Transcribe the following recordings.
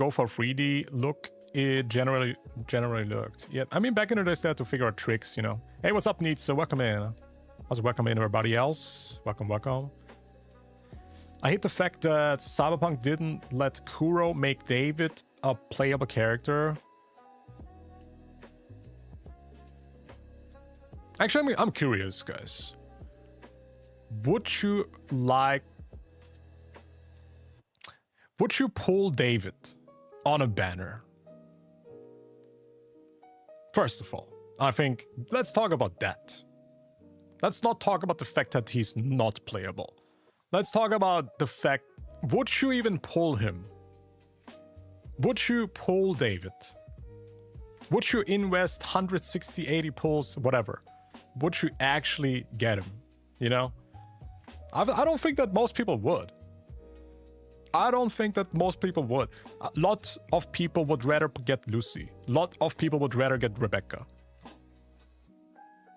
go for 3D look it generally looked. Yeah, I mean, back in the days, they had to figure out tricks, you know. Hey, what's up, Neats? So welcome in. Also, welcome in, everybody else. Welcome, welcome. I hate the fact that Cyberpunk didn't let Kuro make David a playable character. Actually, I'm curious, guys. Would you pull David on a banner? First of all, I think let's talk about that. Let's not talk about the fact that he's not playable. Let's talk about the fact, would you even pull him? Would you pull David? Would you invest 160, 80 pulls, whatever? Would you actually get him? You know? I don't think that most people would. I don't think that most people would. Lots of people would rather get Lucy. Lot of people would rather get Rebecca.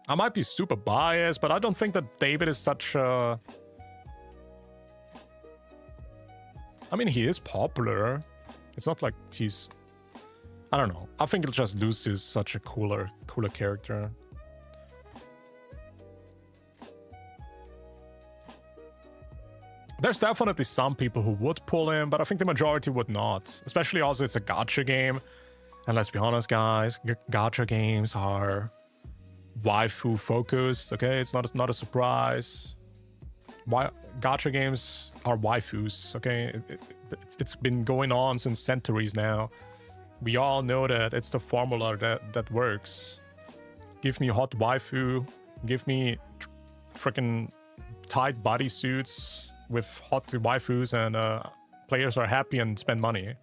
I might be super biased, but I don't think that David is such a... I mean, he is popular. It's not like he's... I don't know. I think it's just Lucy is such a cooler character. There's definitely some people who would pull him, but I think the majority would not. Especially also it's a gacha game. And let's be honest, guys, gacha games are waifu focused, okay? It's not a surprise. Gacha games are waifus, okay? It's been going on since centuries now. We all know that it's the formula that works. Give me hot waifu, give me freaking tight bodysuits with hot waifus, and players are happy and spend money.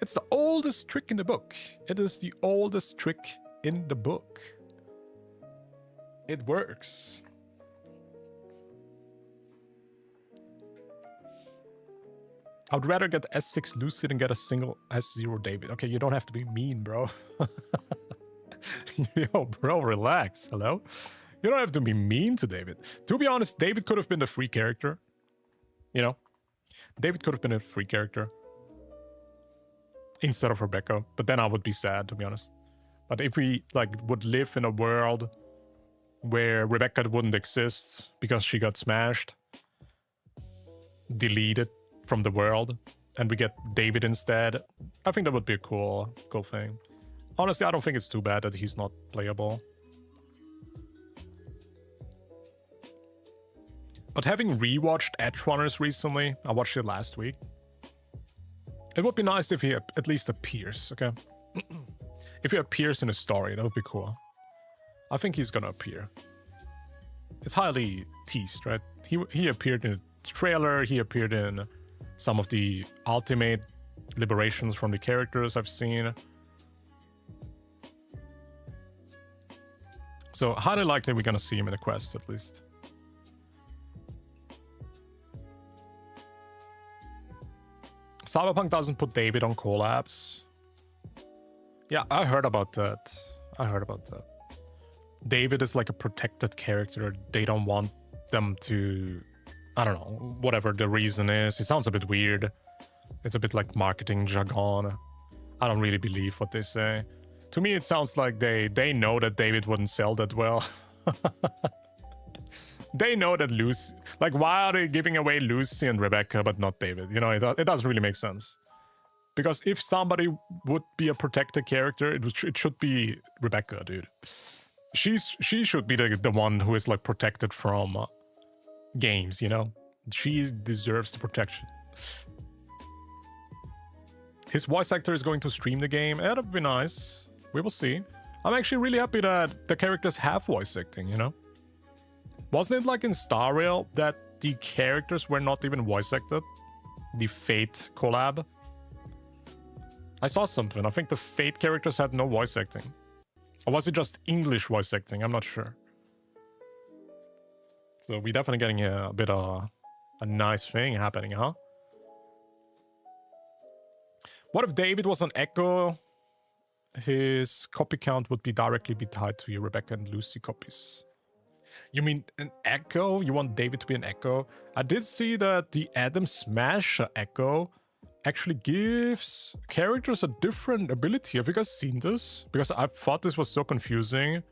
It's the oldest trick in the book. It is the oldest trick in the book. It works. I would rather get S6 Lucy than get a single S0 David. Okay, you don't have to be mean, bro. Yo, bro, relax. Hello? You don't have to be mean to David. To be honest, David could have been the free character. You know? David could have been a free character. Instead of Rebecca. But then I would be sad, to be honest. But if we, like, would live in a world where Rebecca wouldn't exist because she got smashed, deleted from the world, and we get David instead, I think that would be a cool thing. Honestly, I don't think it's too bad that he's not playable. But having rewatched EDGERUNNERS recently, I watched it last week, it would be nice if he at least appears, okay? If he appears in a story, that would be cool. I think he's gonna appear. It's highly teased, right? He appeared in the trailer, he appeared in some of the ultimate liberations from the characters I've seen. So highly likely we're gonna see him in the quest at least. Cyberpunk doesn't put David on collabs. Yeah, I heard about that. David is like a protected character. They don't want them to... I don't know, whatever the reason is. It sounds a bit weird. It's a bit like marketing jargon. I don't really believe what they say. To me, it sounds like they know that David wouldn't sell that well. They know that Lucy... Like, why are they giving away Lucy and Rebecca, but not David? You know, it doesn't really make sense. Because if somebody would be a protected character, it should be Rebecca, dude. She should be the one who is, like, protected from games, you know? She deserves the protection. His voice actor is going to stream the game. That would be nice. We will see. I'm actually really happy that the characters have voice acting, you know? Wasn't it like in Star Rail that the characters were not even voice acted? The Fate collab? I saw something. I think the Fate characters had no voice acting. Or was it just English voice acting? I'm not sure. So we're definitely getting a bit of a nice thing happening, huh? What if David was an Echo? His copy count would directly be tied to your Rebecca and Lucy copies. You mean an Echo? You want David to be an Echo? I did see that the Adam Smash Echo actually gives characters a different ability. Have you guys seen this? Because I thought this was so confusing.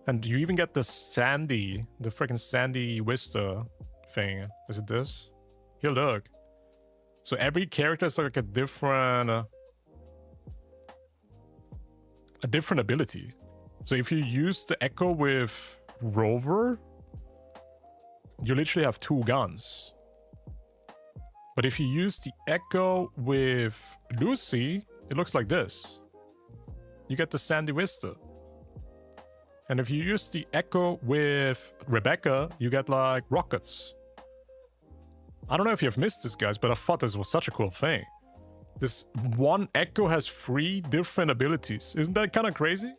And you even get the Sandy, the freaking Sandy Vista thing. Is it this? Here, look. So every character is like a different ability. So if you use the Echo with Rover, you literally have 2 guns. But if you use the Echo with Lucy, it looks like this. You get the Sandy Vista. And if you use the Echo with Rebecca, you get like rockets. I don't know if you've missed this, guys, but I thought this was such a cool thing. This one Echo has 3 different abilities. Isn't that kind of crazy?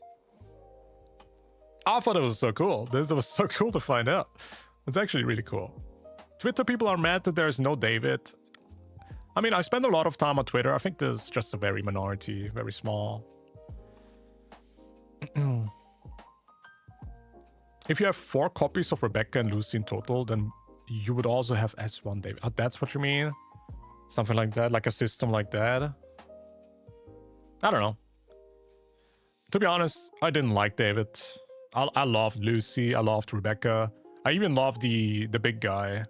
I thought it was so cool. This was so cool to find out. It's actually really cool. Twitter people are mad that there's no David. I mean, I spend a lot of time on Twitter. I think there's just a very minority, very small. If you have 4 copies of Rebecca and Lucy in total, then you would also have S1 David. Oh, that's what you mean? Something like that, like a system like that. I don't know. To be honest, I didn't like David. I loved Lucy, I loved Rebecca. I even loved the big guy,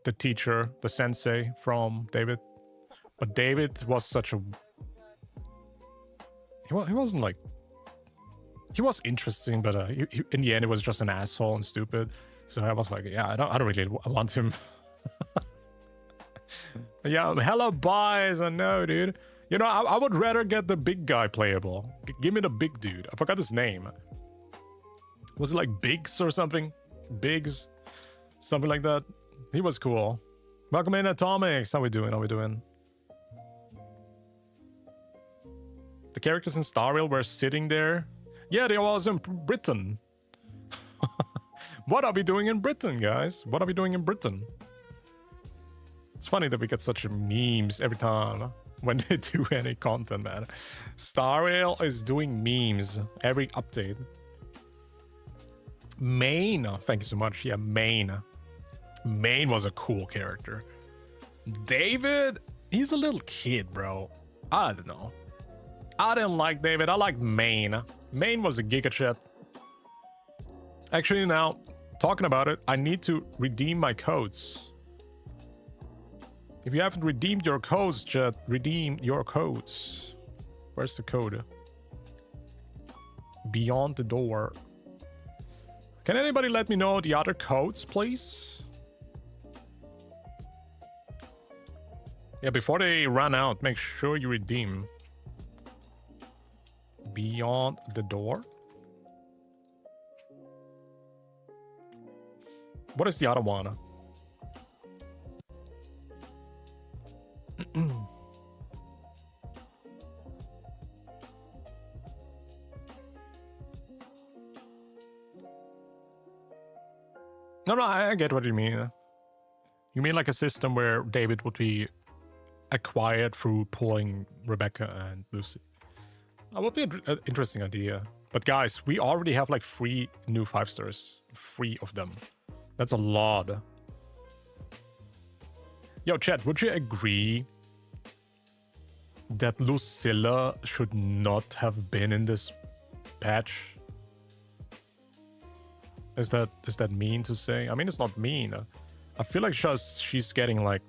the teacher, the sensei from David. But David was such a... He wasn't like... He was interesting, but in the end, it was just an asshole and stupid. So I was like, yeah, I don't really want him. Yeah, hello, boys. I know, dude. You know, I would rather get the big guy playable. Give me the big dude. I forgot his name. Was it like Biggs or something? Biggs? Something like that. He was cool. Welcome in, Atomics. How we doing? How we doing? The characters in Star Rail were sitting there. Yeah, they was in Britain. What are we doing in Britain, guys? What are we doing in Britain? It's funny that we get such memes every time when they do any content, man. Star Rail is doing memes every update. Main, thank you so much. Yeah, Main. Main was a cool character. David, he's a little kid, bro. I don't know. I didn't like David. I like Main. Main was a gigachat. Actually, now, talking about it, I need to redeem my codes. If you haven't redeemed your codes, chat, redeem your codes. Where's the code? Beyond the door. Can anybody let me know the other codes, please? Yeah, before they run out, make sure you redeem. Beyond the door. What is the other one? No, I get what you mean. You mean like a system where David would be acquired through pulling Rebecca and Lucy. That would be an interesting idea. But guys, we already have like 3 new 5 stars. 3 of them. That's a lot. Yo, chat, would you agree that Lucilla should not have been in this patch? Is that mean to say? I mean, it's not mean. I feel like she's getting like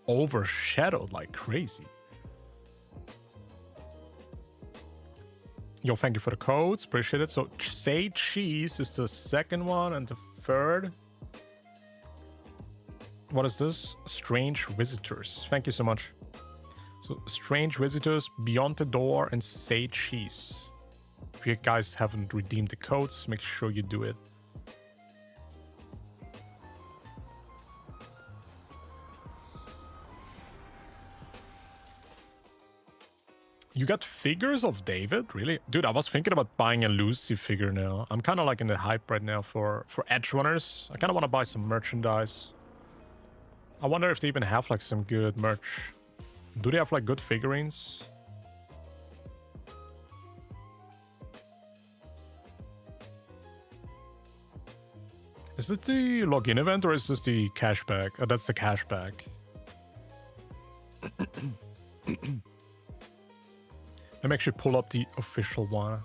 overshadowed like crazy. Yo, thank you for the codes. Appreciate it. So, Say Cheese is the second one, and the third. What is this? Strange Visitors. Thank you so much. So, Strange Visitors, Beyond the Door, and Say Cheese. If you guys haven't redeemed the codes, make sure you do it. You got figures of David? Really? Dude, I was thinking about buying a Lucy figure now. I'm kind of like in the hype right now for Edgerunners. I kind of want to buy some merchandise. I wonder if they even have like some good merch. Do they have like good figurines? Is it the login event or is this the cashback? Oh, that's the cashback. Let me actually pull up the official one.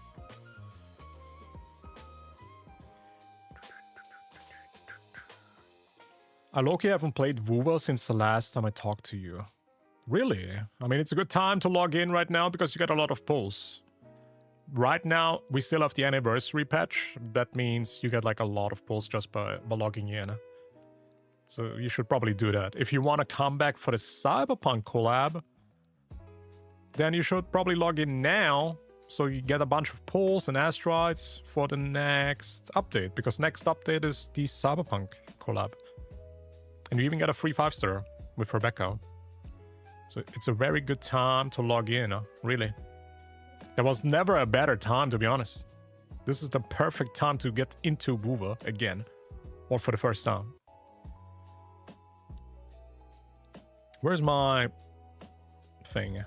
I low-key haven't played WUWA since the last time I talked to you. Really? I mean, it's a good time to log in right now because you get a lot of pulls. Right now, we still have the anniversary patch. That means you get like a lot of pulls just by logging in. So you should probably do that. If you want to come back for the Cyberpunk collab, then you should probably log in now so you get a bunch of pulls and asteroids for the next update, because next update is the Cyberpunk collab. And you even get a free 5-star with Rebecca. So it's a very good time to log in, really. There was never a better time, to be honest. This is the perfect time to get into WUWA again. Or for the first time. Where's my thing?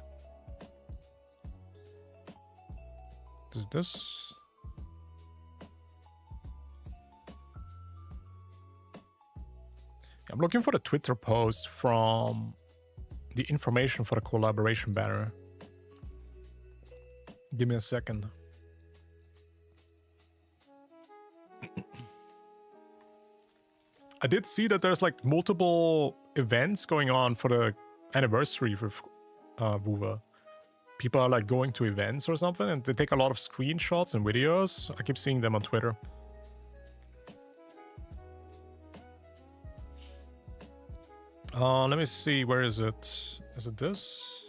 Is this? I'm looking for the Twitter post from the information for the collaboration banner. Give me a second. I did see that there's like multiple events going on for the anniversary with WUWA. People are like going to events or something and they take a lot of screenshots and videos. I keep seeing them on Twitter. Let me see, where is it? Is it this?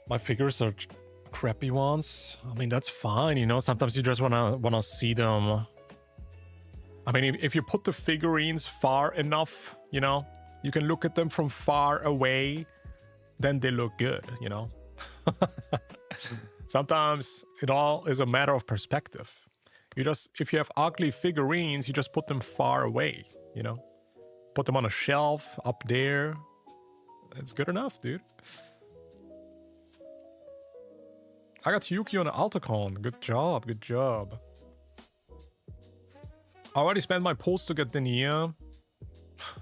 My figures are crappy ones. I mean, that's fine, you know, sometimes you just wanna see them. I mean, if you put the figurines far enough, you know, you can look at them from far away, then they look good, you know. Sometimes it all is a matter of perspective. You just, if you have ugly figurines, you just put them far away, you know. Put them on a shelf up there. It's good enough, dude. I got Hiyuki on Altacon. Good job, good job. I already spent my pulls to get Denia.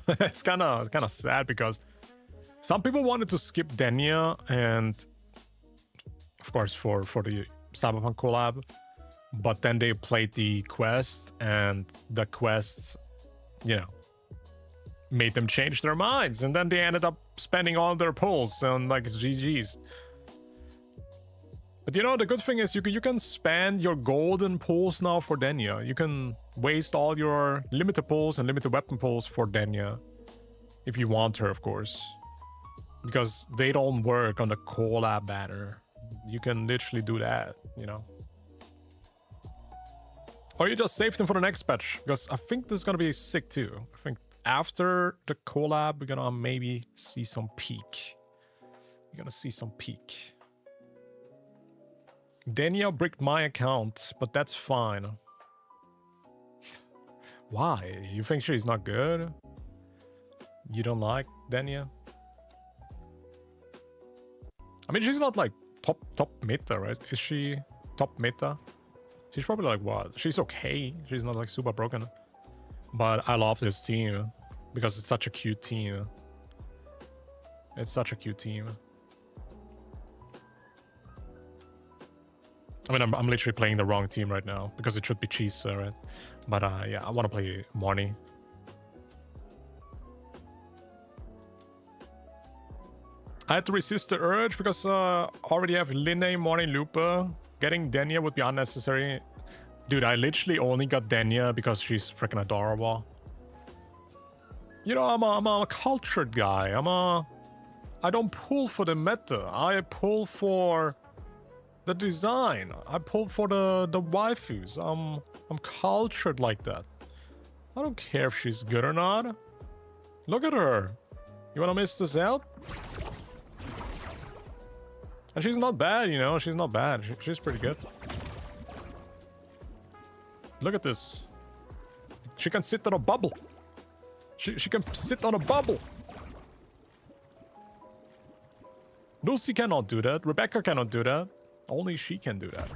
It's kind of sad because some people wanted to skip Denia, and of course for the Cyberpunk collab, but then they played the quest, and the quest, you know, made them change their minds, and then they ended up spending all their pulls on like GG's. But you know, the good thing is you can spend your golden pulls now for Denia. You can waste all your limited pulls and limited weapon pulls for Denia. If you want her, of course. Because they don't work on the COLLAB banner. You can literally do that, you know. Or you just save them for the next patch. Because I think this is gonna be sick too. I think after the collab, we're gonna maybe see some peak. You're gonna see some peak. Denia bricked my account, but that's fine. Why? You think she's not good? You don't like Denia? I mean, she's not like top meta, right? Is she top meta? She's probably like what? She's okay. She's not like super broken. But I love this team because it's such a cute team. It's such a cute team. I mean, I'm literally playing the wrong team right now because it should be Chisa, right? But yeah, I want to play Marnie. I had to resist the urge because already have Linne, Marnie, Lupa. Getting Denia would be unnecessary. Dude, I literally only got Denia because she's freaking adorable. You know, I'm a cultured guy. I don't pull for the meta. I pull for the design. I pull for the waifus. I'm cultured like that. I don't care if she's good or not. Look at her. You wanna miss this out? And she's not bad, you know. She's not bad. She's pretty good. Look at this. She can sit on a bubble. She can sit on a bubble. Lucy cannot do that. Rebecca cannot do that. Only she can do that.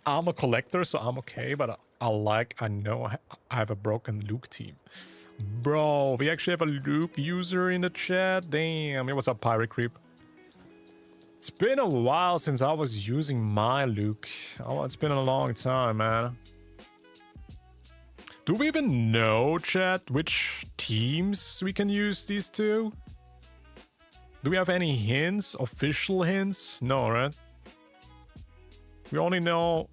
I'm a collector, so I'm okay, but I know I have a broken Luke team. Bro, we actually have a Luke user in the chat. Damn, it was a pirate creep. It's been a while since I was using my Luke. Oh, it's been a long time, man. Do we even know, chat, which teams we can use these two? Do we have any hints? Official hints? No, right? We only know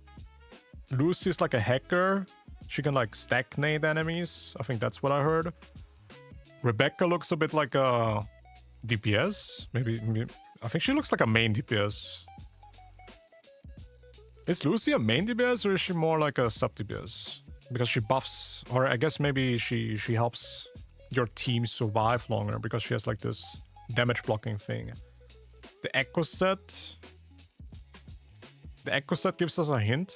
Lucy's like a hacker. She can like stagnate enemies. I think that's what I heard. Rebecca looks a bit like a DPS. Maybe I think she looks like a main DPS. Is Lucy a main DPS or is she more like a sub DPS? Because she buffs, or I guess maybe she helps your team survive longer because she has like this damage blocking thing. The Echo set. The Echo set gives us a hint.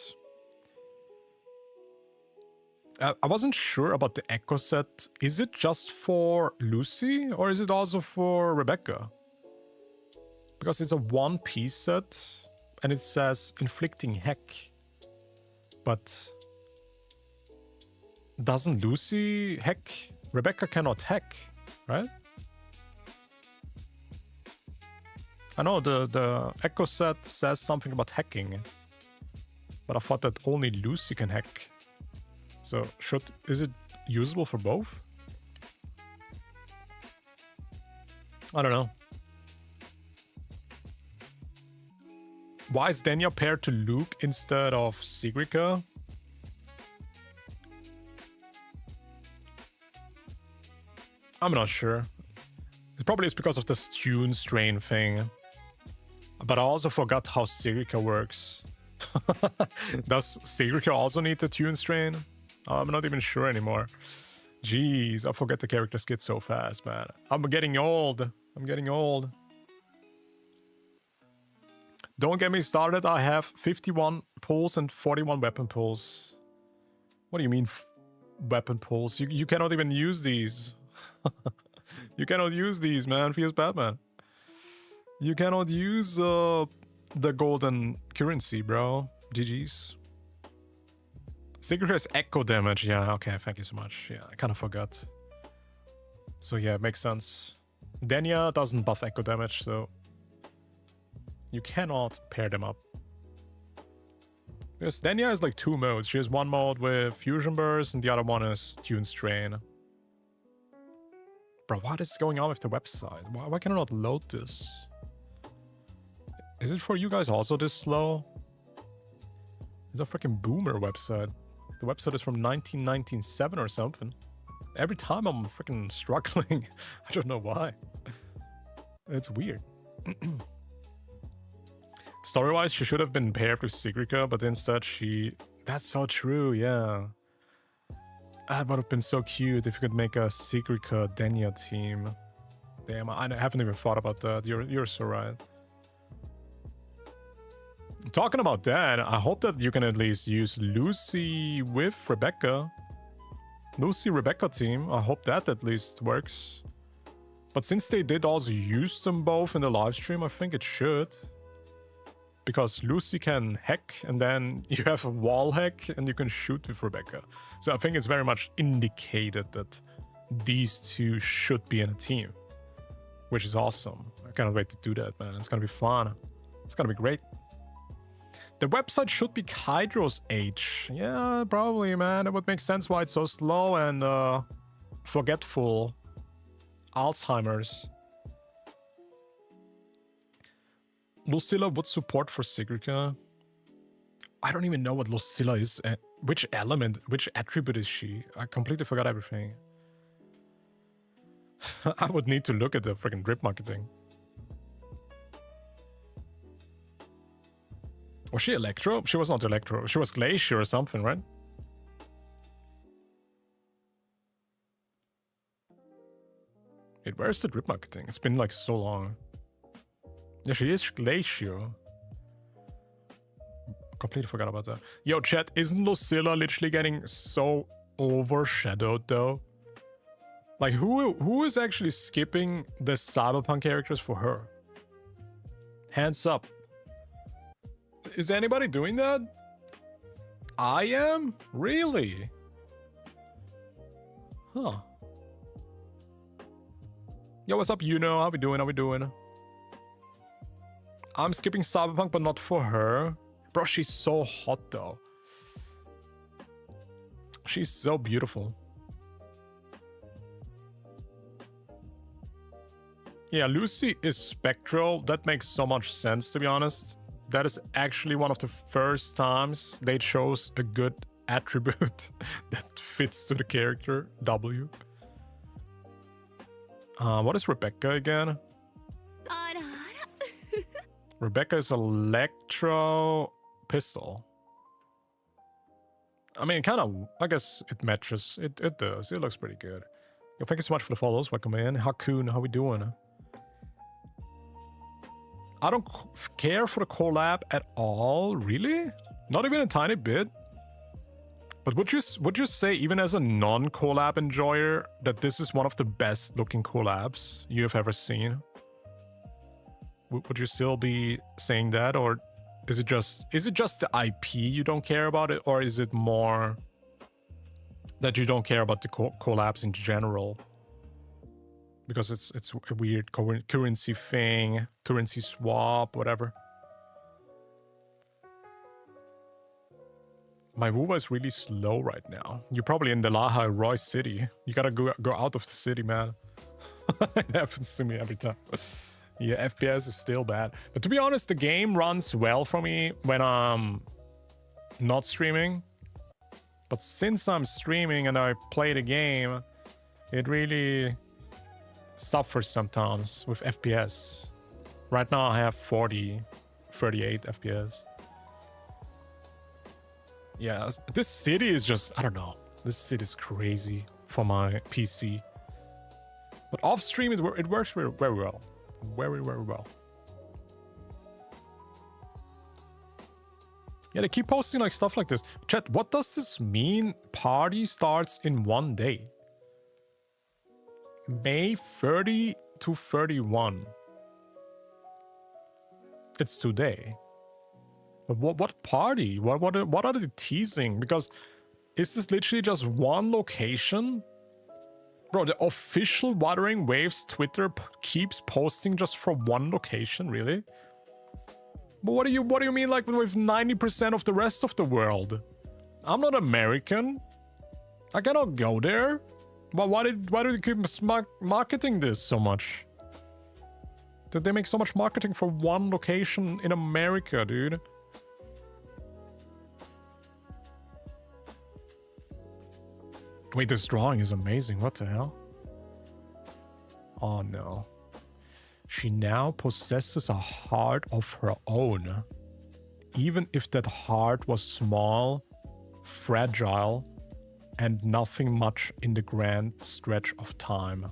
I wasn't sure about the Echo set. Is it just for Lucy or is it also for Rebecca? Because it's a one-piece set and it says inflicting heck. But doesn't Lucy hack? Rebecca cannot hack, right? I know the Echo set says something about hacking, but I thought that only Lucy can hack. So is it usable for both? I don't know. Why is Denya paired to Luke instead of Sigrica? I'm not sure. It probably is because of this tune strain thing. But I also forgot how Sigrica works. Does Sigrica also need the tune strain? I'm not even sure anymore. Jeez, I forget the character skit so fast, man. I'm getting old. I'm getting old. Don't get me started. I have 51 pulls and 41 weapon pulls. What do you mean weapon pulls? You cannot even use these. You cannot use these, man. Feels bad, man. You cannot use the golden currency, bro. GG's. Sigrid has echo damage. Yeah, okay, thank you so much. Yeah, I kind of forgot. So yeah, it makes sense. Denya doesn't buff echo damage, so you cannot pair them up. Because Denya has like two modes. She has one mode with Fusion Burst and the other one is Tune Strain. Bro, what is going on with the website? Why can I not load this? Is it for you guys also this slow? It's a freaking boomer website. The website is from 1997 or something. Every time I'm freaking struggling. I don't know why. It's weird. Story-wise, she should have been paired with Sigrica, but instead she... That's so true, yeah. That would have been so cute if you could make a Sigrica Denya team. Damn, I haven't even thought about that. You're so right. Talking about that, I hope that you can at least use Lucy with Rebecca. Lucy-Rebecca team. I hope that at least works. But since they did also use them both in the live stream, I think it should. Because Lucy can hack, and then you have a wall hack, and you can shoot with Rebecca. So I think it's very much indicated that these two should be in a team. Which is awesome. I cannot wait to do that, man. It's gonna be fun. It's gonna be great. The website should be Hydro's age. Yeah, probably, man. It would make sense why it's so slow and forgetful. Alzheimer's. Lucilla would support for Sigrica. I don't even know what Lucilla is. Which element, which attribute is she? I completely forgot everything. I would need to look at the freaking drip marketing. Was she Electro? She was not Electro. She was Glacier or something, right? Wait, where's the drip marketing? It's been like so long. Yeah, she is Glacier. Completely forgot about that. Yo, chat, isn't Lucilla literally getting so overshadowed though? Like, who is actually skipping the Cyberpunk characters for her? Hands up. Is anybody doing that? I am? Really? Huh. Yo, what's up, you know? How we doing? How we doing? I'm skipping Cyberpunk, but not for her. Bro, she's so hot, though. She's so beautiful. Yeah, Lucy is spectral. That makes so much sense, to be honest. That is actually one of the first times they chose a good attribute that fits to the character, W. What is Rebecca again? Rebecca is electro pistol. I mean, kind of, I guess it matches. It does. It looks pretty good. Yo, thank you so much for the follows. Welcome in. Hakun, how we doing? I don't care for the collab at all, really? Not even a tiny bit? But would you say, even as a non-collab enjoyer, that this is one of the best looking collabs you have ever seen? Would you still be saying that, or is it just the IP you don't care about it, or is it more that you don't care about the collabs in general? Because it's a weird currency thing, currency swap, whatever. My WUWA is really slow right now. You're probably in the Laha Roy city. You gotta go out of the city, man. It happens to me every time. Yeah, FPS is still bad. But to be honest, the game runs well for me when I'm not streaming. But since I'm streaming and I play the game, it really suffers sometimes with FPS. Right now I have 38 FPS. Yeah, this city is just, I don't know. This city is crazy for my PC. But off stream, it works very well. Very well. Yeah, they keep posting like stuff like this. Chat, what does this mean? Party starts in one day. May 30 to 31. It's today. But what party? What are they teasing? Because is this literally just one location? Bro, the official Wuthering Waves Twitter keeps posting just for one location, really? But what do you mean, like, with 90% of the rest of the world? I'm not American. I cannot go there. But why do they keep marketing this so much? Did they make so much marketing for one location in America, dude? Wait, this drawing is amazing. What the hell? Oh no. She now possesses a heart of her own. Even if that heart was small, fragile, and nothing much in the grand stretch of time.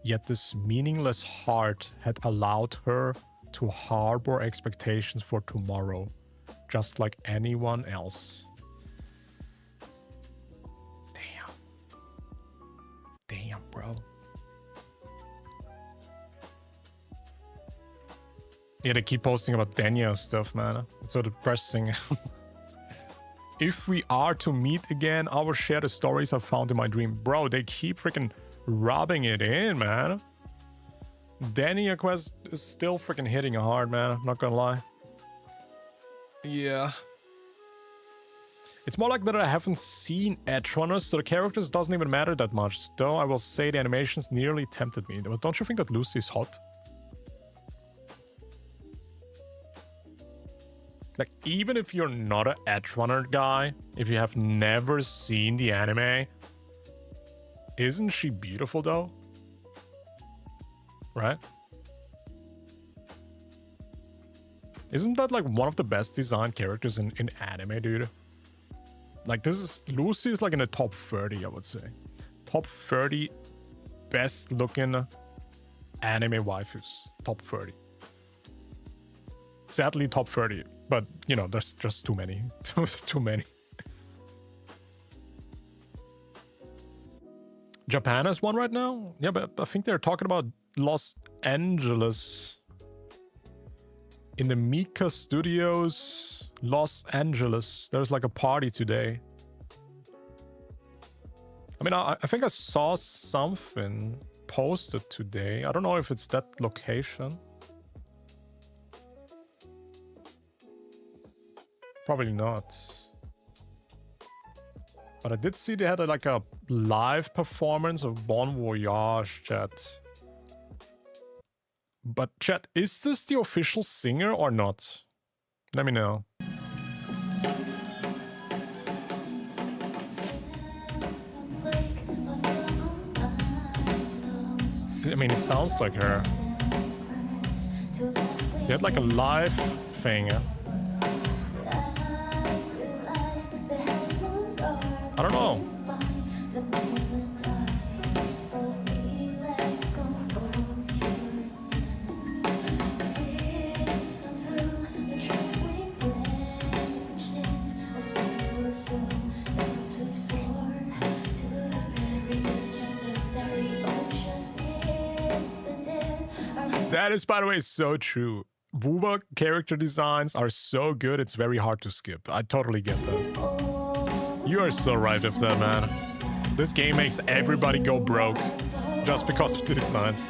Yet this meaningless heart had allowed her to harbor expectations for tomorrow, just like anyone else. Damn, bro. Yeah, they keep posting about Daniel stuff, man. It's so depressing. If we are to meet again, I will share the stories I found in my dream. Bro, they keep freaking rubbing it in, man. Daniel quest is still freaking hitting hard, man. Not gonna lie. Yeah. It's more like that I haven't seen Edgerunners, so the characters doesn't even matter that much. Though I will say the animations nearly tempted me. But don't you think that Lucy is hot? Like, even if you're not an Edgerunner guy, if you have never seen the anime, isn't she beautiful though? Right? Isn't that like one of the best designed characters in anime, dude? Like, Lucy is like in the top 30, I would say. Top 30 best looking anime waifus. Top 30. Sadly, top 30. But, you know, there's just too many. Too many. Japan has one right now? Yeah, but I think they're talking about Los Angeles. In the Mika Studios. Los Angeles. There's like a party today. I mean, I think I saw something posted today. I don't know if it's that location. Probably not. But I did see they had like a live performance of Bon Voyage, chat. But chat, is this the official singer or not? Let me know. I mean, it sounds like her. They had like a live thing. I don't know. That is, by the way, so true. WUWA character designs are so good, it's very hard to skip. I totally get that. You are so right with that, man. This game makes everybody go broke just because of the designs.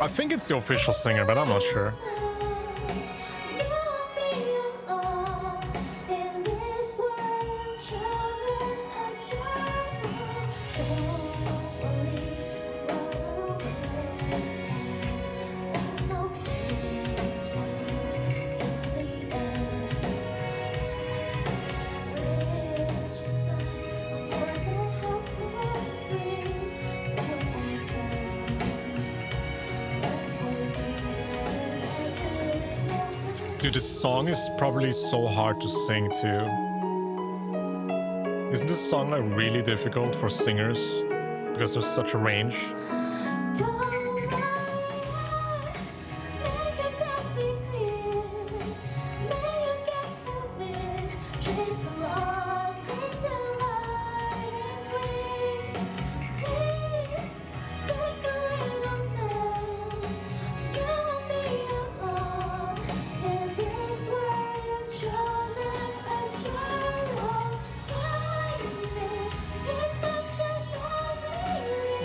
I think it's the official singer, but I'm not sure. Dude, this song is probably so hard to sing too. Isn't this song like really difficult for singers? Because there's such a range.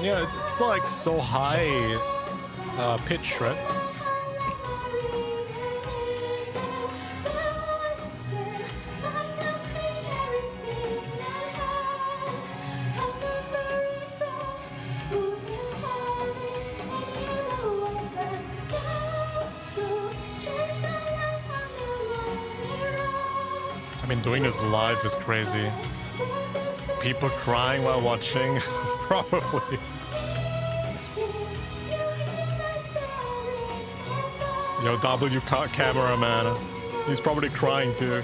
Yeah, it's like so high pitch, right? I mean, doing this live is crazy. People crying while watching, probably. Yo, W cameraman, he's probably crying too.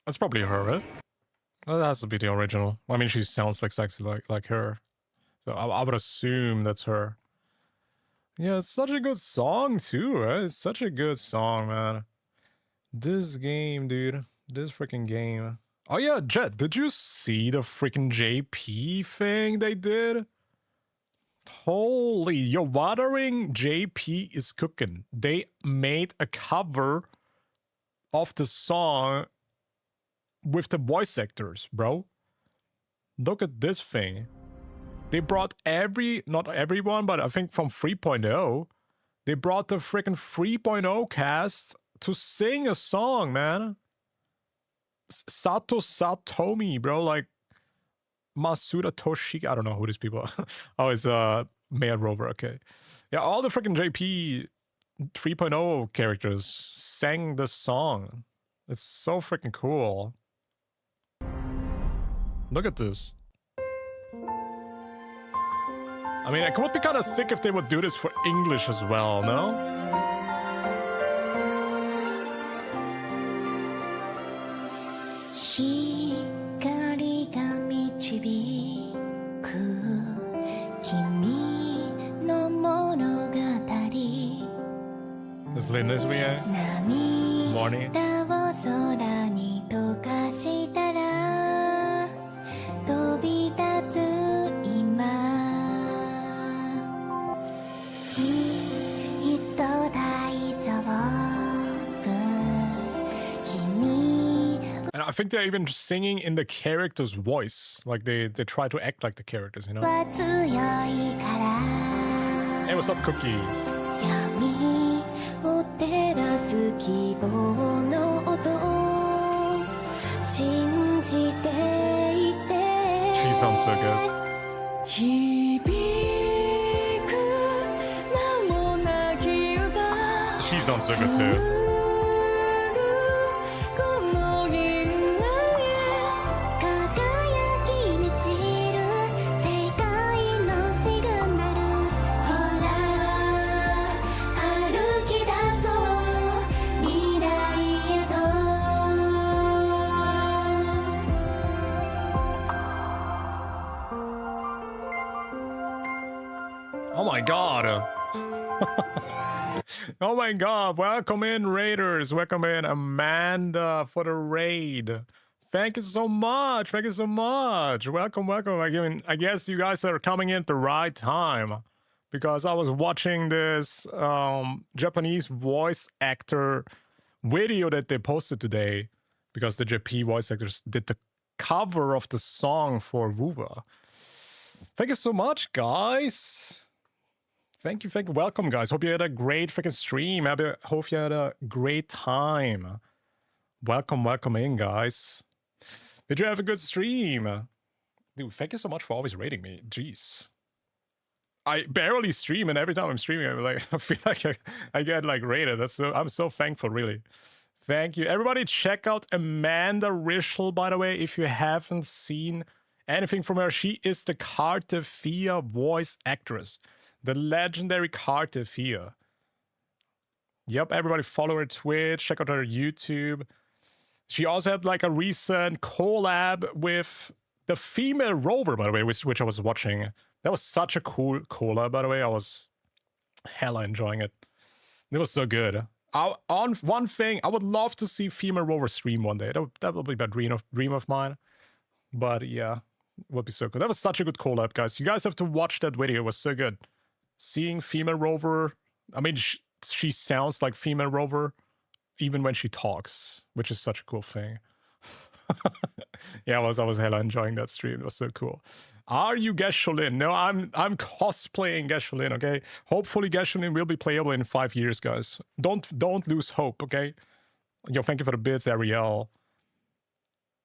That's probably her, right? That has to be the original. I mean, she sounds like sexy like her. So I would assume that's her. Yeah, it's such a good song too, right? It's such a good song, man. This game, dude. This freaking game. Oh yeah, Jet, did you see the freaking JP thing they did? Holy, yo, Watering JP is cooking. They made a cover of the song with the voice actors, bro. Look at this thing. They brought not everyone, but I think from 3.0, they brought the freaking 3.0 cast to sing a song, man. Sato Satomi, bro, like Masuda Toshi. I don't know who these people are. Oh, it's Male Rover, okay. Yeah, all the freaking JP 3.0 characters sang the song. It's so freaking cool. Look at this. I mean, it would be kind of sick if they would do this for English as well, no? Is Lin this way? Morning. And I think they're even singing in the character's voice. Like they try to act like the characters, you know? Hey, what's up, Cookie? She sounds so good. She sounds so good too. Oh my god. Oh my god. Welcome in, Raiders. Welcome in, Amanda, for the raid. Thank you so much. Thank you so much. Welcome, welcome. I guess you guys are coming in at the right time, because I was watching this Japanese voice actor video that they posted today, because the JP voice actors did the cover of the song for WUWA. Thank you so much, guys. Thank you, welcome, guys. Hope you had a great freaking stream. Hope you had a great time. Welcome, welcome in, guys. Did you have a good stream? Dude, thank you so much for always rating me. Jeez. I barely stream, and every time I'm streaming, I'm like, I feel like I get like rated. I'm so thankful, really. Thank you. Everybody check out Amanda Rischel, by the way, if you haven't seen anything from her. She is the Cartefia voice actress. The legendary Cartefia. Yep, everybody follow her Twitch, check out her YouTube. She also had like a recent collab with the female rover, by the way, which I was watching. That was such a cool collab, by the way. I was hella enjoying it. It was so good. On one thing, I would love to see female rover stream one day. That would be a dream of mine. But yeah, would be so good. That was such a good collab, guys. You guys have to watch that video. It was so good. Seeing female rover, I mean, she sounds like female rover even when she talks, which is such a cool thing. Yeah, I was hella enjoying that stream. It was so cool. Are you Gesholin? No, I'm cosplaying Gesholin, okay? Hopefully Gesholin will be playable in 5 years, guys. Don't lose hope, okay? Yo, thank you for the bits, Ariel.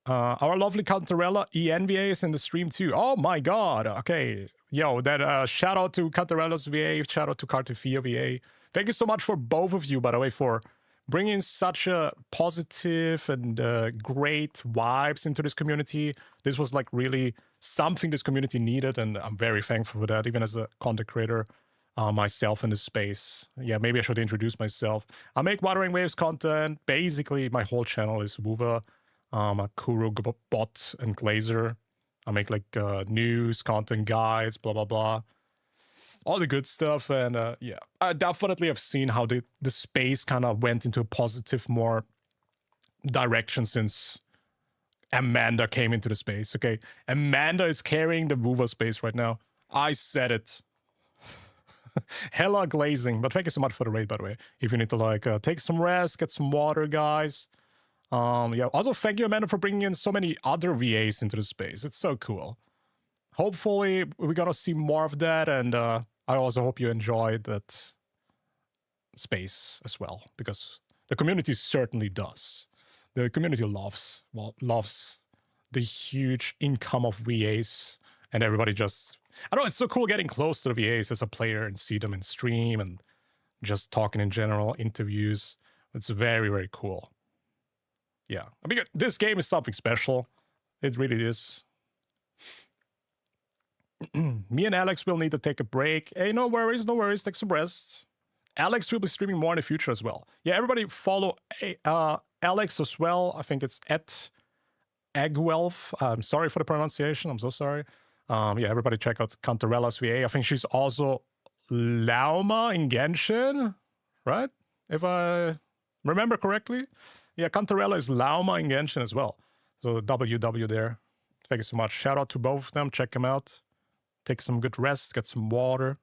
Our lovely Cantarella ENVA is in the stream too. Oh my god, okay. Yo, that shout out to Cantarella's VA, shout out to Cartefia VA. Thank you so much for both of you, by the way, for bringing such a positive and great vibes into this community. This was like really something this community needed, and I'm very thankful for that, even as a content creator myself in this space. Yeah, maybe I should introduce myself. I make Watering Waves content. Basically, my whole channel is WUWA. A Kuro bot and Glazer. I make like news, content guides, blah, blah, blah. All the good stuff. And yeah, I definitely have seen how the space kind of went into a positive, more direction since Amanda came into the space, okay? Amanda is carrying the WUWA space right now. I said it. Hella glazing. But thank you so much for the raid, by the way. If you need to like take some rest, get some water, guys. Yeah, also thank you, Amanda, for bringing in so many other VAs into the space. It's so cool. Hopefully, we're gonna see more of that, and I also hope you enjoyed that space as well, because the community certainly does. The community loves the huge income of VAs, and everybody just... I don't know, it's so cool getting close to the VAs as a player and see them in stream and just talking in general, interviews. It's very, very cool. Yeah, I mean, this game is something special. It really is. Me and Alex will need to take a break. Hey, no worries, no worries. Take some rest. Alex will be streaming more in the future as well. Yeah, everybody follow Alex as well. I think it's at Eggwelf. I'm sorry for the pronunciation. I'm so sorry. Yeah, everybody check out Cantarella's VA. I think she's also Lauma in Genshin, right? If I remember correctly. Yeah, Cantarella is Lauma in Genshin as well. So WW there. Thank you so much. Shout out to both of them. Check them out. Take some good rest. Get some water.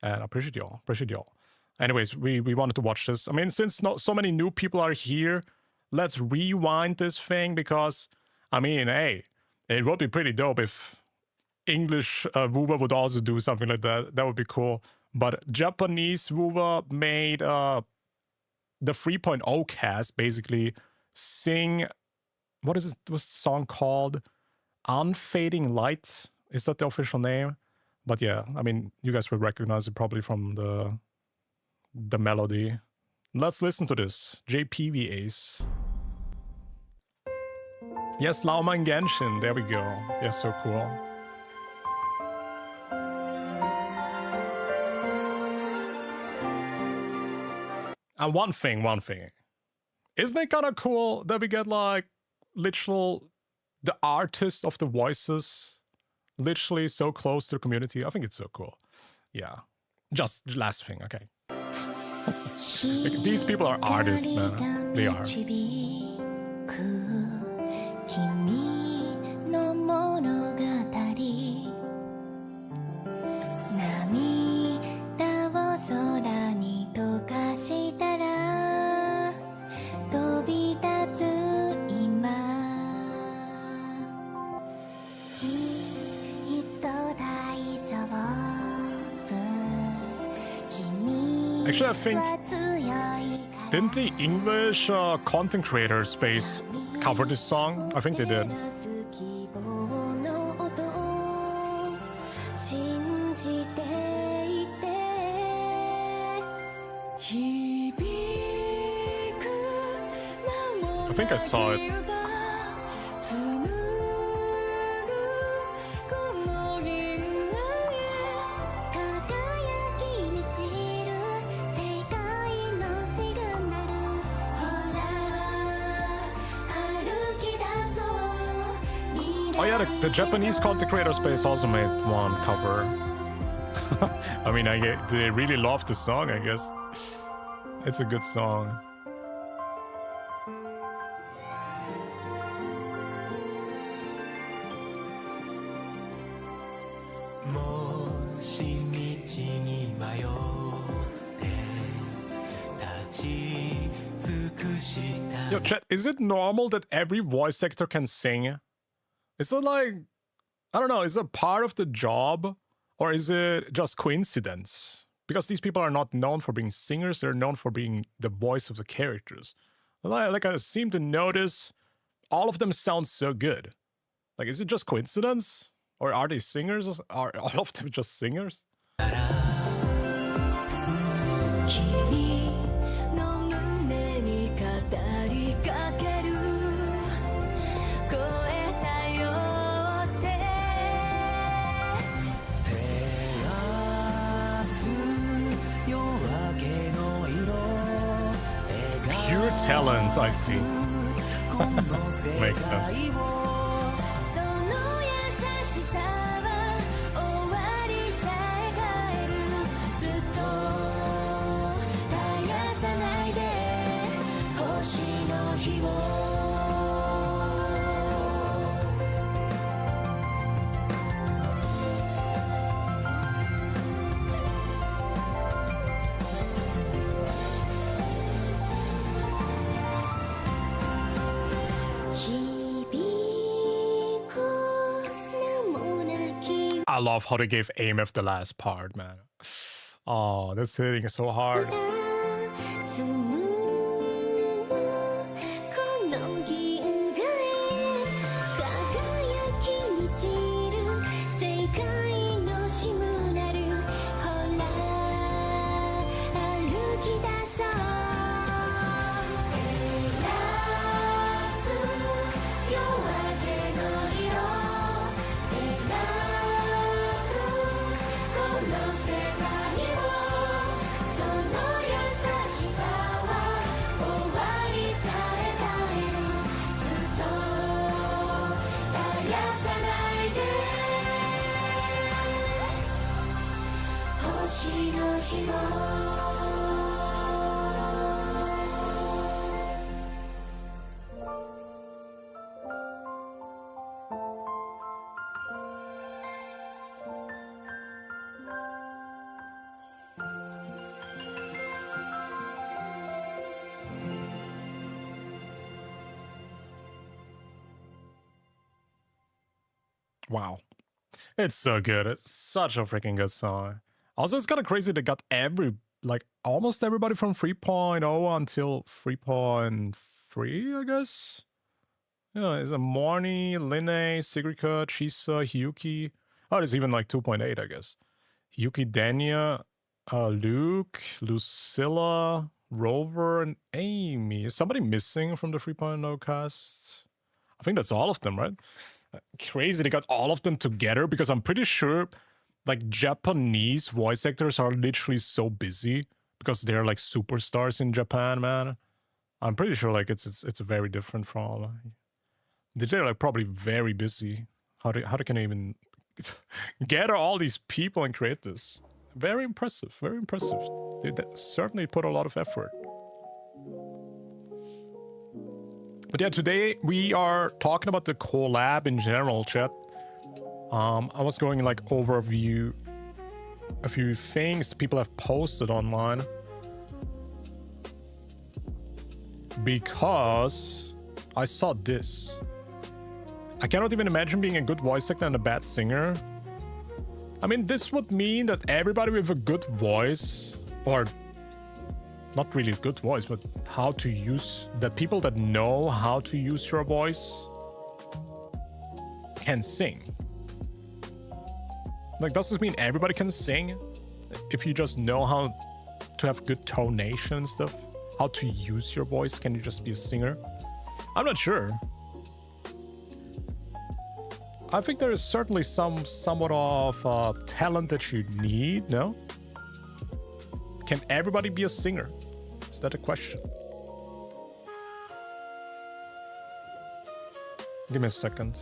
And I appreciate y'all. Appreciate y'all. Anyways, we wanted to watch this. I mean, since so many new people are here, let's rewind this thing because, I mean, hey, it would be pretty dope if English WUWA would also do something like that. That would be cool. But Japanese WUWA made the 3.0 cast basically sing, what is this song called? Unfading Light. Is that the official name? But yeah, I mean, you guys would recognize it probably from the melody. Let's listen to this. JPVAs. Yes, Lauma and Genshin. There we go. Yes, so cool. And one thing. Isn't it kind of cool that we get like literal the artists of the voices literally so close to the community? I think it's so cool. Yeah. Just last thing, okay. These people are artists, man. They are. Actually, I think, didn't the English content creator space cover this song? I think they did. I think I saw it. Oh yeah, the Japanese content creator space also made one cover. I mean, they really love the song, I guess. It's a good song. Yo, chat, is it normal that every voice actor can sing? Is it like, I don't know, is it part of the job? Or is it just coincidence? Because these people are not known for being singers, they're known for being the voice of the characters. Like I seem to notice all of them sound so good. Like, is it just coincidence? Or are they singers? Are all of them just singers? Pure talent, I see. Makes sense. I love how they gave AMF the last part, man. Oh, that's hitting so hard. Wow. It's so good. It's such a freaking good song. Also, it's kind of crazy they got almost everybody from 3.0 until 3.3, I guess. Yeah, it's a Morny, Linne, Sigrika, Chisa, Hiyuki. Oh, there's even like 2.8, I guess. Hiyuki, Danya, Luke, Lucilla, Rover, and Amy. Is somebody missing from the 3.0 cast? I think that's all of them, right? Crazy they got all of them together, because I'm pretty sure like Japanese voice actors are literally so busy because they're like superstars in Japan, man. I'm pretty sure like it's very different from they're like probably very busy. How they can even gather all these people and create this? Very impressive, very impressive. They certainly put a lot of effort. But yeah, today we are talking about the collab in general, chat. I was going like overview a few things people have posted online, because I saw this. I cannot even imagine being a good voice actor and a bad singer. I mean, this would mean that everybody with a good voice, or not really a good voice, but how to use, that people that know how to use your voice can sing. Like, does this mean everybody can sing? If you just know how to have good tonation and stuff, how to use your voice, can you just be a singer? I'm not sure. I think there is certainly somewhat of talent that you need, no? Can everybody be a singer? Is that a question? Give me a second.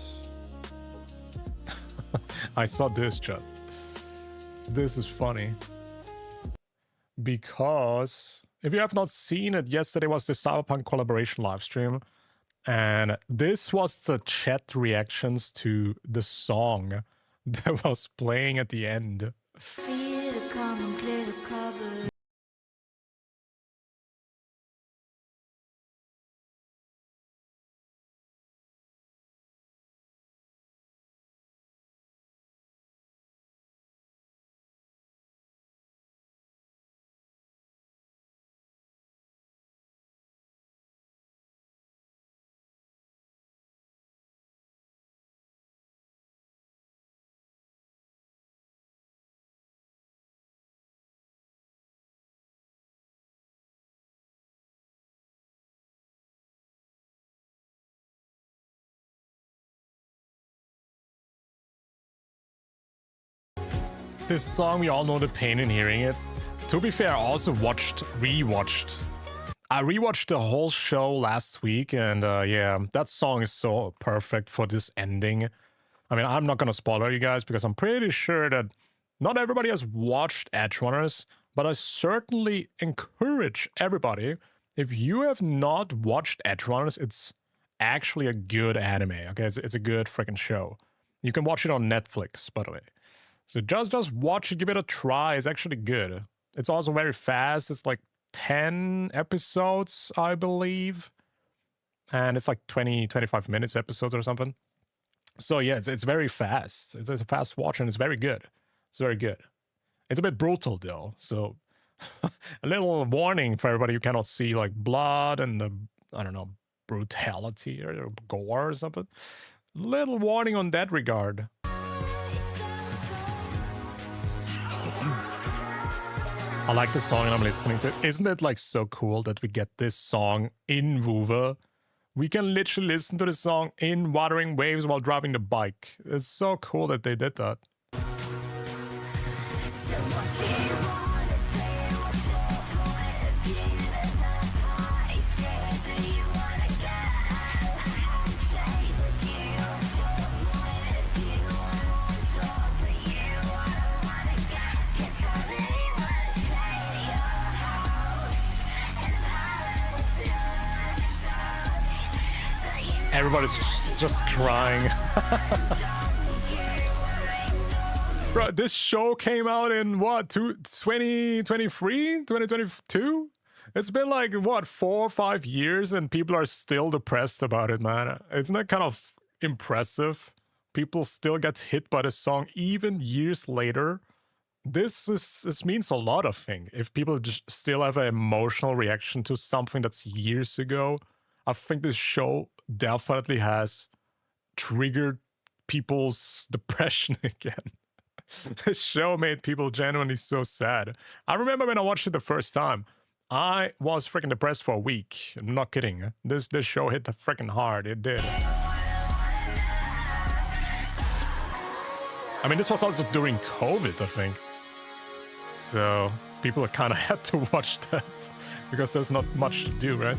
I saw this, chat. This is funny. Because if you have not seen it, yesterday was the Cyberpunk collaboration livestream. And this was the chat reactions to the song that was playing at the end. This song, we all know the pain in hearing it. To be fair, I also rewatched. I rewatched the whole show last week, and yeah, that song is so perfect for this ending. I mean, I'm not gonna spoiler you guys, because I'm pretty sure that not everybody has watched Edgerunners, but I certainly encourage everybody, if you have not watched Edgerunners, it's actually a good anime, okay? It's a good freaking show. You can watch it on Netflix, by the way. So just watch it, give it a try. It's actually good. It's also very fast. It's like 10 episodes, I believe. And it's like 25 minutes episodes or something. So yeah, it's very fast. It's a fast watch, and it's very good. It's very good. It's a bit brutal though. So a little warning for everybody who cannot see like blood and I don't know, brutality or gore or something. Little warning on that regard. I like the song and I'm listening to it. Isn't it like so cool that we get this song in WUWA? We can literally listen to the song in Wuthering Waves while driving the bike. It's so cool that they did that. Everybody's just crying. Bro, this show came out in what, 2023? 2022? It's been like, what, 4 or 5 years and people are still depressed about it, man. Isn't that kind of impressive? People still get hit by the song even years later. This means a lot, I think. If people just still have an emotional reaction to something that's years ago, I think this show definitely has triggered people's depression again. This show made people genuinely so sad. I remember when I watched it the first time, I was freaking depressed for a week. I'm not kidding. This show hit freaking hard. It did. I mean, this was also during COVID, I think. So people kind of had to watch that because there's not much to do, right?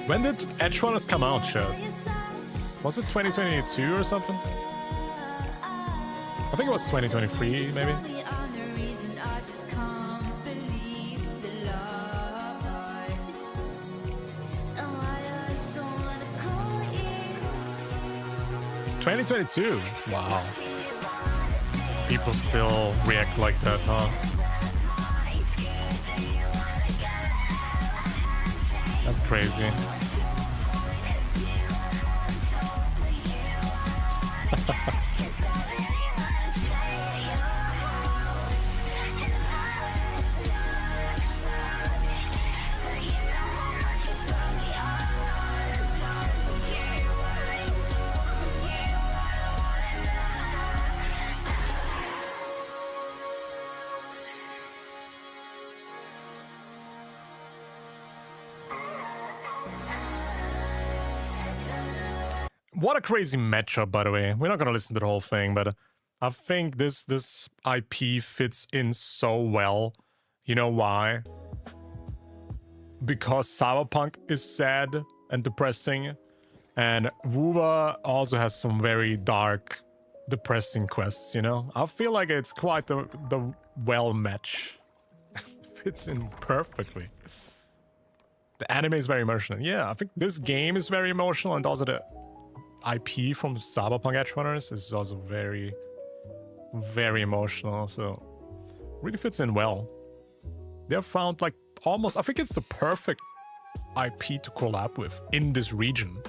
When did Edgerunners come out, chat? Was it 2022 or something? I think it was 2023, maybe. '22. Wow. People still react like that, huh? That's crazy. What a crazy matchup, by the way. We're not gonna listen to the whole thing, but I think this IP fits in so well. You know why? Because Cyberpunk is sad and depressing, and WUWA also has some very dark, depressing quests, you know? I feel like it's quite the well match. Fits in perfectly. The anime is very emotional. Yeah, I think this game is very emotional, and also the IP from Cyberpunk Edgerunners is also very, very emotional, so really fits in well. They've found like almost, I think it's the perfect IP to collab with in this region.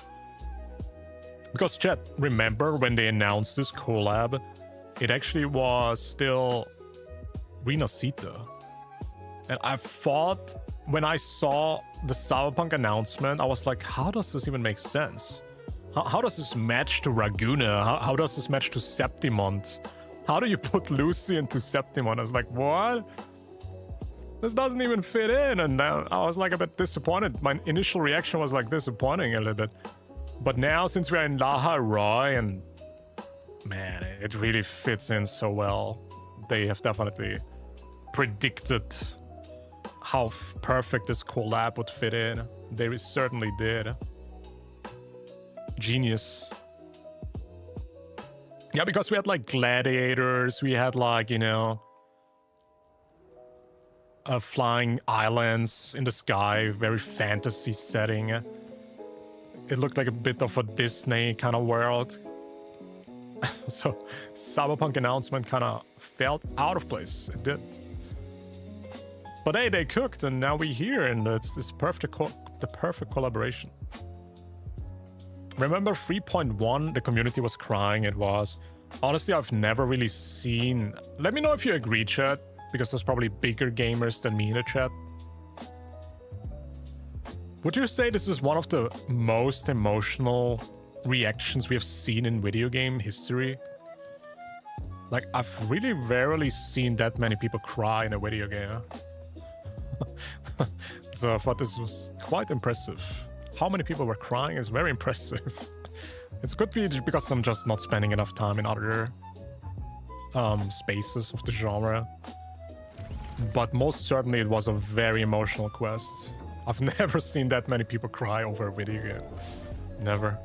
Because chat, remember when they announced this collab, it actually was still Renacita. And I thought when I saw the Cyberpunk announcement, I was like, how does this even make sense? How does this match to Raguna? How does this match to Septimont? How do you put Lucy into Septimont? I was like, what? This doesn't even fit in. And I was like a bit disappointed. My initial reaction was like disappointing a little bit. But now, since we're in Laha Roy, and man, it really fits in so well. They have definitely predicted how perfect this collab would fit in. They certainly did. Genius. Yeah, because we had like gladiators, we had like, you know, flying islands in the sky, very fantasy setting. It looked like a bit of a Disney kind of world. So Cyberpunk announcement kind of felt out of place. It did. But hey, they cooked, and now we're here, and it's this the perfect collaboration. Remember 3.1, the community was crying. It was. Honestly, I've never really seen... Let me know if you agree, chat, because there's probably bigger gamers than me in the chat. Would you say this is one of the most emotional reactions we have seen in video game history? Like, I've really rarely seen that many people cry in a video game. So I thought this was quite impressive. How many people were crying is very impressive. It could be because I'm just not spending enough time in other spaces of the genre. But most certainly it was a very emotional quest. I've never seen that many people cry over a video game. Never.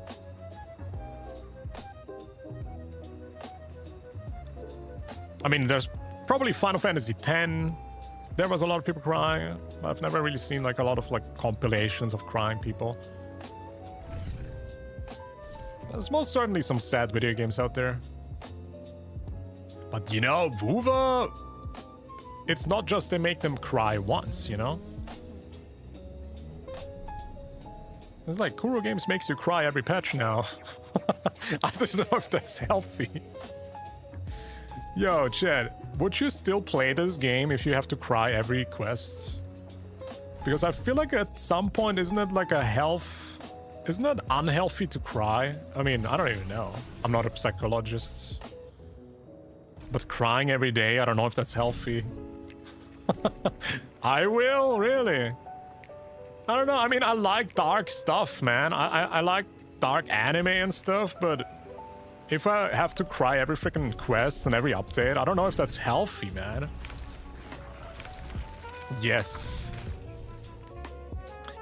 I mean, there's Probably Final Fantasy X. There was a lot of people crying. I've never really seen like a lot of like compilations of crying people. There's most certainly some sad video games out there. But you know, WUWA, it's not just they make them cry once, you know? It's like Kuro Games makes you cry every patch now. I don't know if that's healthy. Yo, Chad, would you still play this game if you have to cry every quest? Because I feel like at some point, isn't it like a health... Isn't it unhealthy to cry? I mean, I don't even know. I'm not a psychologist. But crying every day, I don't know if that's healthy. I will, really. I don't know. I mean, I like dark stuff, man. I like dark anime and stuff, but if I have to cry every freaking quest and every update, I don't know if that's healthy, man. Yes.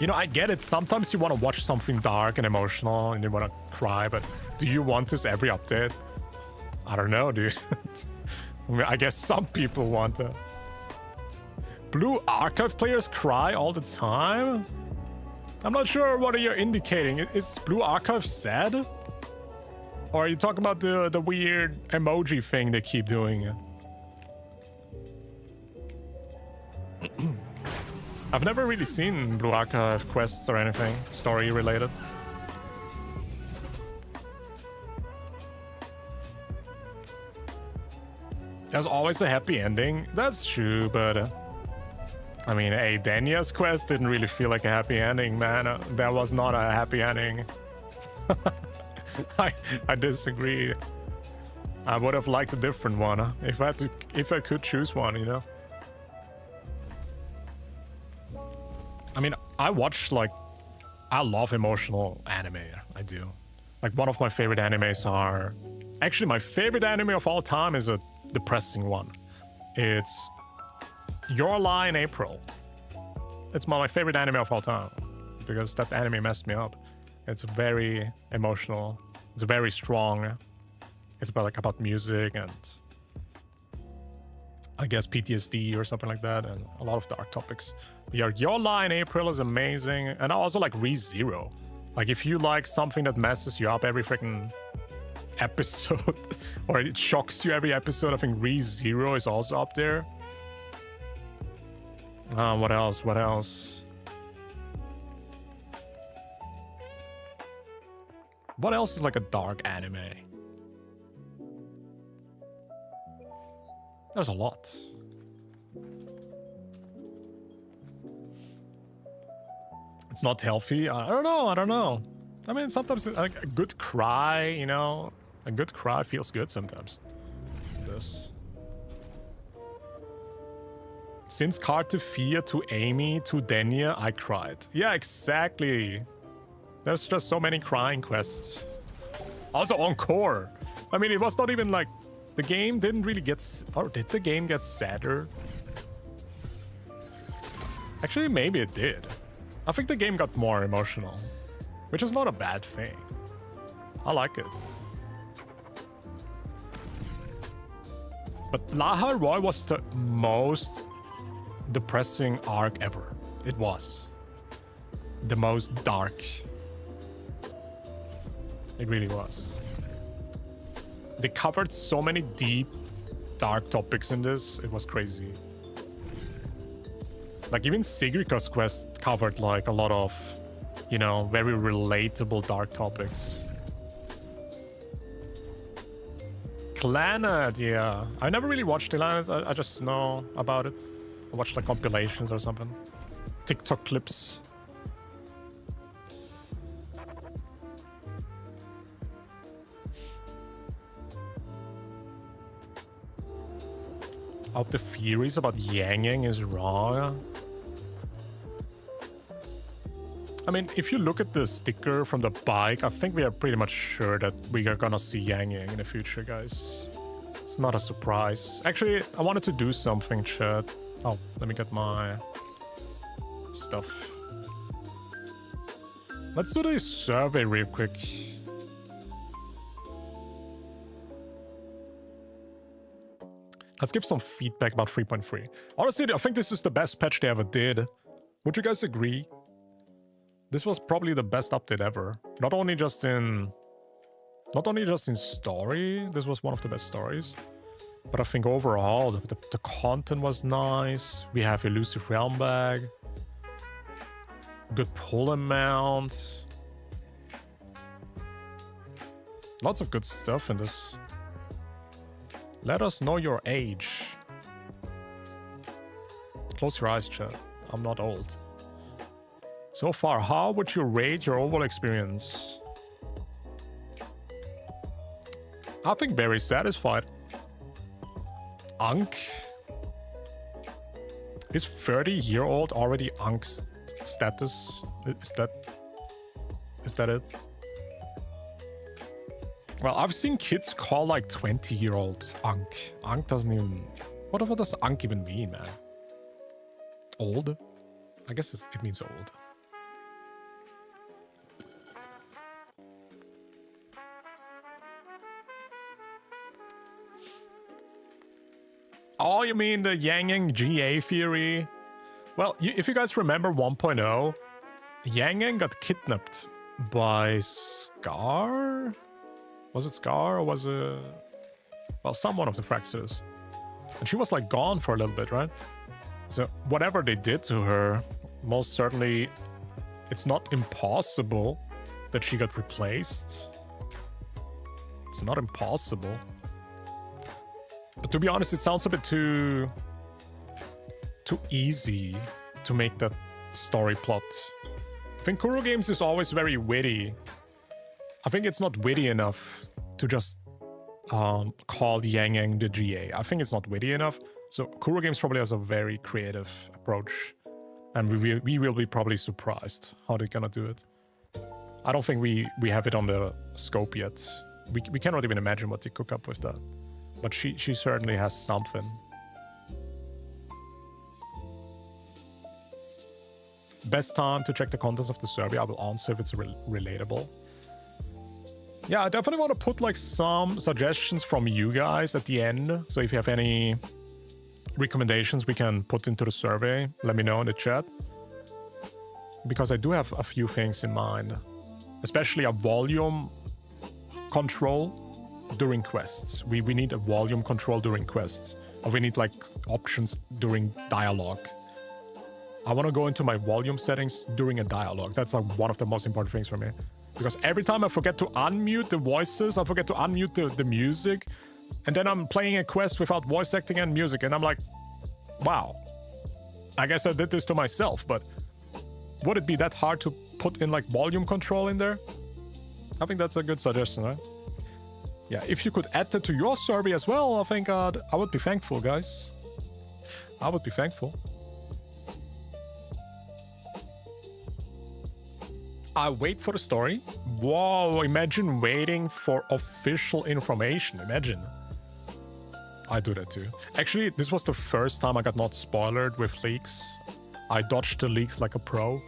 You know, I get it. Sometimes you want to watch something dark and emotional and you want to cry, but do you want this every update? I don't know, dude. I mean, I guess some people want to. Blue Archive players cry all the time? I'm not sure what you're indicating. Is Blue Archive sad? Or are you talking about the weird emoji thing they keep doing? I've never really seen Blue Archive quests or anything story related. There's always a happy ending. That's true, but I mean, hey, Danya's quest didn't really feel like a happy ending, man. That was not a happy ending. I disagree. I would have liked a different one if I could choose one, you know. I mean, I love emotional anime. I do. Like, one of my favorite animes are... Actually, my favorite anime of all time is a depressing one. It's Your Lie in April. It's my favorite anime of all time because that anime messed me up. It's very emotional. It's very strong. It's about music and I guess PTSD or something like that, and a lot of dark topics. Your Lie in April is amazing, and I also like ReZero. Like, if you like something that messes you up every freaking episode, or it shocks you every episode, I think ReZero is also up there. What else? What else? What else is like a dark anime? There's a lot. It's not healthy. I don't know. I don't know. I mean, sometimes like a good cry, you know, a good cry feels good sometimes. This. Since Cartefia to Amy to Denya, I cried. Yeah, exactly. There's just so many crying quests. Also Encore. I mean, it was not even like... The game didn't really get... Or did the game get sadder? Actually, maybe it did. I think the game got more emotional. Which is not a bad thing. I like it. But Laha Roy was the most depressing arc ever. It was. The most dark. It really was. They covered so many deep, dark topics in this. It was crazy. Like, even Sigrika's quest covered, like, a lot of, you know, very relatable dark topics. Clannad, yeah. I never really watched Clannad. I just know about it. I watched, like, compilations or something. TikTok clips. Out the theories about Yang is wrong. I mean, if you look at the sticker from the bike, I think we are pretty much sure that we are gonna see Yang in the future, guys. It's not a surprise. Actually, I wanted to do something, chat. Oh, let me get my stuff. Let's do this survey real quick. Let's give some feedback about 3.3. Honestly, I think this is the best patch they ever did. Would you guys agree? This was probably the best update ever. Not only just in story, this was one of the best stories. But I think overall, the content was nice. We have Elusive Realm Bag. Good pull amount. Lots of good stuff in this. Let us know your age. Close your eyes, chat. I'm not old. So far, how would you rate your overall experience? I think very satisfied. Ankh? Is 30-year-old already Ankh's status? Is that it? Well, I've seen kids call like 20-year-olds Ankh. Ankh doesn't even... What does Ankh even mean, man? Old? I guess it means old. Oh, you mean the Yang Yang GA theory? Well, if you guys remember 1.0, Yang Yang got kidnapped by Scar? Was it Scar or was it... Well, someone of the Fraxers. And she was like gone for a little bit, right? So whatever they did to her, most certainly it's not impossible that she got replaced. It's not impossible. But to be honest, it sounds a bit too easy to make that story plot. I think Kuro Games is always very witty. I think it's not witty enough to just call Yang Yang the GA. I think it's not witty enough. So Kuro Games probably has a very creative approach. And we will be probably surprised how they're gonna do it. I don't think we have it on the scope yet. We cannot even imagine what they cook up with that. But she certainly has something. Best time to check the contents of the survey. I will answer if it's relatable. Yeah, I definitely want to put like some suggestions from you guys at the end. So if you have any recommendations we can put into the survey, let me know in the chat. Because I do have a few things in mind. Especially a volume control during quests. We need a volume control during quests. Or we need like options during dialogue. I want to go into my volume settings during a dialogue. That's like one of the most important things for me. Because every time I forget to unmute the voices, I forget to unmute the music. And then I'm playing a quest without voice acting and music. And I'm like, wow. I guess I did this to myself, but would it be that hard to put in like volume control in there? I think that's a good suggestion, right? Yeah, if you could add that to your survey as well, I think I would be thankful, guys. I would be thankful. I wait for the story. Whoa, imagine waiting for official information. Imagine. I do that too. Actually, this was the first time I got not spoiled with leaks. I dodged the leaks like a pro.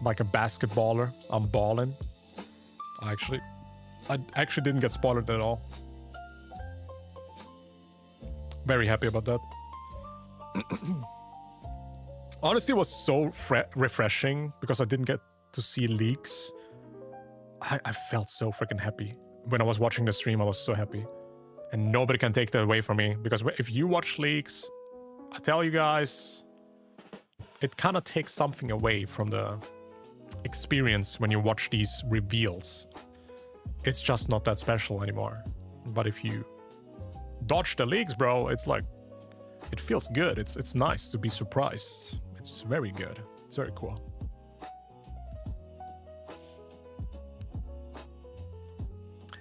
Like a basketballer. I'm balling. I actually didn't get spoiled at all. Very happy about that. Honestly, it was so refreshing because I didn't get to see leaks. I felt so freaking happy. When I was watching the stream, I was so happy. And nobody can take that away from me. Because if you watch leaks, I tell you guys, it kind of takes something away from the experience when you watch these reveals. It's just not that special anymore. But if you dodge the leaks, bro, it's like, it feels good. It's nice to be surprised. It's very good. It's very cool.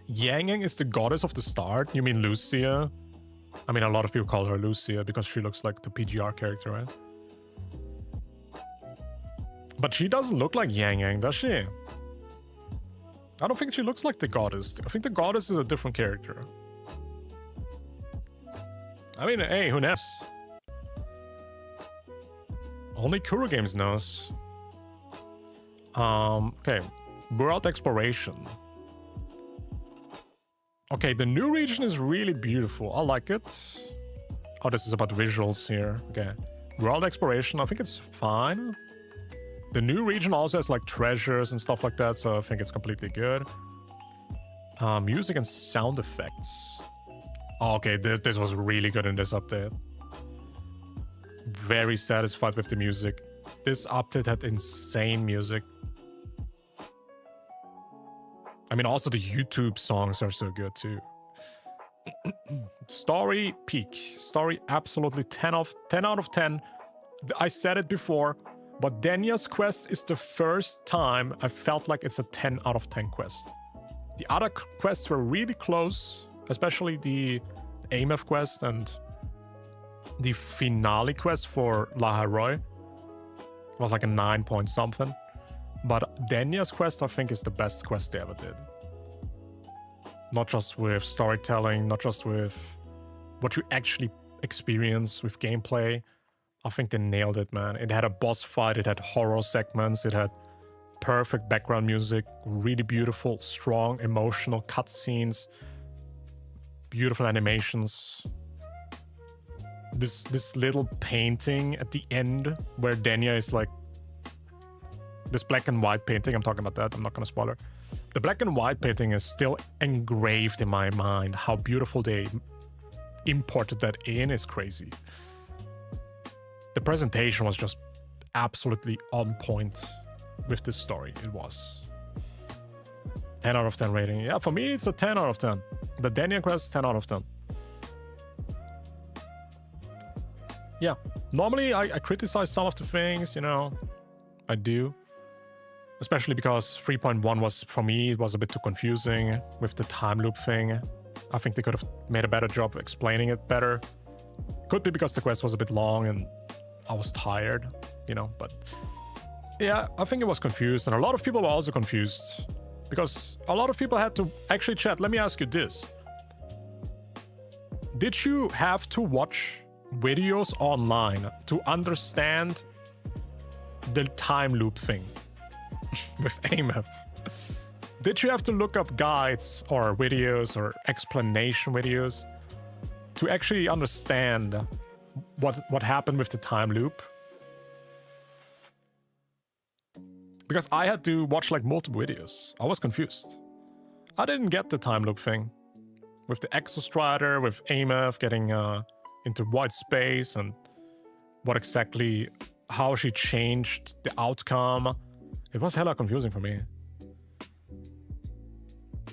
Yang Yang is the goddess of the start? You mean Lucia? I mean, a lot of people call her Lucia because she looks like the PGR character, right? But she doesn't look like Yang Yang, does she? I don't think she looks like the goddess. I think the goddess is a different character. I mean, hey, who knows? Only Kuro Games knows. Okay. World exploration. Okay, the new region is really beautiful. I like it. Oh, this is about visuals here. Okay. World exploration, I think it's fine. The new region also has like treasures and stuff like that, so I think it's completely good. Music and sound effects. Oh, okay, this was really good in this update. Very satisfied with the music. This update had insane music. I mean, also the YouTube songs are so good too. Story peak. Story absolutely 10 out of 10. I said it before, but Denya's quest is the first time I felt like it's a 10 out of 10 quest. The other quests were really close, especially the AMF quest and the finale quest for La Heroi was like a 9 point something. But Denya's quest, I think, is the best quest they ever did. Not just with storytelling, not just with what you actually experience with gameplay. I think they nailed it, man. It had a boss fight, it had horror segments, it had perfect background music, really beautiful, strong, emotional cutscenes, beautiful animations. This little painting at the end where Denya is like, this black and white painting, I'm talking about that, I'm not gonna spoil it. The black and white painting is still engraved in my mind. How beautiful they imported that in is crazy. The presentation was just absolutely on point with this story. It was 10 out of 10 rating. Yeah, for me it's a 10 out of 10. The Denya quest, 10 out of 10. Yeah, normally I criticize some of the things, you know, I do. Especially because 3.1 was, for me, it was a bit too confusing with the time loop thing. I think they could have made a better job explaining it better. Could be because the quest was a bit long and I was tired, you know, but yeah, I think it was confused. And a lot of people were also confused because a lot of people had to actually chat. Let me ask you this. Did you have to watch videos online to understand the time loop thing with AMF? Did you have to look up guides or videos or explanation videos to actually understand what happened with the time loop? Because I had to watch like multiple videos. I was confused. I didn't get the time loop thing with the Exostrider, with AMF getting into white space and what exactly, how she changed the outcome. It was hella confusing for me.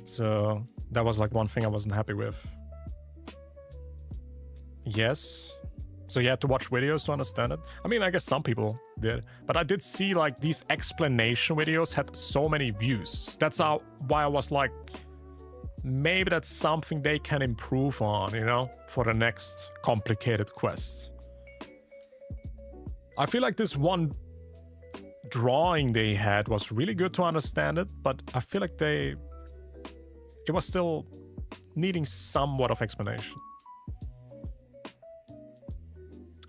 So that was like one thing I wasn't happy with. Yes. So you had to watch videos to understand it? I mean, I guess some people did. But I did see like these explanation videos had so many views. That's why I was like, maybe that's something they can improve on, you know, for the next complicated quest. I feel like this one drawing they had was really good to understand it, but I feel like it was still needing somewhat of explanation.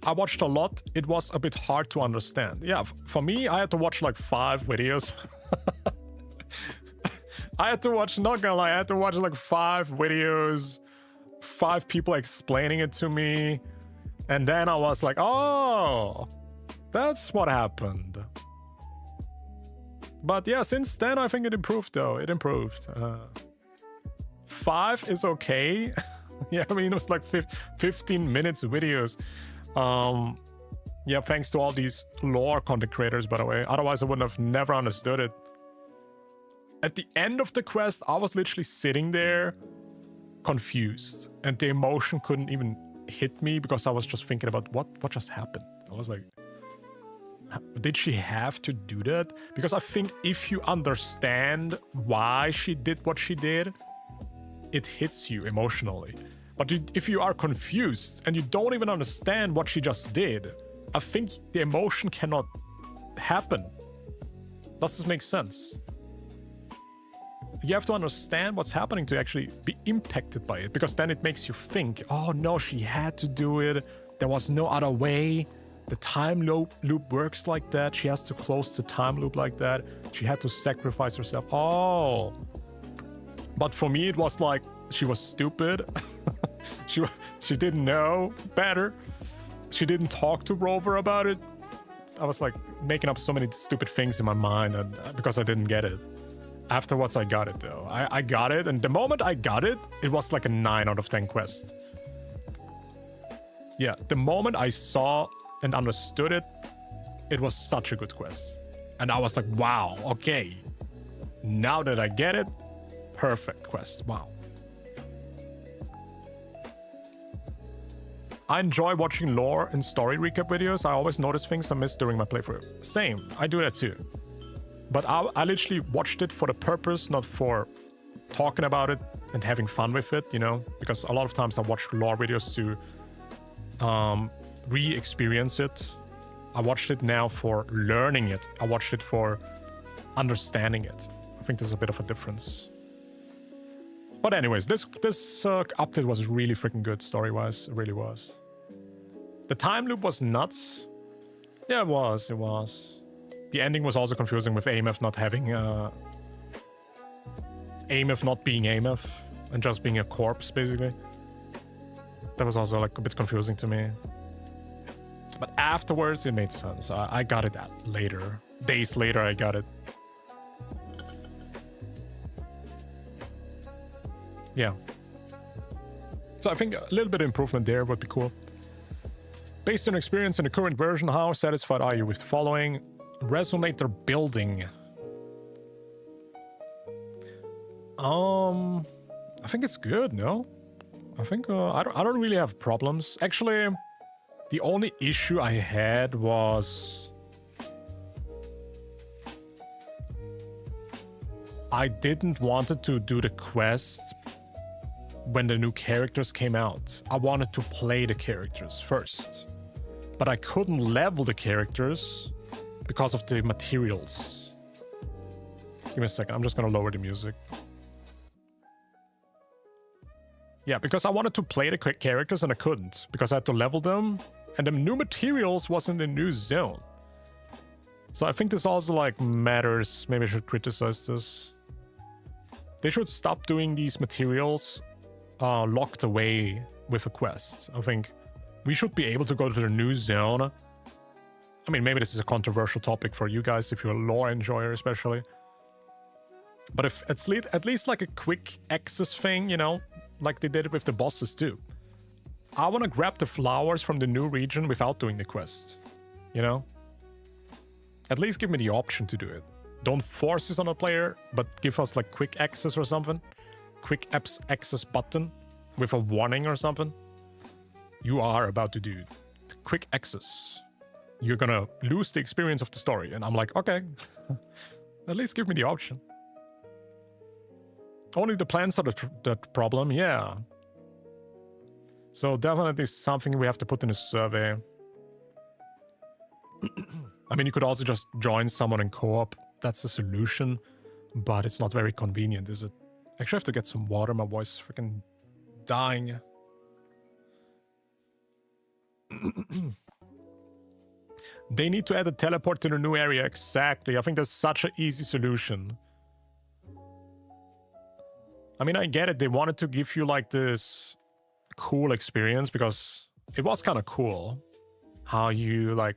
I watched a lot. It was a bit hard to understand. Yeah, for me, I had to watch like 5 videos. I had to watch, not gonna lie, I had to watch like 5 videos, 5 people explaining it to me. And then I was like, oh, that's what happened. But yeah, since then, I think it improved though. It improved. 5 is okay. Yeah, I mean, it was like 15 minutes videos. Yeah, thanks to all these lore content creators, by the way. Otherwise, I wouldn't have never understood it. At the end of the quest, I was literally sitting there confused. And the emotion couldn't even hit me because I was just thinking about what just happened. I was like, did she have to do that? Because I think if you understand why she did what she did, it hits you emotionally. But if you are confused and you don't even understand what she just did, I think the emotion cannot happen. Does this make sense? You have to understand what's happening to actually be impacted by it, because then it makes you think, oh no, she had to do it. There was no other way. The time loop works like that. She has to close the time loop like that. She had to sacrifice herself. Oh. But for me, it was like, she was stupid. she didn't know better. She didn't talk to Rover about it. I was like making up so many stupid things in my mind, and because I didn't get it. Afterwards, I got it though. I got it, and the moment I got it, it was like a 9 out of 10 quest. Yeah, the moment I saw and understood it, it was such a good quest. And I was like, wow, okay. Now that I get it, perfect quest, wow. I enjoy watching lore and story recap videos. I always notice things I missed during my playthrough. Same, I do that too. But I literally watched it for the purpose, not for talking about it and having fun with it, you know? Because a lot of times I watch lore videos to re-experience it. I watched it now for learning it. I watched it for understanding it. I think there's a bit of a difference. But anyways, this update was really freaking good story-wise. It really was. The time loop was nuts. Yeah, it was. It was. The ending was also confusing with AMF not having... AMF not being AMF and just being a corpse, basically. That was also like a bit confusing to me. But afterwards, it made sense. I got it later. Days later, I got it. Yeah. So I think a little bit of improvement there would be cool. Based on experience in the current version, how satisfied are you with the following? Resonator building. I think it's good, no? I think I don't really have problems. Actually, the only issue I had was I didn't want to do the quest when the new characters came out. I wanted to play the characters first. But I couldn't level the characters because of the materials. Give me a second, I'm just gonna lower the music. Yeah, because I wanted to play the characters and I couldn't, because I had to level them, and the new materials was in the new zone. So I think this also like matters. Maybe I should criticize this. They should stop doing these materials locked away with a quest. I think we should be able to go to the new zone. I mean, maybe this is a controversial topic for you guys, if you're a lore enjoyer especially. But if it's at least like a quick access thing, you know, like they did with the bosses too. I want to grab the flowers from the new region without doing the quest, you know? At least give me the option to do it. Don't force this on a player, but give us like quick access or something. Quick access button with a warning or something. You are about to do quick access. You're gonna lose the experience of the story. And I'm like, okay, at least give me the option. Only the plants are the problem, yeah. So definitely something we have to put in a survey. I mean, you could also just join someone in co-op. That's a solution, but it's not very convenient, is it? Actually, I have to get some water. My voice is freaking dying. They need to add a teleport to the new area. Exactly. I think that's such an easy solution. I mean, I get it. They wanted to give you like this cool experience because it was kind of cool how you like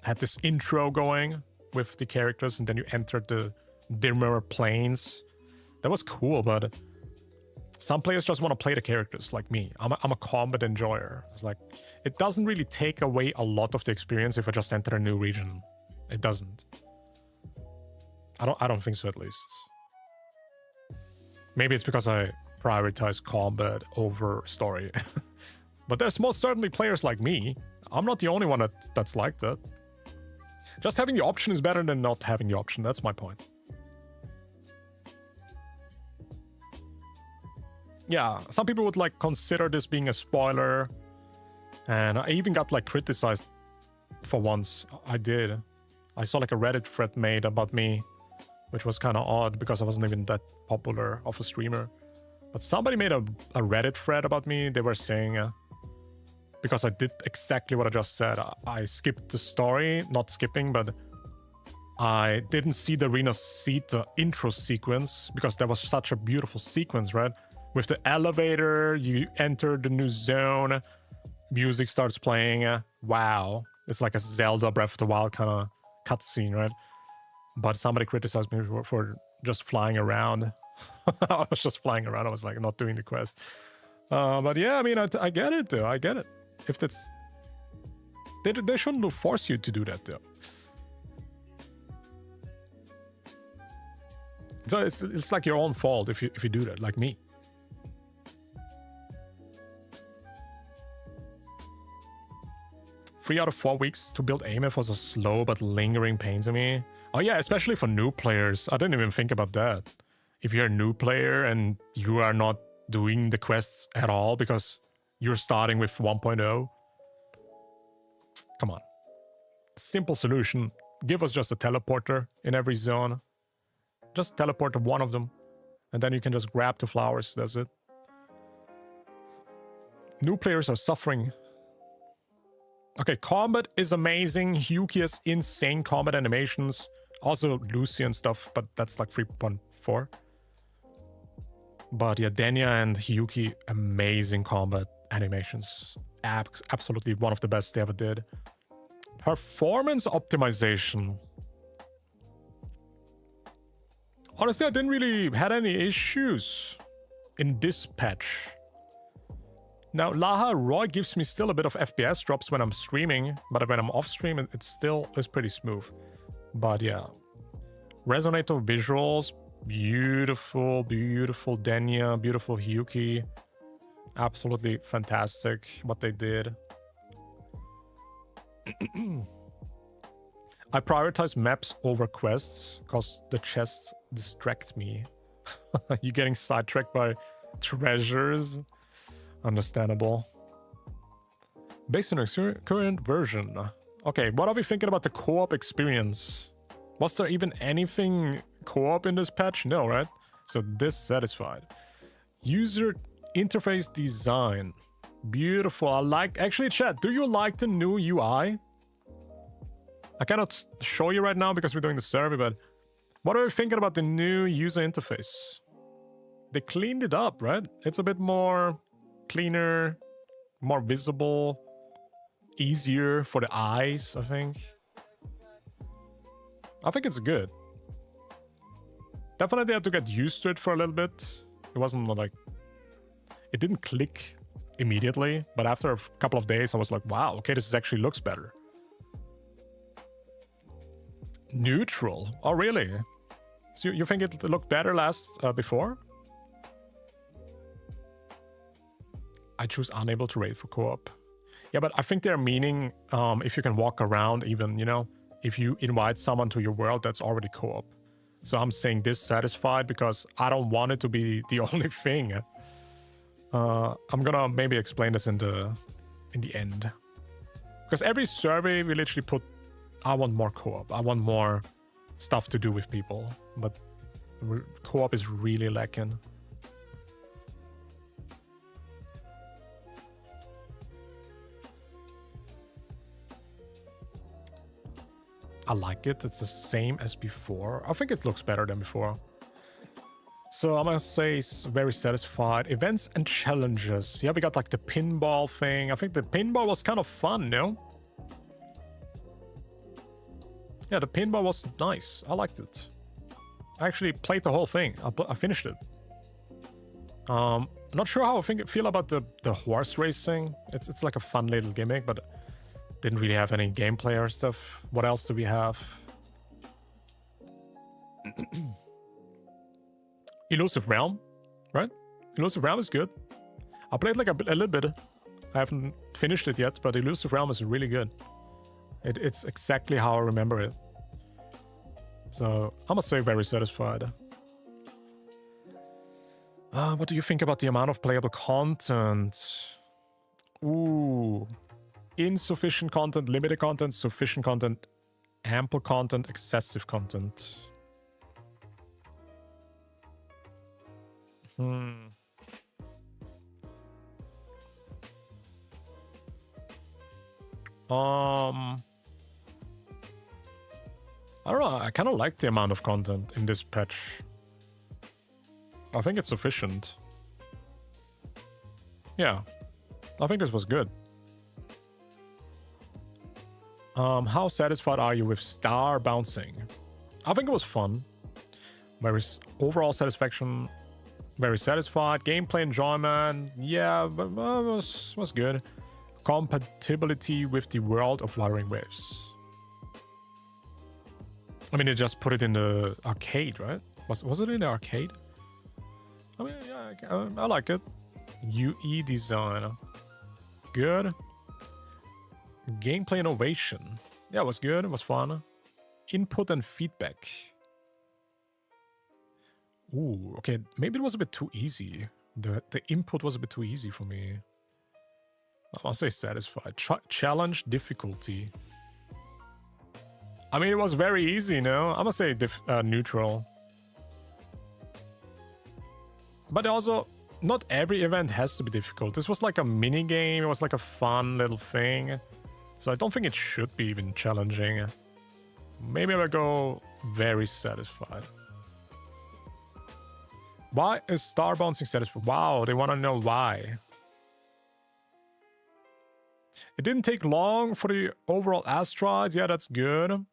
had this intro going with the characters and then you entered the dimmer planes. That was cool, but some players just want to play the characters like me. I'm a combat enjoyer. It's like, it doesn't really take away a lot of the experience if I just enter a new region. It doesn't. I don't think so, at least. Maybe it's because I prioritize combat over story. But there's most certainly players like me. I'm not the only one that's like that. Just having the option is better than not having the option. That's my point. Yeah, some people would like consider this being a spoiler. And I even got like criticized for once. I did. I saw like a Reddit thread made about me, which was kind of odd because I wasn't even that popular of a streamer. But somebody made a Reddit thread about me. They were saying, because I did exactly what I just said. I skipped the story, not skipping, but I didn't see the Arena Seat intro sequence because that was such a beautiful sequence, right? with the elevator, you enter the new zone, music starts playing. Wow. It's like a Zelda Breath of the Wild kind of cutscene, right? But somebody criticized me for just flying around. I was just flying around. I was like not doing the quest. But yeah, I mean, I get it though. I get it. If that's... They shouldn't force you to do that though. So it's like your own fault if you do that, like me. Three out of 4 weeks to build AMF was a slow but lingering pain to me. Oh yeah, especially for new players. I didn't even think about that. If you're a new player and you are not doing the quests at all because you're starting with 1.0, come on. Simple solution. Give us just a teleporter in every zone. Just teleport to one of them. And then you can just grab the flowers. That's it. New players are suffering. Okay, combat is amazing. Hiyuki has insane combat animations. Also Lucy and stuff, but that's like 3.4. But yeah, Denya and Hiyuki, amazing combat animations. Absolutely one of the best they ever did. Performance optimization. Honestly, I didn't really had any issues in this patch. Now, Laha Roy gives me still a bit of FPS drops when I'm streaming, but when I'm off stream, it still is pretty smooth. But yeah. Resonator visuals, beautiful, beautiful Denya, beautiful Hiyuki. Absolutely fantastic what they did. I prioritize maps over quests because the chests distract me. You getting sidetracked by treasures? Understandable. Based on our current version. Okay, what are we thinking about the co-op experience? Was there even anything co-op in this patch? No, right? So dissatisfied. User interface design. Beautiful. I like... Actually, chat, do you like the new UI? I cannot show you right now because we're doing the survey, but what are we thinking about the new user interface? They cleaned it up, right? It's a bit more cleaner, more visible, easier for the eyes, I think. I think it's good. Definitely had to get used to it for a little bit. It wasn't like... It didn't click immediately, but after a couple of days I was like, wow, okay, this actually looks better. Neutral? Oh, really? So you think it looked better before? I choose unable to raid for co-op. Yeah, but I think they're meaning if you can walk around even, you know, if you invite someone to your world, that's already co-op. So I'm saying dissatisfied because I don't want it to be the only thing. I'm gonna maybe explain this in the end. Because every survey we literally put, I want more co-op. I want more stuff to do with people. But co-op is really lacking. I like it. It's the same as before. I think it looks better than before. So I'm gonna say it's very satisfied. Events and challenges. Yeah, we got like the pinball thing. I think the pinball was kind of fun, no? Yeah, the pinball was nice. I liked it. I actually played the whole thing. I finished it. I'm not sure how I feel about the horse racing. It's like a fun little gimmick, but didn't really have any gameplay or stuff. What else do we have? Elusive Realm, right? Elusive Realm is good. I played like a little bit. I haven't finished it yet, but Elusive Realm is really good. It's exactly how I remember it. So I must say very satisfied. What do you think about the amount of playable content? Ooh. Insufficient content, limited content, sufficient content, ample content, excessive content. I don't know, I kind of like the amount of content in this patch. I think it's sufficient. Yeah, I think this was good. How satisfied are you with star bouncing? I think it was fun. Overall satisfaction, very satisfied. Gameplay enjoyment, yeah, but was good. Compatibility with the world of Wuthering Waves. I mean, they just put it in the arcade, right? Was it in the arcade? I mean, yeah, I like it. UE design, good. Gameplay innovation, yeah, it was good. It was fun. Input and feedback. Ooh, okay, maybe it was a bit too easy. The input was a bit too easy for me. I'll say satisfied. Challenge difficulty. I mean, it was very easy, no? I'm gonna say neutral. But also, not every event has to be difficult. This was like a mini game. It was like a fun little thing. So I don't think it should be even challenging. Maybe I will go very satisfied. Why is star bouncing satisfied? Wow, they want to know why. It didn't take long for the overall asteroids. Yeah, that's good.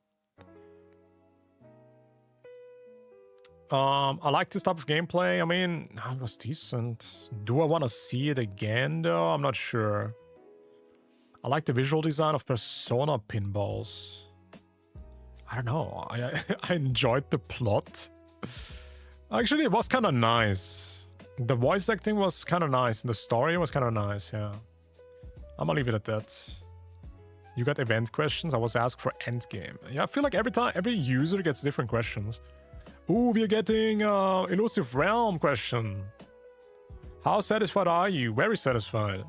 I like this type of gameplay. I mean, it was decent. Do I want to see it again, though? I'm not sure. I like the visual design of Persona pinballs. I don't know. I enjoyed the plot. Actually, it was kind of nice. The voice acting was kind of nice. And the story was kind of nice, yeah. I'm gonna leave it at that. You got event questions? I was asked for endgame. Yeah, I feel like every user gets different questions. Ooh, we're getting Elusive Realm question. How satisfied are you? Very satisfied.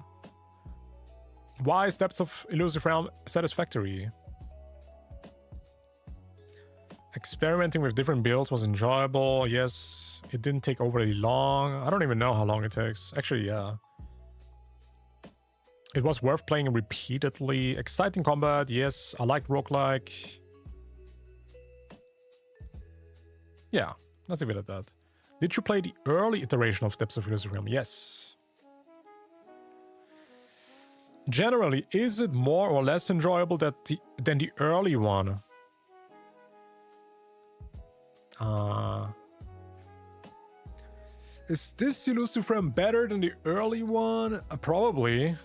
Why is Depths of Elusive Realm satisfactory? Experimenting with different builds was enjoyable. Yes, it didn't take overly long. I don't even know how long it takes. Actually, yeah. It was worth playing repeatedly. Exciting combat. Yes, I liked roguelike. Yeah, let's leave it at that. Did you play the early iteration of Depths of Elusive Realm? Yes. Generally, is it more or less enjoyable than the early one? Is this Elusive Realm better than the early one? Probably.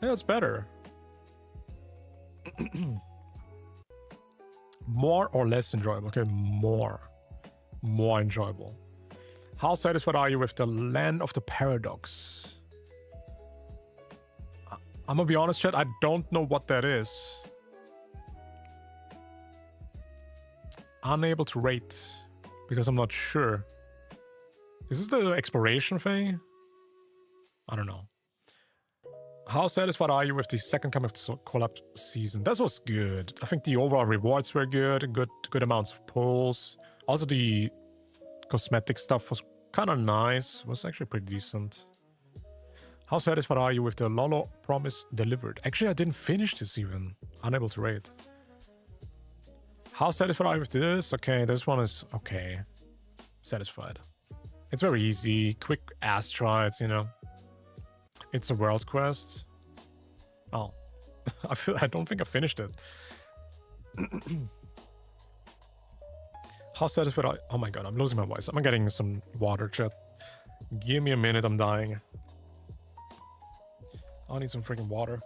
Yeah, it's better. More or less enjoyable? Okay, more. More enjoyable. How satisfied are you with the Land of the Paradox? I'm gonna be honest, chat, I don't know what that is. Unable to rate, because I'm not sure. Is this the exploration thing? I don't know. How satisfied are you with the second coming of the COLLAB season? That was good. I think the overall rewards were good. Good amounts of pulls. Also, the cosmetic stuff was kind of nice. It was actually pretty decent. How satisfied are you with the Lolo Promise delivered? Actually, I didn't finish this even. Unable to rate. How satisfied are you with this? Okay, this one is okay. Satisfied. It's very easy. Quick asteroids, you know. It's a world quest. Oh, I don't think I finished it. How satisfied are... Oh my god, I'm losing my voice. I'm getting some water, chat. Give me a minute, I'm dying. I need some freaking water.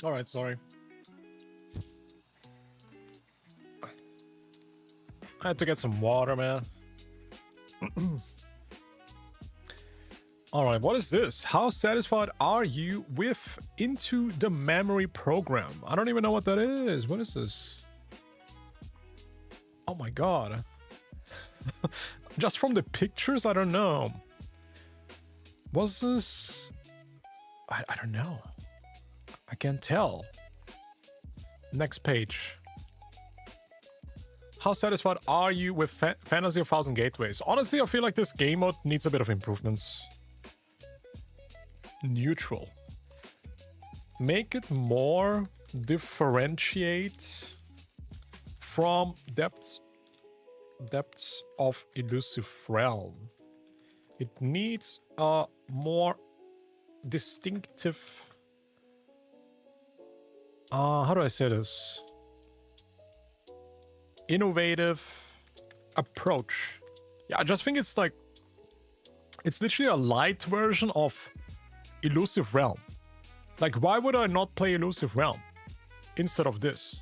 All right, sorry. I had to get some water, man. All right, what is this? How satisfied are you with Into the Memory program? I don't even know what that is. What is this? Oh my god. Just from the pictures, I don't know. Was this... I don't know. I can't tell. Next page. How satisfied are you with Fantasy of Thousand Gateways? Honestly, I feel like this game mode needs a bit of improvements. Neutral. Make it more differentiate from depths of elusive realm. It needs a more distinctive... how do I say this? Innovative approach. Yeah, I just think it's like... It's literally a light version of Elusive Realm. Like, why would I not play Elusive Realm instead of this?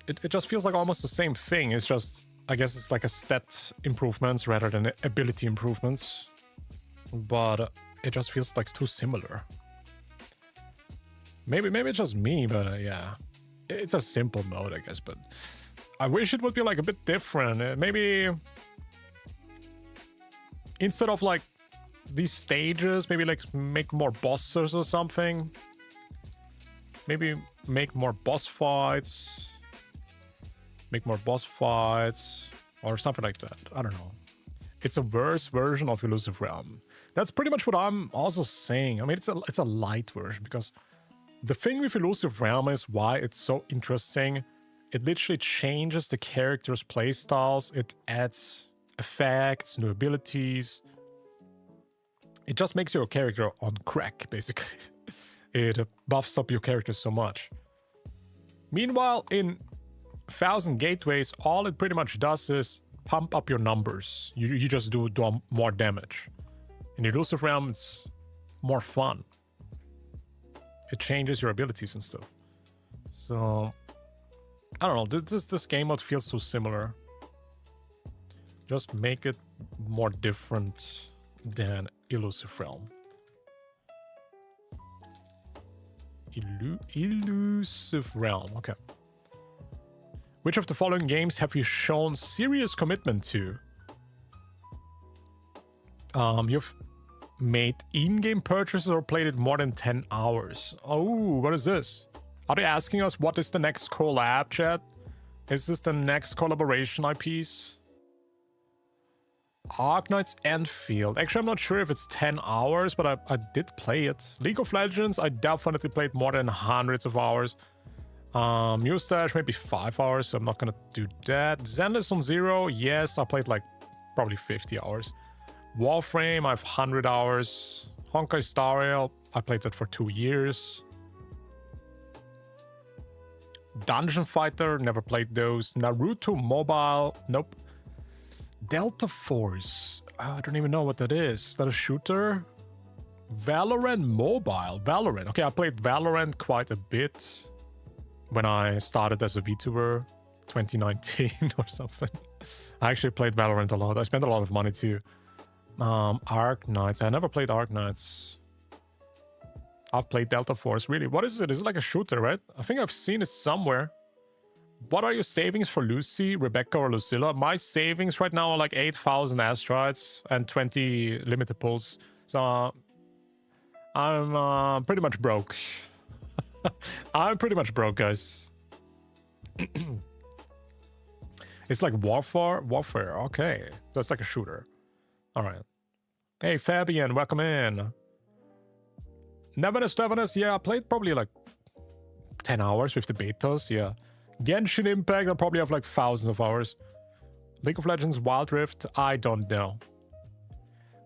It just feels like almost the same thing. It's just... I guess it's like a stat improvements rather than ability improvements. But it just feels like too similar. Maybe it's just me, but yeah. It's a simple mode, I guess, but I wish it would be like a bit different. Maybe instead of like these stages, maybe like make more bosses or something. Maybe make more boss fights. Make more boss fights or something like that. I don't know. It's a worse version of Elusive Realm. That's pretty much what I'm also saying. I mean, it's a light version because the thing with Elusive Realm is why it's so interesting. It literally changes the character's playstyles. It adds effects, new abilities. It just makes your character on crack, basically. It buffs up your character so much. Meanwhile, in Thousand Gateways, all it pretty much does is pump up your numbers. You just do more damage. In Elusive Realm, it's more fun. It changes your abilities and stuff. So, I don't know. This game mode feels so similar. Just make it more different than Elusive Realm. Elusive Realm, okay. Which of the following games have you shown serious commitment to? You've made in-game purchases or played it more than 10 hours. Oh, what is this? Are they asking us what is the next collab, chat? Is this the next collaboration IPs? Arknight's Enfield. Actually, I'm not sure if it's 10 hours, but I did play it. League of Legends, I definitely played more than hundreds of hours. Mustache, maybe 5 hours, so I'm not gonna do that. Zenless on Zero, yes, I played like probably 50 hours. Warframe, I have 100 hours. Honkai Star Rail, I played that for 2 years. Dungeon Fighter, never played those. Naruto Mobile, nope. Delta Force, I don't even know what that is. Is that a shooter? Valorant Mobile, Valorant. Okay, I played Valorant quite a bit when I started as a VTuber, 2019 or something. I actually played Valorant a lot. I spent a lot of money too. Arknights, I never played Arknights. I've played Delta Force, really. What is it? Is it like a shooter, right? I think I've seen it somewhere. What are your savings for Lucy, Rebecca, or Lucilla? My savings right now are like 8,000 asteroids and 20 limited pulls. So I'm pretty much broke. I'm pretty much broke, guys. It's like warfare. Okay, that's like a shooter. All right. Hey, Fabian, welcome in. Nevanus, yeah, I played probably like 10 hours with the betas, yeah. Genshin Impact, I probably have like thousands of hours. League of Legends Wild Rift, I don't know.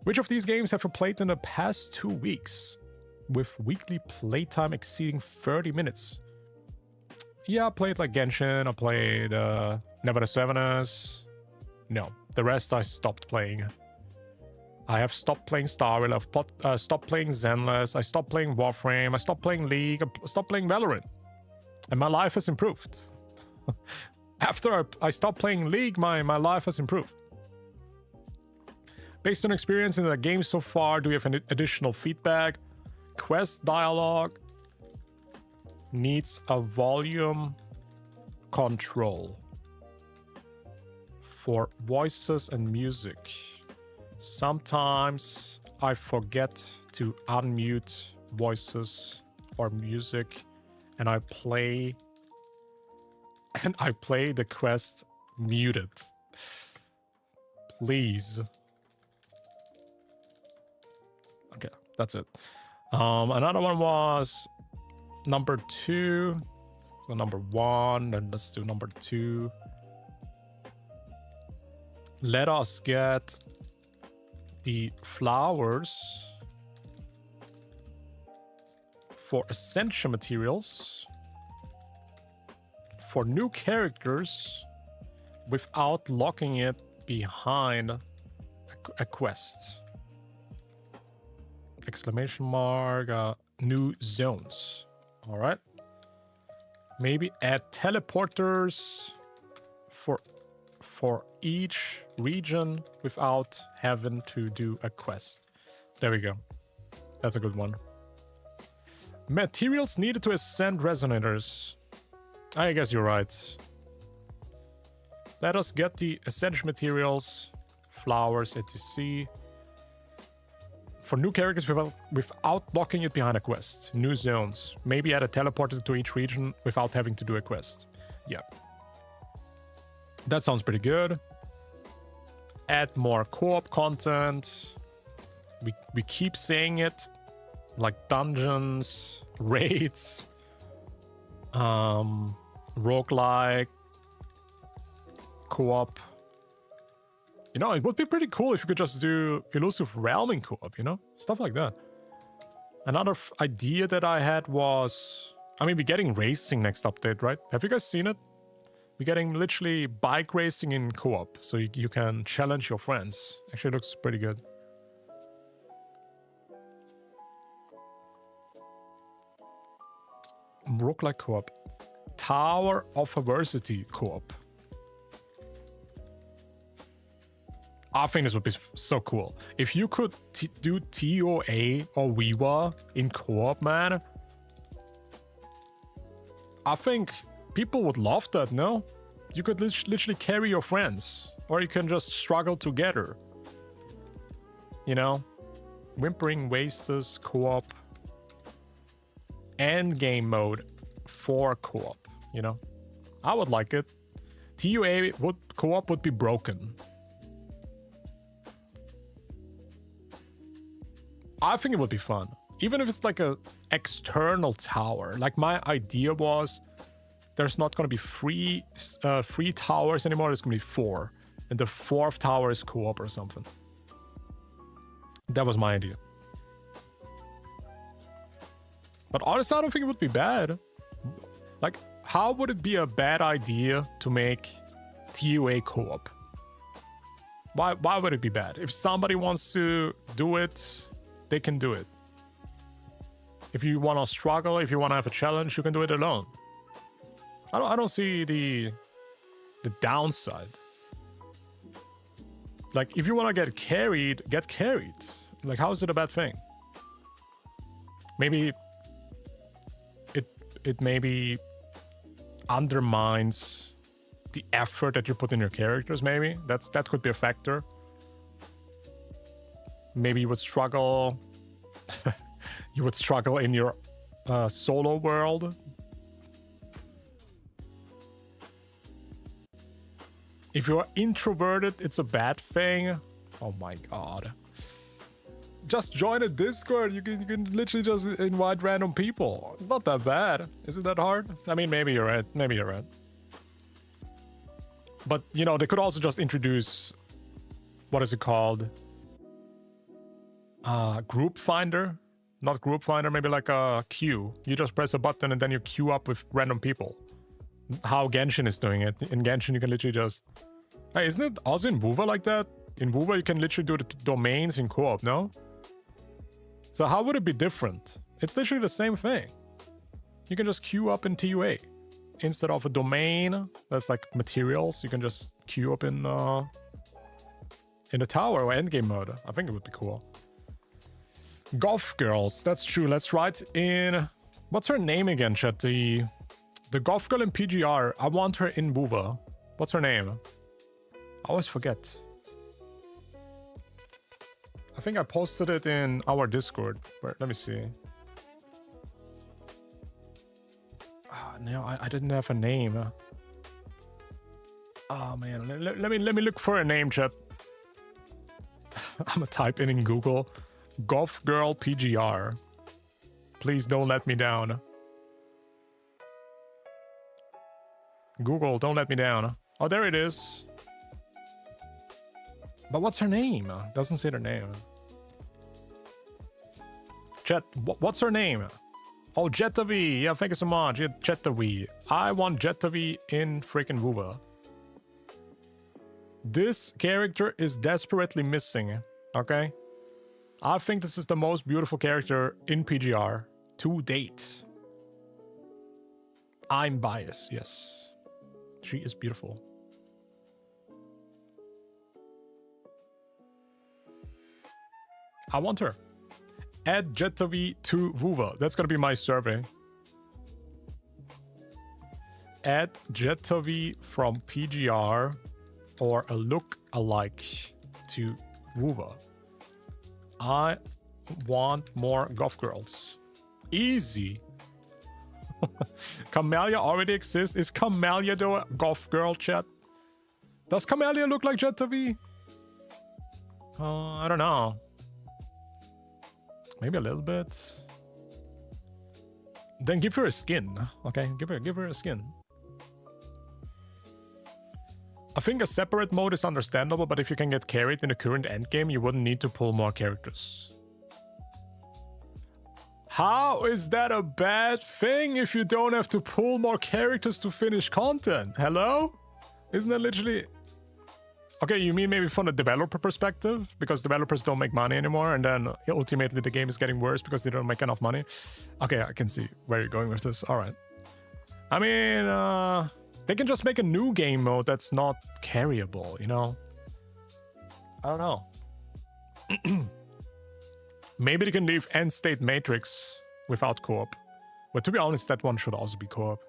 Which of these games have you played in the past 2 weeks? With weekly playtime exceeding 30 minutes. Yeah, I played like Genshin, I played Nevanus. No, the rest I stopped playing. I have stopped playing Star Rail, I've stopped playing Zenless, I stopped playing Warframe, I stopped playing League, I stopped playing Valorant. And my life has improved. After I stopped playing League, my life has improved. Based on experience in the game so far, do you have any additional feedback? Quest dialogue needs a volume control for voices and music. Sometimes I forget to unmute voices or music and I play the quest muted. Please. Okay, that's it. Another one was number 2. So number 1, and let's do number 2. Let us get the flowers for essential materials for new characters without locking it behind a quest. Exclamation mark, new zones. All right. Maybe add teleporters for each region without having to do a quest. There we go. That's a good one. Materials needed to ascend resonators. I guess you're right. Let us get the essential materials, flowers, etc. For new characters without blocking it behind a quest. New zones. Maybe add a teleporter to each region without having to do a quest. Yeah. That sounds pretty good. Add more co-op content. We keep saying it. Like dungeons, raids, roguelike, co-op. You know, it would be pretty cool if you could just do Elusive Realm in co-op, you know? Stuff like that. Another idea that I had was... I mean, we're getting racing next update, right? Have you guys seen it? We're getting literally bike racing in co-op. So you can challenge your friends. Actually, looks pretty good. Roguelike co-op. Tower of Adversity co-op. I think this would be so cool. If you could do TOA or WUWA in co-op, man. I think people would love that, no? You could literally carry your friends. Or you can just struggle together. You know? Whimpering Wastes co-op. Endgame mode for co-op, you know? I would like it. TOA co-op would be broken. I think it would be fun. Even if it's like a external tower. Like my idea was there's not going to be three towers anymore. There's going to be 4. And the 4th tower is co-op or something. That was my idea. But honestly, I don't think it would be bad. Like, how would it be a bad idea to make TOA co-op? Why would it be bad? If somebody wants to do it, they can do it. If you want to struggle, if you want to have a challenge, you can do it alone. I don't see the downside. Like, if you want to get carried, get carried. Like, how is it a bad thing? Maybe it maybe undermines the effort that you put in your characters, maybe. That could be a factor. Maybe you would struggle. You would struggle in your solo world. If you're introverted, it's a bad thing. Oh my god. Just join a Discord. You can literally just invite random people. It's not that bad. Is it that hard? I mean, maybe you're right. Maybe you're right. But, you know, they could also just introduce... What is it called? Group Finder? Not Group Finder, maybe like a queue. You just press a button and then you queue up with random people. How Genshin is doing it. In Genshin, you can literally just... Hey, isn't it also in WUWA like that? In WUWA, you can literally do the domains in co-op, no? So how would it be different? It's literally the same thing. You can just queue up in TUA. Instead of a domain that's like materials, you can just queue up in the tower or endgame mode. I think it would be cool. Golf girls, that's true. Let's write in... What's her name again, chat? The golf girl in PGR. I want her in WUWA. What's her name? I always forget. I think I posted it in our Discord. Where, let me see. No, I didn't have a name. Oh man, let me look for a name, chat. I'm gonna type in Google, Golf Girl PGR. Please don't let me down. Google, don't let me down. Oh, there it is. But what's her name? Doesn't say her name. Chat, what's her name? Oh, Jetavi. Yeah, thank you so much. Yeah, Jetavi. I want Jetavi in freaking WUWA. This character is desperately missing. Okay? I think this is the most beautiful character in PGR to date. I'm biased, yes. She is beautiful. I want her. Add Jetavi to WUWA. That's gonna be my survey. Add Jetavi from PGR or a look-alike to WUWA. I want more golf girls. Easy. Camellia already exists. Is Camellia the golf girl, chat? Does Camellia look like Jetavi? I don't know. Maybe a little bit. Then give her a skin. Okay, give her a skin. I think a separate mode is understandable, but if you can get carried in the current endgame, you wouldn't need to pull more characters. How is that a bad thing if you don't have to pull more characters to finish content? Hello? Isn't that literally... Okay, you mean maybe from the developer perspective? Because developers don't make money anymore, and then ultimately the game is getting worse because they don't make enough money? Okay, I can see where you're going with this. Alright. I mean, they can just make a new game mode that's not carryable, you know? I don't know. Maybe they can leave End State Matrix without co-op. But to be honest, that one should also be co-op.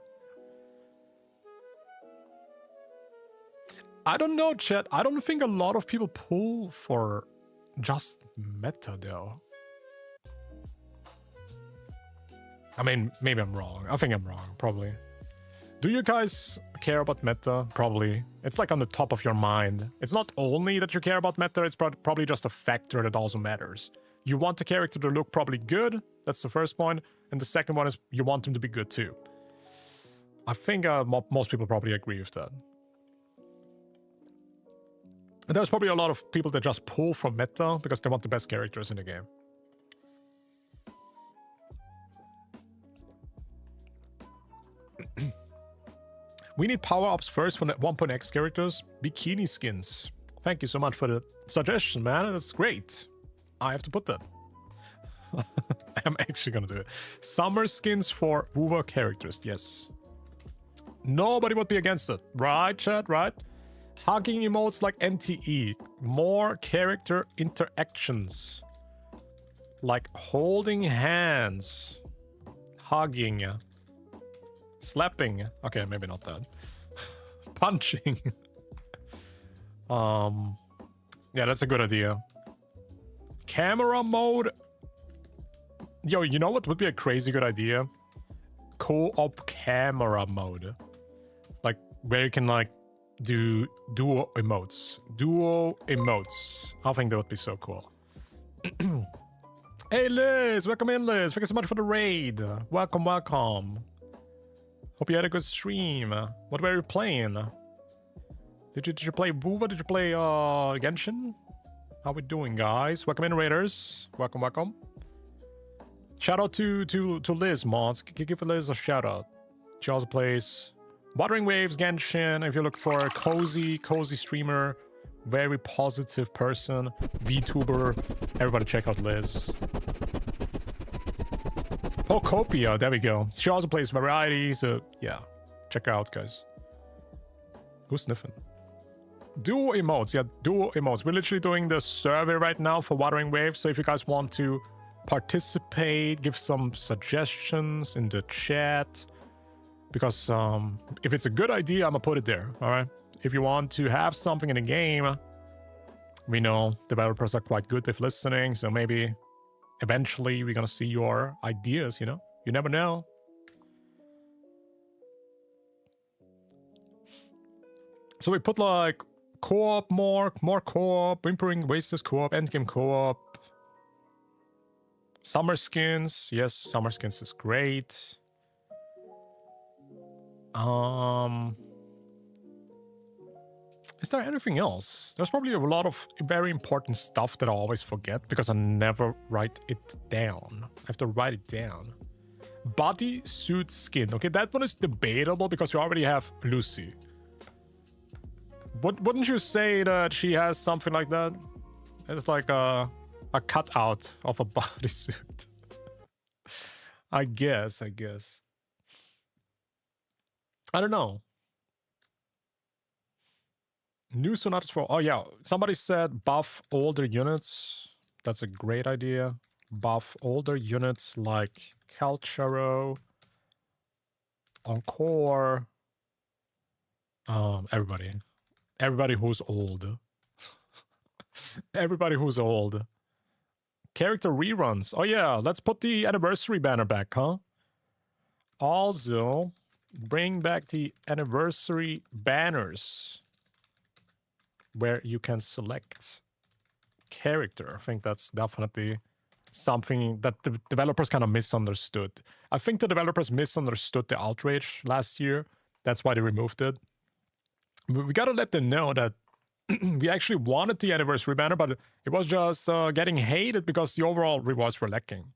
I don't know, chat. I don't think a lot of people pull for just meta, though. I mean, maybe I'm wrong. I think I'm wrong, probably. Do you guys care about meta? Probably. It's like on the top of your mind. It's not only that you care about meta, it's probably just a factor that also matters. You want the character to look probably good. That's the first point. And the second one is you want them to be good too. I think most people probably agree with that. And there's probably a lot of people that just pull from meta because they want the best characters in the game. We need power-ups first for the 1.x characters. Bikini skins. Thank you so much for the suggestion, man. That's great. I have to put that. I'm actually gonna do it. Summer skins for WUWA characters. Yes. Nobody would be against it. Right, chat? Right? Hugging emotes like NTE. More character interactions. Like holding hands. Hugging. Slapping. Okay, maybe not that. Punching. Yeah, that's a good idea. Camera mode. Yo, you know what would be a crazy good idea? Co-op camera mode. Like, where you can, like, do duo emotes. Duo emotes. I think that would be so cool. Hey, Liz! Welcome in, Liz! Thank you so much for the raid. Welcome, welcome. Hope you had a good stream. What were you playing? Did you play WUWA? Did you play Genshin? How we doing, guys? Welcome in, raiders. Welcome, welcome. Shout out to Liz, mods. Give Liz a shout out. She also plays Wuthering Waves, Genshin. If you look for a cozy streamer Very positive person. VTuber. Everybody check out Liz. Pocopia, there we go. She also plays variety, so yeah. Check her out, guys. Who's sniffing? Duo emotes, yeah, duo emotes. We're literally doing the survey right now for Watering Waves, so if you guys want to participate, give some suggestions in the chat, because if it's a good idea, I'm gonna put it there, all right? If you want to have something in the game, we know developers are quite good with listening, so maybe eventually we're gonna see your ideas, you know? You never know. So we put like co-op more co-op, improving wastes co-op, endgame co-op. Summer skins, yes, summer skins is great. Is there anything else? There's probably a lot of very important stuff that I always forget because I never write it down. I have to write it down. Body suit skin. Okay, that one is debatable because you already have Lucy. Wouldn't you say that she has something like that? It's like a cutout of a bodysuit. I guess. I don't know. New sonatas for... Oh, yeah. Somebody said buff older units. That's a great idea. Buff older units like Calcharo, Encore. Everybody. Everybody who's old. Everybody who's old. Character reruns. Oh, yeah. Let's put the anniversary banner back, huh? Also, bring back the anniversary banners, where you can select character. I think that's definitely something that the developers kind of misunderstood. I think the developers misunderstood the outrage last year. That's why they removed it. We gotta let them know that we actually wanted the anniversary banner, but it was just getting hated because the overall rewards were lacking.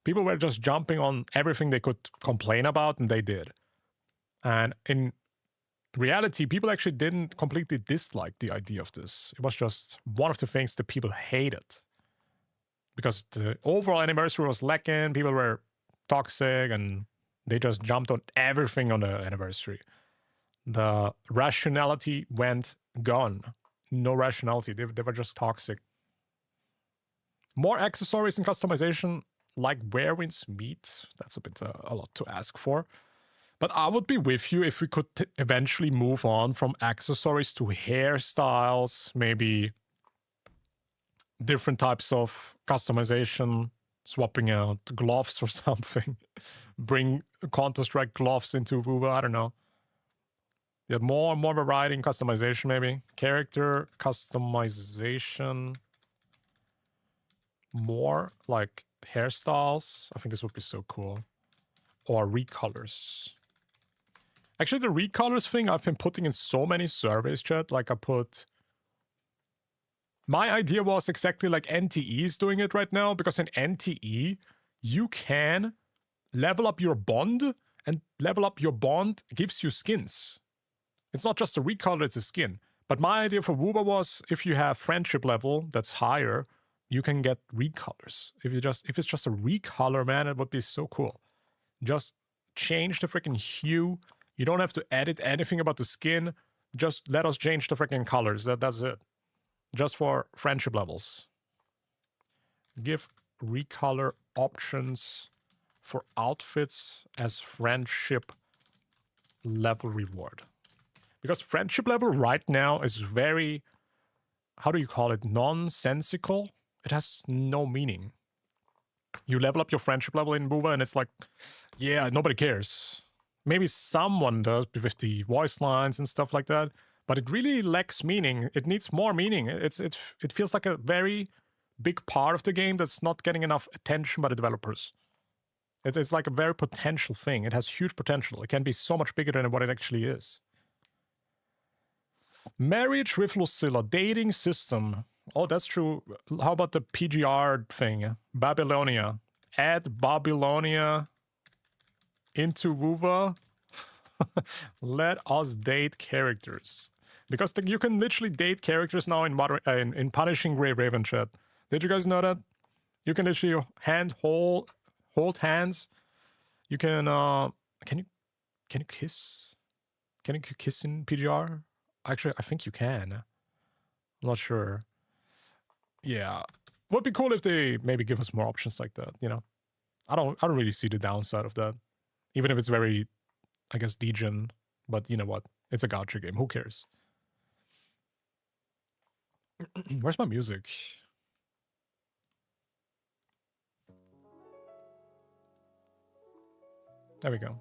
People were just jumping on everything they could complain about, and they did. And in reality, people actually didn't completely dislike the idea of this. It was just one of the things that people hated. Because the overall anniversary was lacking, people were toxic, and they just jumped on everything on the anniversary. The rationality went gone. No rationality. They were just toxic. More accessories and customization like Werewin's meat. That's a bit a lot to ask for. But I would be with you if we could eventually move on from accessories to hairstyles, maybe different types of customization, swapping out gloves or something. Bring Counter-Strike gloves into WUWA, I don't know. Yeah, more variety in customization, maybe. Character customization. More like hairstyles. I think this would be so cool. Or recolors. Actually, the recolors thing I've been putting in so many surveys, chat. Like I put... My idea was exactly like NTE is doing it right now, because in NTE, you can level up your bond, and level up your bond gives you skins. It's not just a recolor, it's a skin. But my idea for WUWA was, if you have friendship level that's higher, you can get recolors. If it's just a recolor, man, it would be so cool. Just change the freaking hue. You don't have to edit anything about the skin. Just let us change the freaking colors. That's it. Just for friendship levels. Give recolor options for outfits as friendship level reward. Because friendship level right now is very, how do you call it, nonsensical? It has no meaning. You level up your friendship level in WUWA and it's like, yeah, nobody cares. Maybe someone does with the voice lines and stuff like that, but it really lacks meaning. It needs more meaning. It feels like a very big part of the game that's not getting enough attention by the developers. It's like a very potential thing. It has huge potential. It can be so much bigger than what it actually is. Marriage with Lucilla, dating system. Oh, that's true. How about the PGR thing? Babylonia. Add Babylonia into WUWA. Let us date characters. Because you can literally date characters now in Punishing Grey Raven chat. Did you guys know that? You can literally hold hands. You can can you kiss? Can you kiss in PGR? Actually, I think you can. I'm not sure. Yeah, would be cool if they maybe give us more options like that. You know, I don't really see the downside of that, even if it's very, I guess, degen. But you know what? It's a gacha game. Who cares? Where's my music? There we go.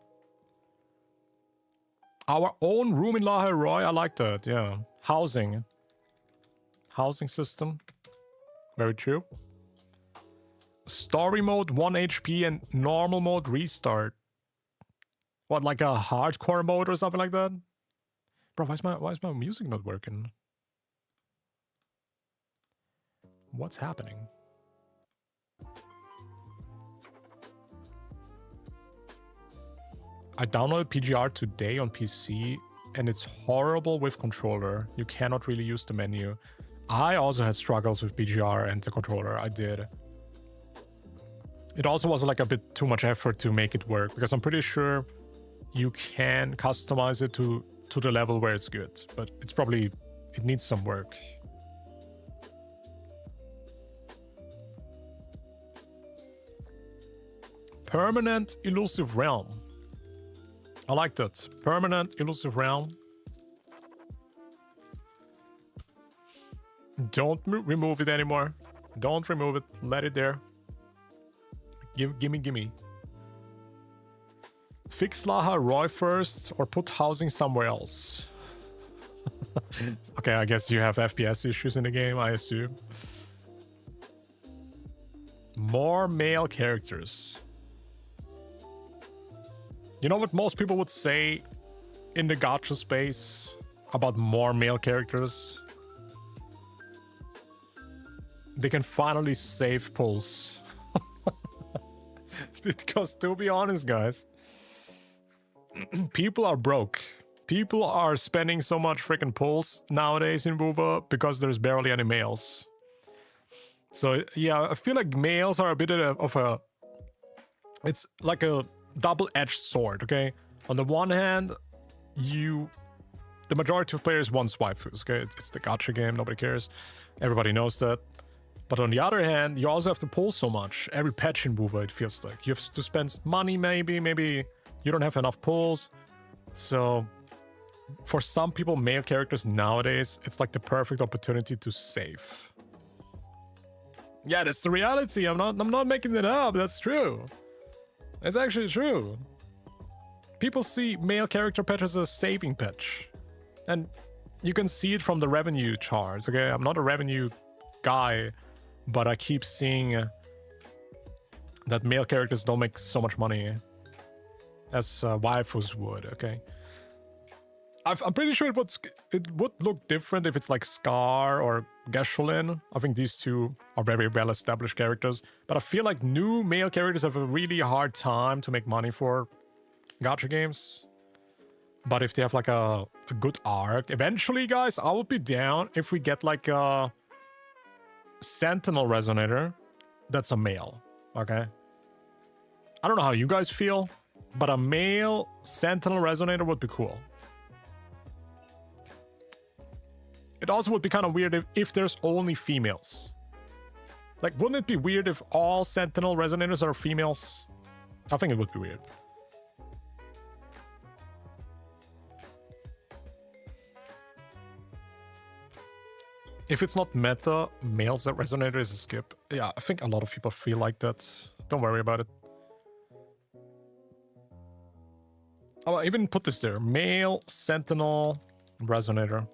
Our own room in La Roy. I like that. Yeah. Housing system. Very true. Story mode 1 HP and normal mode restart. What, like a hardcore mode or something like that? Bro, why is my music not working? What's happening? I downloaded PGR today on PC and it's horrible with controller. You cannot really use the menu. I also had struggles with PGR and the controller. I did. It also was like a bit too much effort to make it work because I'm pretty sure you can customize it to the level where it's good, but it's probably, it needs some work. Permanent elusive realm. I like that. Permanent elusive realm. Don't remove it anymore. Don't remove it. Let it there. Gimme. Fix Laha Roy first or put housing somewhere else. Okay, I guess you have FPS issues in the game, I assume. More male characters. You know what most people would say in the gacha space about more male characters? They can finally save pulls. Because to be honest, guys, people are broke. People are spending so much freaking pulls nowadays in WUWA because there's barely any males. So yeah, I feel like males are a bit of a... It's like a double-edged sword, okay? On the one hand, the majority of players want waifus, okay? It's the gacha game, nobody cares. Everybody knows that. But on the other hand, you also have to pull so much. Every patch in WUWA, it feels like. You have to spend money, maybe you don't have enough pulls. So, for some people, male characters nowadays, it's like the perfect opportunity to save. Yeah, that's the reality. I'm not making it up. That's true. It's actually true. People see male character patch as a saving patch. And you can see it from the revenue charts, okay? I'm not a revenue guy, but I keep seeing that male characters don't make so much money as waifus would, okay? I'm pretty sure it would look different if it's like Scar or Gesholin. I think these two are very well-established characters. But I feel like new male characters have a really hard time to make money for gacha games. But if they have like a good arc, eventually, guys, I would be down if we get like a Sentinel Resonator that's a male, okay? I don't know how you guys feel, but a male Sentinel Resonator would be cool. It also would be kind of weird if there's only females. Like, wouldn't it be weird if all Sentinel Resonators are females? I think it would be weird. If it's not meta, males that Resonator is a skip. Yeah, I think a lot of people feel like that. Don't worry about it. I'll even put this there. Male Sentinel Resonator.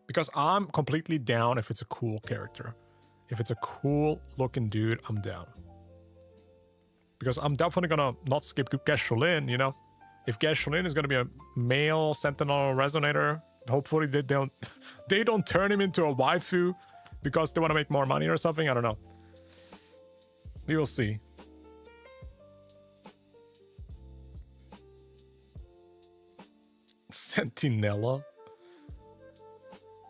Because I'm completely down if it's a cool character. If it's a cool looking dude, I'm down. Because I'm definitely gonna not skip Gesholin, you know? If Gesholin is gonna be a male Sentinel Resonator, hopefully they don't turn him into a waifu because they want to make more money or something. I don't know. We will see. Sentinella?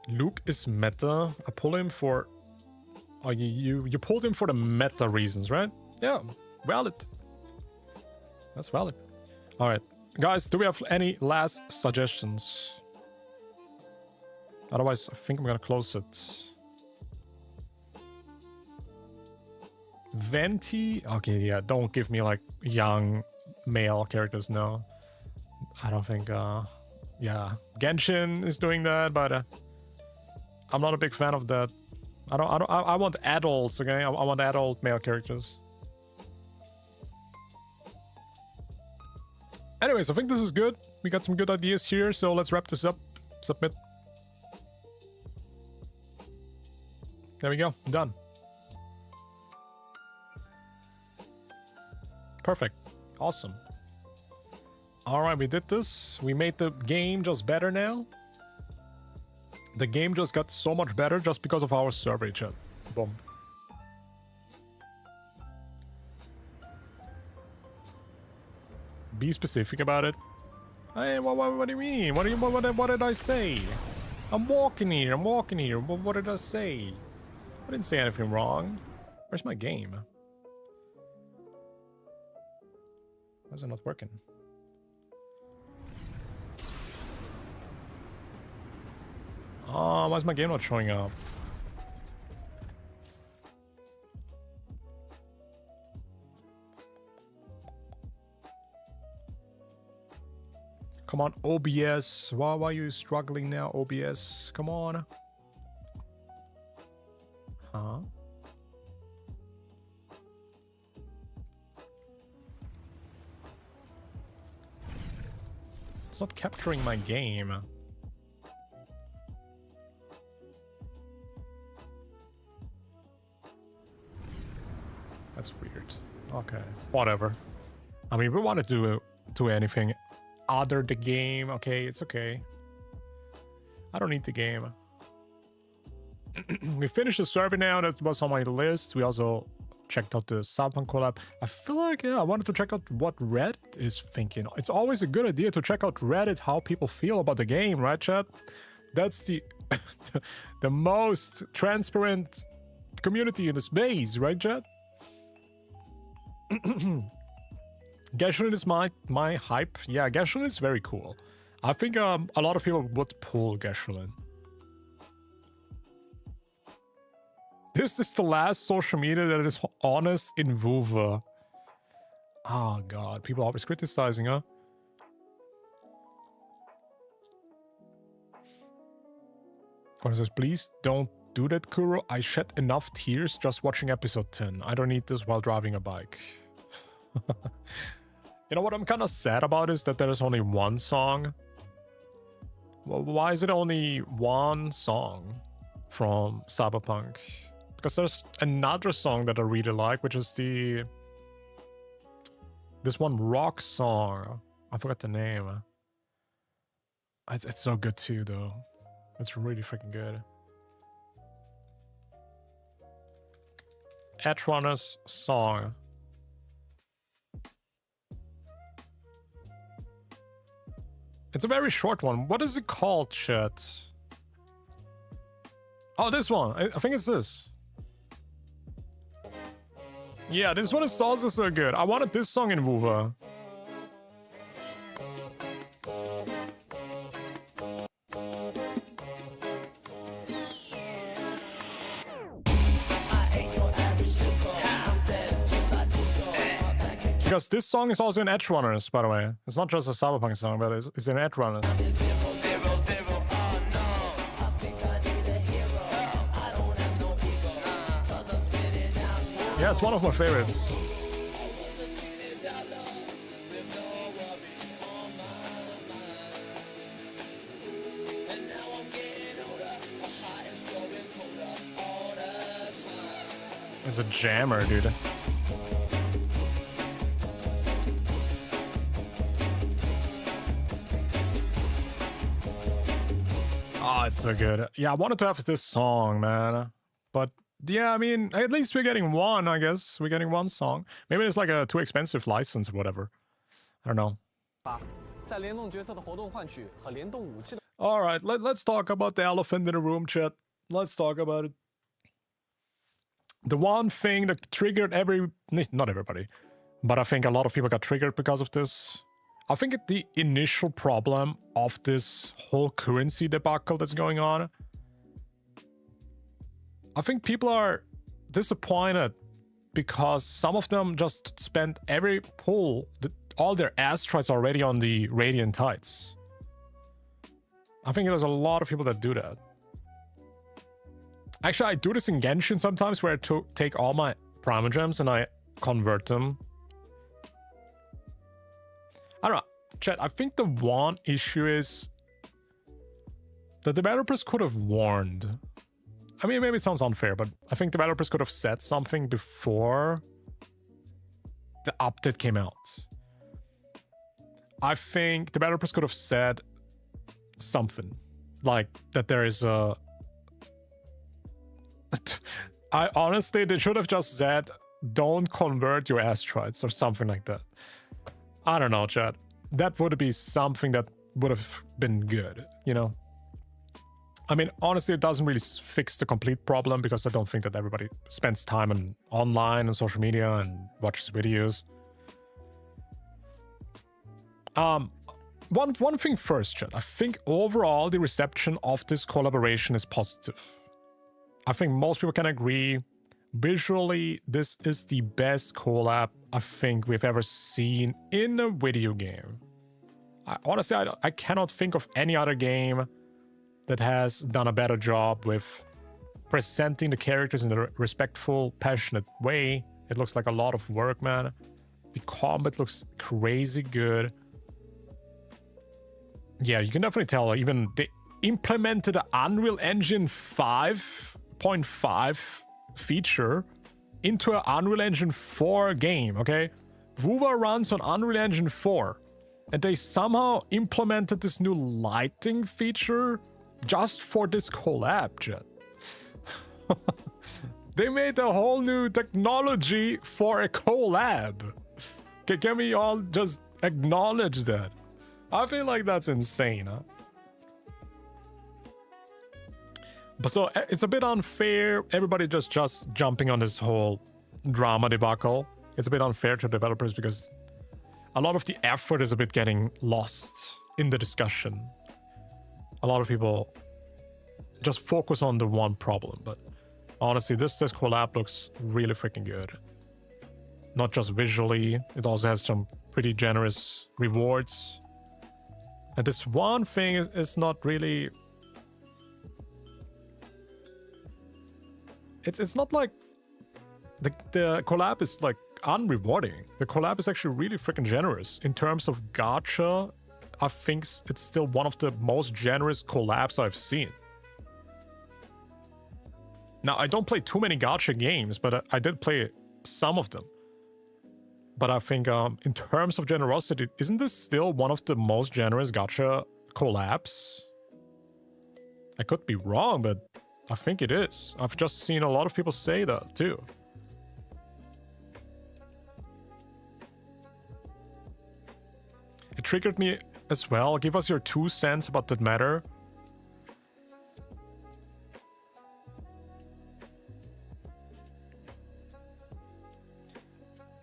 Luke is meta. I pull him for... Oh, you pulled him for the meta reasons, right? Yeah, valid. That's valid. All right. Guys, do we have any last suggestions? Otherwise, I think I'm gonna close it. Venti? Okay, yeah, don't give me like young male characters, no. I don't think, yeah. Genshin is doing that, but I'm not a big fan of that. I want adults, okay? I want adult male characters. Anyways, I think this is good. We got some good ideas here, so let's wrap this up. Submit. There we go. Done. Perfect. Awesome. Alright, we did this. We made the game just better now. The game just got so much better just because of our survey chat. Boom. Be specific about it. Hey, what do you mean? What did I say? I'm walking here. What did I say? I didn't say anything wrong. Where's my game? Why is it not working? Oh, why is my game not showing up? Come on, OBS. Why are you struggling now, OBS? Come on. Huh? It's not capturing my game. That's weird. Okay. Whatever. I mean, we want to do anything other the game. Okay, it's okay. I don't need the game. We finished the survey now. That was on my list. We also checked out the Cyberpunk collab. I feel like, yeah, I wanted to check out what Reddit is thinking. It's always a good idea to check out Reddit, how people feel about the game, right, chat? That's the the most transparent community in the space, right, chat? Gacha is my hype. Yeah, Gacha is very cool. I think a lot of people would pull Gacha. This is the last social media that is honest in WUWA. Oh god, people are always criticizing, huh? One says, please don't do that, Kuro. I shed enough tears just watching episode 10. I don't need this while driving a bike. You know what I'm kind of sad about is that there is only one song. Well, why is it only one song from Cyberpunk? Because there's another song that I really like, which is this one rock song. I forgot the name. It's so good too, though. It's really freaking good. EDGERUNNERS song. It's a very short one. What is it called, chat? Oh, this one. I think it's this. Yeah, this one is also so good. I wanted this song in WUWA. Because this song is also in EDGERUNNERS, by the way. It's not just a Cyberpunk song, but it's in EDGERUNNERS. Yeah, it's one of my favorites. It's a jammer, dude. Oh, it's so good. Yeah, I wanted to have this song, man. But yeah, I mean, at least we're getting one, I guess. We're getting one song. Maybe it's like a too expensive license or whatever. I don't know. All right, let's talk about the elephant in the room, chat. Let's talk about it. The one thing that triggered not everybody, but I think a lot of people got triggered because of this. I think the initial problem of this whole currency debacle that's going on, I think people are disappointed because some of them just spent every pull, all their asteroids already on the Radiant Tides. I think there's a lot of people that do that. Actually, I do this in Genshin sometimes where I take all my Primogems and I convert them. I don't know, chat, I think the one issue is the developers could have warned. I mean, maybe it sounds unfair, but I think developers could have said something before the update came out. I think developers could have said something like that there is a... I honestly, they should have just said, don't convert your asteroids or something like that. I don't know, chat. That would be something that would have been good, you know? I mean, honestly, it doesn't really fix the complete problem because I don't think that everybody spends time online and social media and watches videos. One thing first, chat. I think overall the reception of this collaboration is positive. I think most people can agree. Visually, this is the best collab I think we've ever seen in a video game. Honestly, I cannot think of any other game that has done a better job with presenting the characters in a respectful, passionate way. It looks like a lot of work, man. The combat looks crazy good. Yeah, you can definitely tell. Even they implemented the Unreal Engine 5.5 feature into an Unreal Engine 4 game, okay? WUWA runs on Unreal Engine 4. And they somehow implemented this new lighting feature just for this collab, chat. They made a whole new technology for a collab. Can we all just acknowledge that? I feel like that's insane, huh? But so it's a bit unfair. Everybody just jumping on this whole drama debacle. It's a bit unfair to developers because a lot of the effort is a bit getting lost in the discussion. A lot of people just focus on the one problem, but honestly, this collab looks really freaking good. Not just visually, it also has some pretty generous rewards. And this one thing is not really... It's not like... The collab is like unrewarding. The collab is actually really freaking generous. In terms of gacha, I think it's still one of the most generous collabs I've seen. Now, I don't play too many gacha games, but I did play some of them. But I think in terms of generosity, isn't this still one of the most generous gacha collabs? I could be wrong, but I think it is. I've just seen a lot of people say that too. It triggered me as well. Give us your 2 cents about that matter.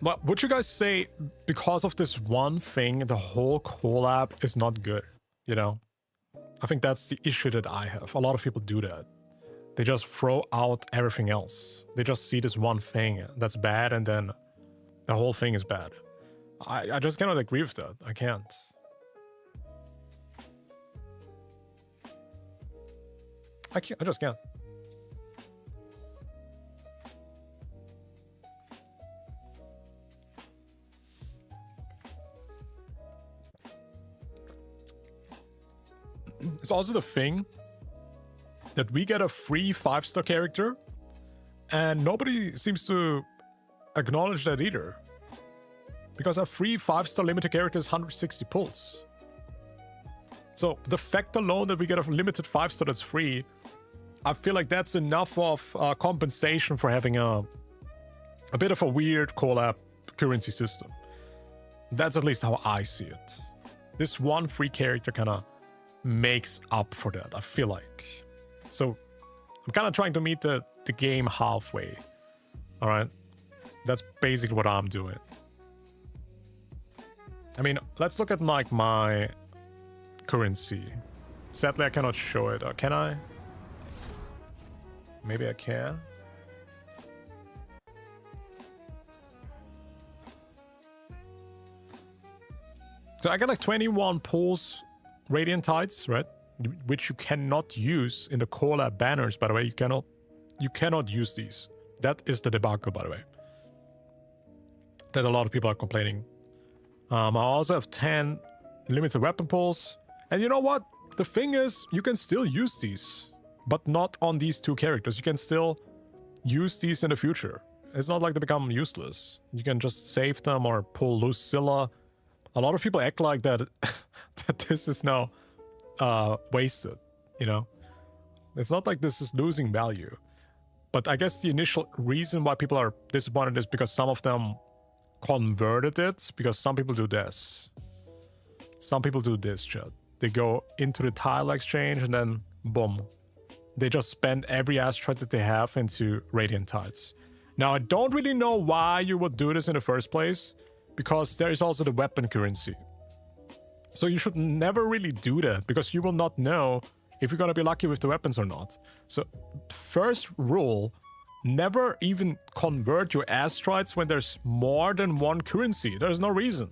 But would you guys say because of this one thing, the whole collab is not good? You know? I think that's the issue that I have. A lot of people do that. They just throw out everything else. They just see this one thing that's bad and then the whole thing is bad. I just cannot agree with that. I can't. I just can't. It's also the thing that we get a free 5-star character and nobody seems to acknowledge that either. Because a free 5-star limited character is 160 pulls. So the fact alone that we get a limited 5-star that's free, I feel like that's enough of compensation for having a bit of a weird collab currency system. That's at least how I see it. This one free character kind of makes up for that, I feel like. So I'm kind of trying to meet the game halfway. All right, that's basically what I'm doing. I mean, let's look at like my currency. Sadly, I cannot show it. Or can I? Maybe I can. So I got like 21 pulls Radiant Tides, right? Which you cannot use in the COLLAB banners, by the way. You cannot use these. That is the debacle, by the way. That a lot of people are complaining. I also have 10 limited weapon pulls. And you know what? The thing is, you can still use these, but not on these two characters. You can still use these in the future. It's not like they become useless. You can just save them or pull Lucilla. A lot of people act like that, that this is now wasted, you know? It's not like this is losing value. But I guess the initial reason why people are disappointed is because some of them converted it, because some people do this. Some people do this, chat. They go into the tile exchange and then boom. They just spend every asteroid that they have into Radiant Tides. Now, I don't really know why you would do this in the first place, because there is also the weapon currency. So you should never really do that, because you will not know if you're gonna be lucky with the weapons or not. So, first rule, never even convert your asteroids when there's more than one currency. There's no reason.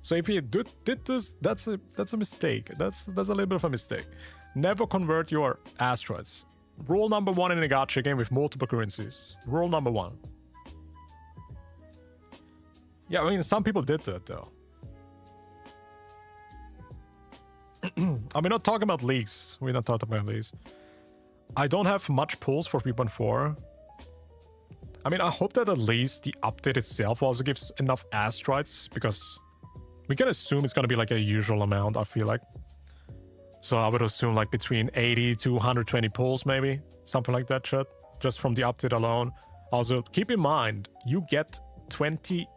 So if you did this, that's a mistake. That's a little bit of a mistake. Never convert your asteroids. Rule number 1 in a gacha game with multiple currencies. Rule number 1. Yeah, I mean, some people did that though. I mean, not talking about leaks. We're not talking about leaks. I don't have much pulls for 3.4. I mean, I hope that at least the update itself also gives enough asteroids, because we can assume it's gonna be like a usual amount, I feel like. So I would assume like between 80 to 120 pulls, maybe. Something like that, chat. Just from the update alone. Also, keep in mind, you get 20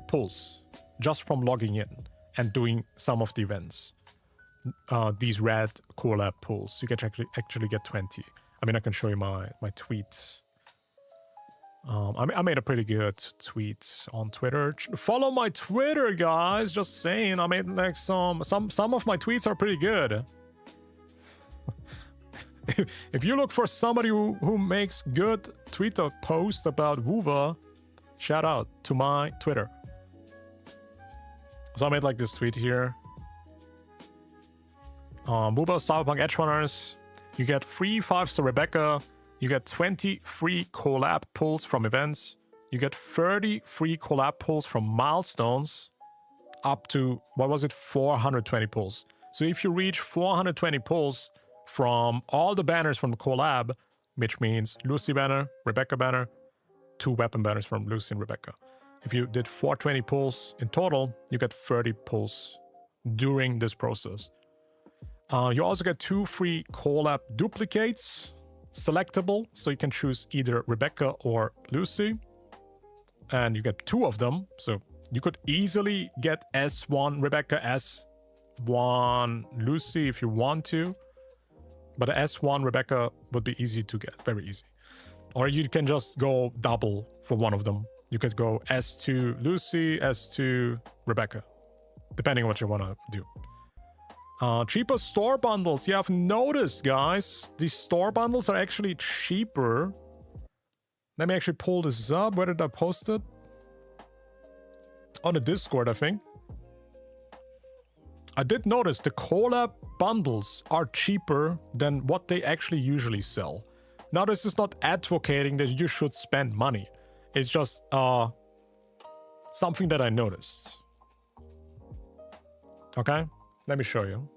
pulls just from logging in and doing some of the events. These red COLLAB pulls, you can actually get 20. I mean, I can show you my tweet. I made a pretty good tweet on Twitter. Follow my Twitter, guys. Just saying. I made like some of my tweets are pretty good. If you look for somebody who makes good Twitter posts about WUWA, shout out to my Twitter. So I made like this tweet here. WUWA Cyberpunk EDGERUNNERS. You get free 5-star Rebecca. You get 20 free COLLAB pulls from events. You get 30 free COLLAB pulls from milestones. Up to, what was it, 420 pulls. So if you reach 420 pulls from all the banners from the COLLAB, which means Lucy banner, Rebecca banner, 2 weapon banners from Lucy and Rebecca. If you did 420 pulls in total, you get 30 pulls during this process. You also get 2 free COLLAB duplicates, selectable, so you can choose either Rebecca or Lucy. And you get 2 of them, so you could easily get S1 Rebecca, S1 Lucy if you want to. But S1 Rebecca would be easy to get, very easy. Or you can just go double for one of them. You could go S2 Lucy, S2 Rebecca, depending on what you want to do. Cheaper store bundles. Yeah, I've noticed, guys. These store bundles are actually cheaper. Let me actually pull this up. Where did I post it? On the Discord, I think. I did notice the COLLAB bundles are cheaper than what they actually usually sell. Now, this is not advocating that you should spend money. It's just something that I noticed. Okay, let me show you.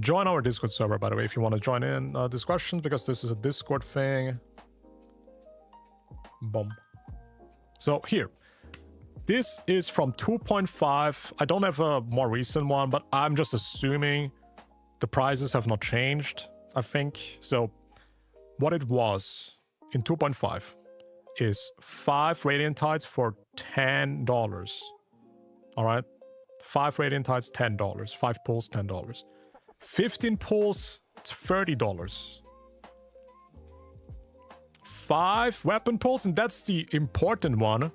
Join our Discord server, by the way, if you want to join in discussions, because this is a Discord thing. Boom. So here, this is from 2.5. I don't have a more recent one, but I'm just assuming the prices have not changed, I think. So what it was in 2.5 is 5 Radiant Tides for $10. All right, 5 radiant tides, $10. 5 pulls, $10. 15 pulls, it's $30. 5 weapon pulls, and that's the important one.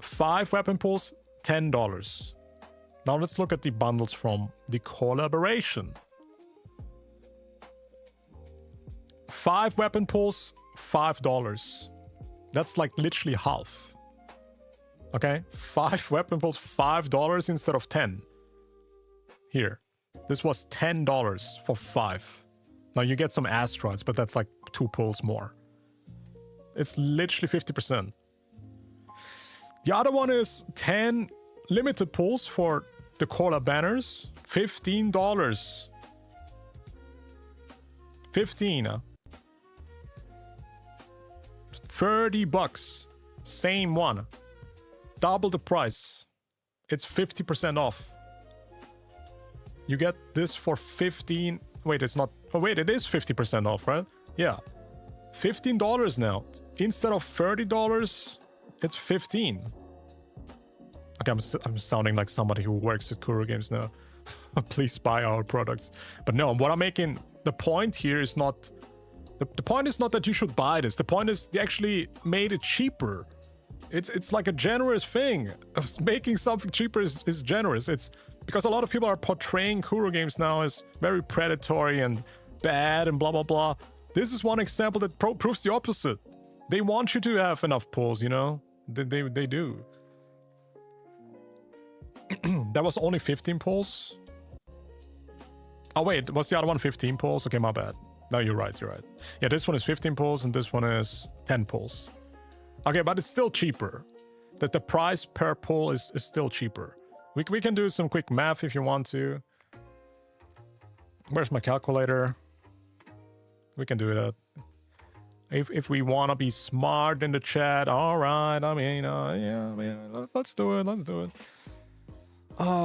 5 weapon pulls, $10. Now let's look at the bundles from the collaboration. 5 weapon pulls, $5. That's like literally half. Okay, 5 weapon pulls, $5 instead of 10. Here, this was $10 for 5. Now you get some asteroids, but that's like 2 pulls more. It's literally 50%. The other one is 10 limited pulls for the COLLAB banners. $15. 15. 30 bucks. Same one. Double the price. It's 50% off. You get this for 15. Wait, it's not. Oh, wait, it is 50% off, right? Yeah. $15 now. Instead of $30, it's 15. Okay, I'm sounding like somebody who works at Kuro Games now. Please buy our products. But no, what I'm making, the point here is not... The point is not that you should buy this. The point is they actually made it cheaper. It's like a generous thing. Making something cheaper is generous. It's because a lot of people are portraying Kuro Games now as very predatory and bad and blah, blah, blah. This is one example that proves the opposite. They want you to have enough pulls, you know? They do. That was only 15 pulls? Oh wait, was the other one 15 pulls? Okay, my bad. No, you're right, you're right. Yeah, this one is 15 pulls and this one is 10 pulls. Okay, but it's still cheaper. That the price per pull is still cheaper. We can do some quick math if you want to. Where's my calculator? We can do that. If we want to be smart in the chat, all right. I mean, yeah, let's do it. Let's do it.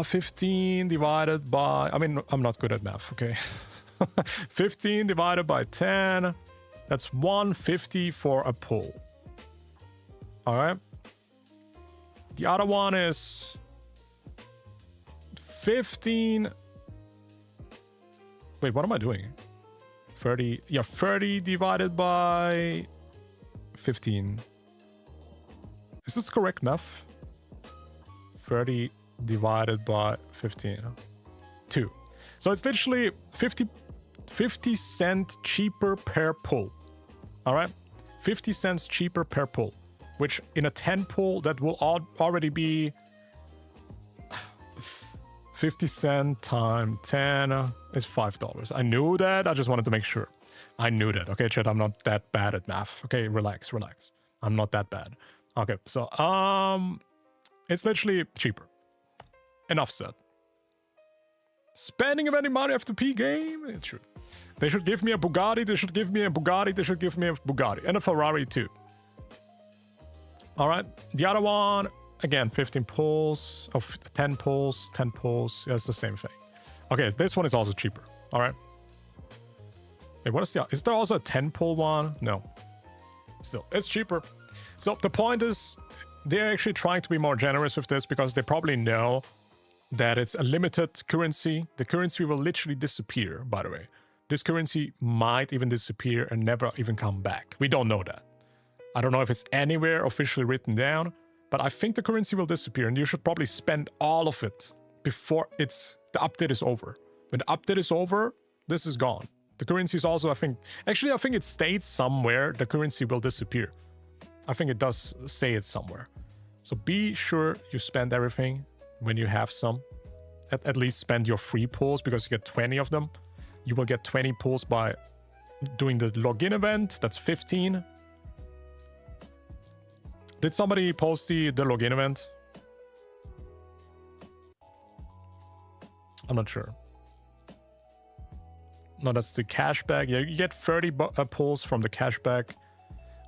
15 divided by... I mean, I'm not good at math, okay? 15 divided by 10. That's 150 for a pull. All right. The other one is 15... Wait, what am I doing? 30... Yeah, 30 divided by 15. Is this correct math? 30 divided by 15. 2. So it's literally 50 cents cheaper per pull. All right? 50 cents cheaper per pull. Which in a 10 pull, that will already be 50 cents times 10 is $5. I knew that. I just wanted to make sure. I knew that. Okay, chat, I'm not that bad at math. Okay, relax, relax. I'm not that bad. Okay, so, it's literally cheaper. Enough said. Spending of any money after P game? It's true. They should give me a Bugatti, they should give me a Bugatti, they should give me a Bugatti. And a Ferrari too. Alright, the other one, again, 15 pulls, 10 pulls, 10 pulls. Yeah, it's the same thing. Okay, this one is also cheaper. Alright. Wait, what is the... Is there also a 10 pull one? No. Still, it's cheaper. So the point is, they're actually trying to be more generous with this because they probably know that it's a limited currency. The currency will literally disappear, by the way. This currency might even disappear and never even come back. We don't know that. I don't know if it's anywhere officially written down, but I think the currency will disappear and you should probably spend all of it before the update is over. When the update is over, this is gone. The currency is also, I think it states somewhere the currency will disappear. I think it does say it somewhere. So be sure you spend everything when you have some. At least spend your free pulls because you get 20 of them. You will get 20 pulls by doing the login event. That's 15. Did somebody post the login event? I'm not sure. No, that's the cashback. Yeah, you get 30 pulls from the cashback.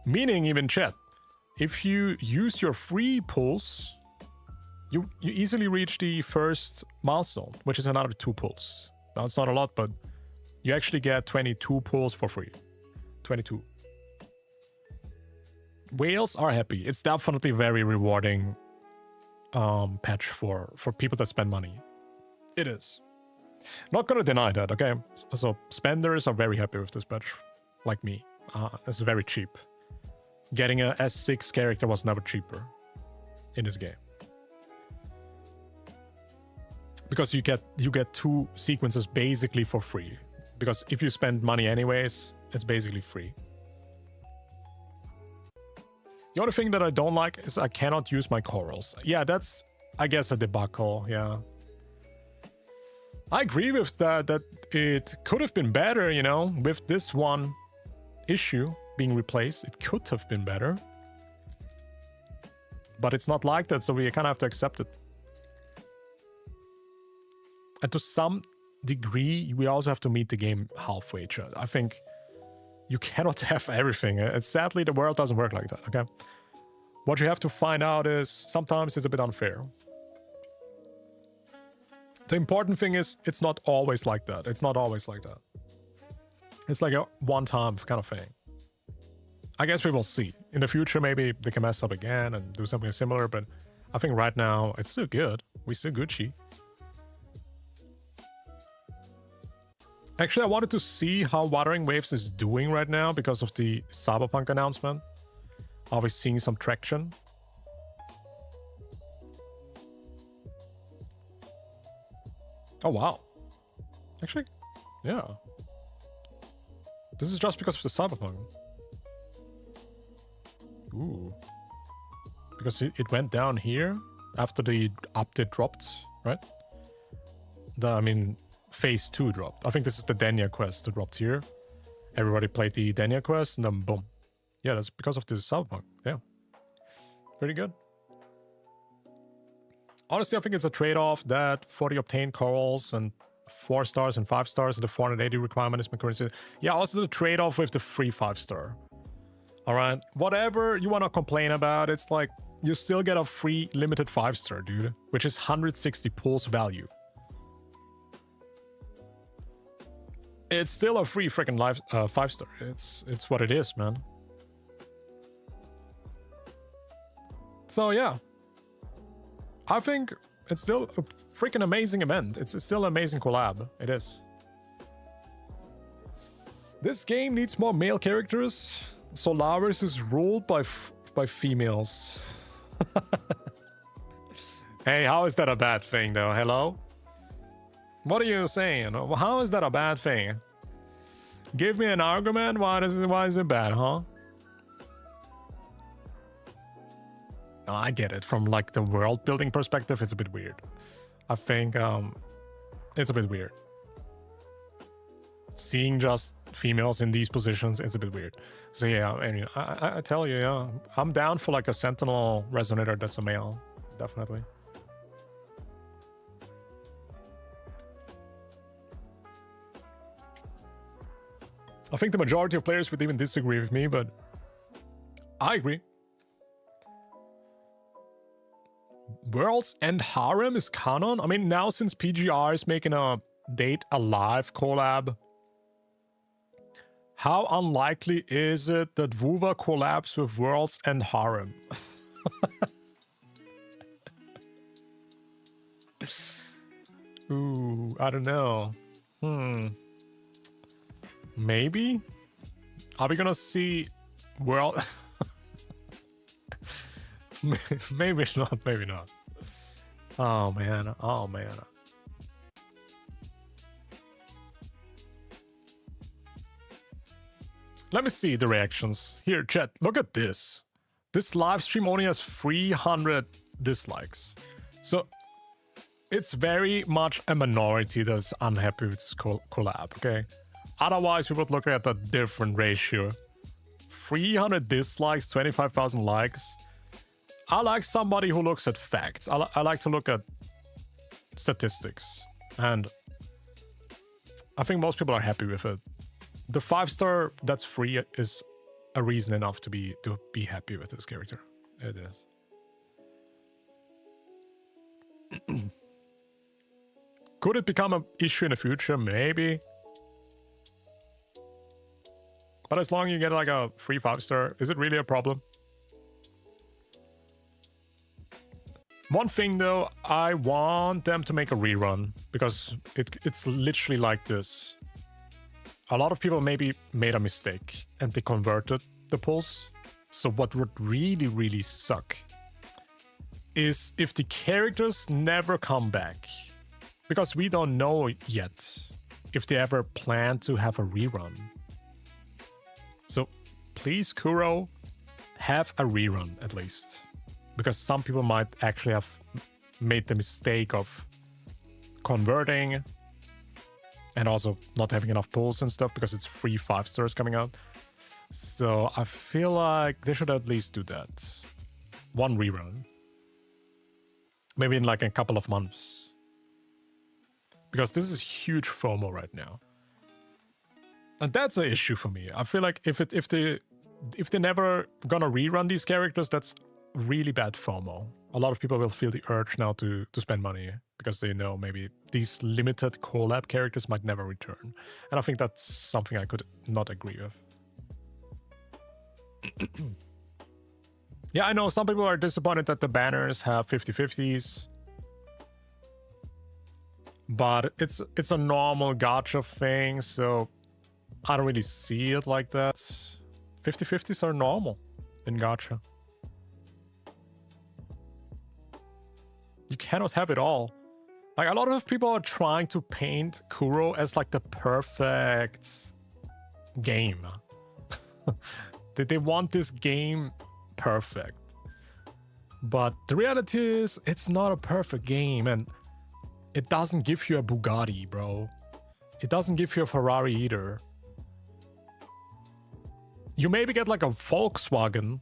Meaning, even chat, if you use your free pulls, you easily reach the first milestone, which is another 2 pulls. Now, it's not a lot, but you actually get 22 pulls for free. 22. Whales are happy. It's definitely very rewarding patch for people that spend money. It is. Not gonna deny that, okay? So spenders are very happy with this patch, like me. It's very cheap. Getting a S6 character was never cheaper in this game. Because you get 2 sequences basically for free. Because if you spend money anyways, it's basically free. The only thing that I don't like is I cannot use my corals. Yeah, that's, I guess, a debacle, yeah. I agree with that it could have been better, you know, with this one issue being replaced. It could have been better. But it's not like that, so we kind of have to accept it. And to some degree, we also have to meet the game halfway, Chad. I think you cannot have everything. Sadly, the world doesn't work like that, okay? What you have to find out is sometimes it's a bit unfair. The important thing is it's not always like that. It's not always like that. It's like a one-time kind of thing. I guess we will see. In the future, maybe they can mess up again and do something similar, but I think right now it's still good. We're still Gucci. Actually, I wanted to see how Wuthering Waves is doing right now because of the Cyberpunk announcement. Are we seeing some traction? Oh, wow. Actually, yeah. This is just because of the Cyberpunk. Ooh. Because it went down here after the update dropped, right? I mean, Phase 2 dropped. I think this is the Denya quest that dropped here. Everybody played the Denya quest and then boom. Yeah, that's because of the Cyberpunk. Yeah. Pretty good. Honestly, I think it's a trade-off that for the obtained corals and 4 stars and 5 stars and the 480 requirement is my currency. Yeah, also the trade-off with the free 5-star. Alright, whatever you want to complain about, it's like you still get a free limited 5-star, dude, which is 160 pulse value. It's still a free freaking 5-star. It's what it is, man. So yeah, I think it's still a freaking amazing event. It's still an amazing collab. It is. This game needs more male characters. Solaris is ruled by females. Hey, how is that a bad thing, though? Hello? What are you saying? How is that a bad thing? Give me an argument. Why is it bad, huh? No, I get it. From like the world building perspective, it's a bit weird. I think it's a bit weird. Seeing just females in these positions, it's a bit weird. So yeah, anyway, I tell you, yeah, I'm down for like a Sentinel Resonator that's a male, definitely. I think the majority of players would even disagree with me, but I agree. Worlds End Harem is canon? I mean, now since PGR is making a Date Alive collab, how unlikely is it that WUWA collabs with Worlds End Harem? Ooh, I don't know. Maybe? Are we gonna see World... Maybe not, maybe not. Oh man, oh man. Let me see the reactions. Here, chat, look at this. This live stream only has 300 dislikes. So, it's very much a minority that's unhappy with this collab, okay? Otherwise, we would look at a different ratio. 300 dislikes, 25,000 likes. I like somebody who looks at facts. I like to look at statistics. And I think most people are happy with it. The 5-star that's free is a reason enough to be happy with this character. It is. Could it become an issue in the future? Maybe. But as long as you get like a free 5-star, is it really a problem? One thing though, I want them to make a rerun because it's literally like this. A lot of people maybe made a mistake and they converted the pulls. So what would really, really suck is if the characters never come back. Because we don't know yet if they ever plan to have a rerun. So please, Kuro, have a rerun at least. Because some people might actually have made the mistake of converting and also not having enough pulls and stuff because it's free 5 stars coming out. So I feel like they should at least do that. One rerun. Maybe in like a couple of months. Because this is huge FOMO right now. And that's an issue for me. I feel like if they never gonna rerun these characters, that's really bad FOMO. A lot of people will feel the urge now to spend money because they know maybe these limited collab characters might never return. And I think that's something I could not agree with. Yeah, I know some people are disappointed that the banners have 50-50s. But it's a normal gacha thing, so I don't really see it like that. 50-50s are normal in gacha. You cannot have it all. Like, a lot of people are trying to paint Kuro as like the perfect game. They want this game perfect. But the reality is, it's not a perfect game, and it doesn't give you a Bugatti, bro. It doesn't give you a Ferrari either. You maybe get like a Volkswagen.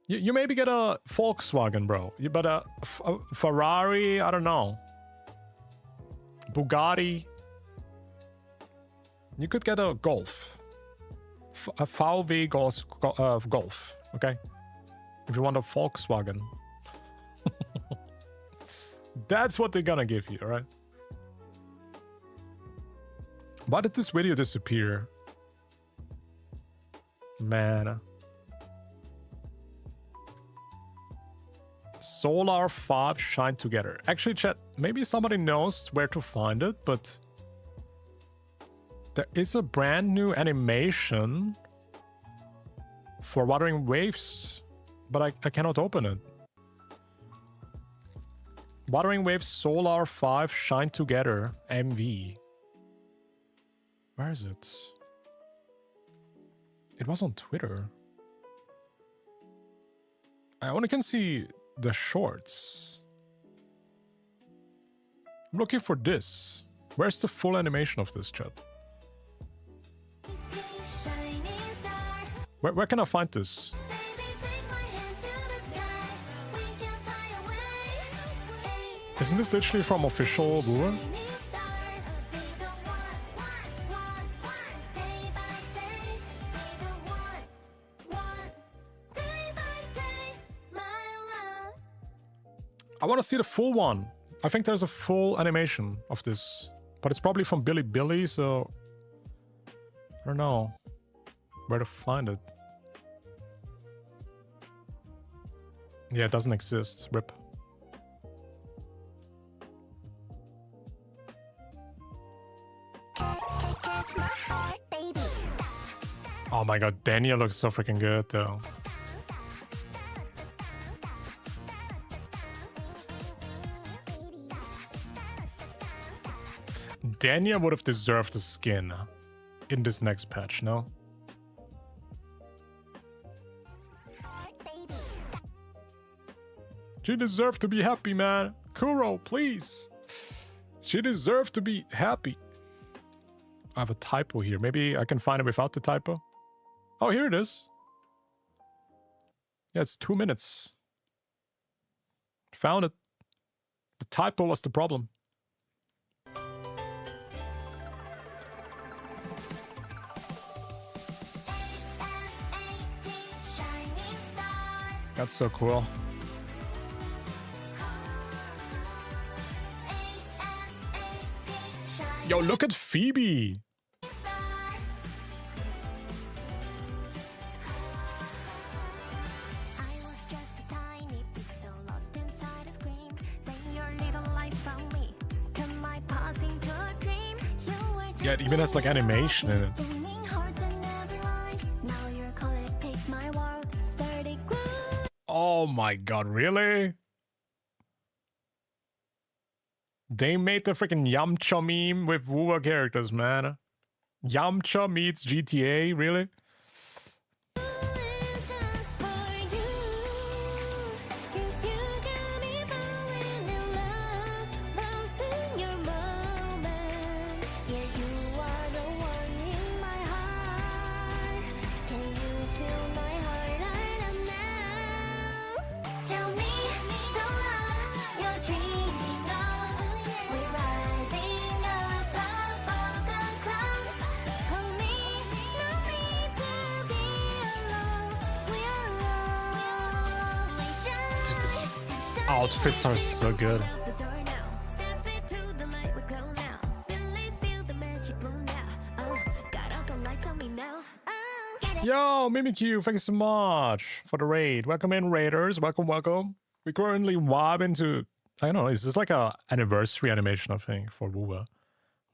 You maybe get a Volkswagen, bro. But a Ferrari, I don't know. Bugatti. You could get a Golf. A VW Golf, okay? If you want a Volkswagen. That's what they're gonna give you, alright? Why did this video disappear? Man. Solar 5 shine together. Actually, chat, maybe somebody knows where to find it, but there is a brand new animation for Wuthering Waves, but I cannot open it. Wuthering Waves Solar 5 Shine Together MV. Where is it? It was on Twitter. I only can see the shorts. I'm looking for this. Where's the full animation of this, chat? Where can I find this? Isn't this literally from official WUWA? I want to see the full one. I think there's a full animation of this, but it's probably from Bilibili, so I don't know where to find it. Yeah, it doesn't exist. RIP. Oh my god, Daniel looks so freaking good though. Daniel would have deserved the skin in this next patch, no? She deserved to be happy, man. Kuro, please. She deserved to be happy. I have a typo here. Maybe I can find it without the typo. Oh, here it is. Yeah, it's 2 minutes. Found it. The typo was the problem. That's so cool. Yo, look at Phoebe. Yeah, it even has like animation in it. Oh my god, really? They made the freaking Yamcha meme with WUWA characters, man. Yamcha meets GTA, really? Outfits are so good. Yo, Mimikyu, thank you so much for the raid. Welcome in, raiders. Welcome, welcome. We currently vibe into, I don't know, is this like a anniversary animation, I think, for WUWA?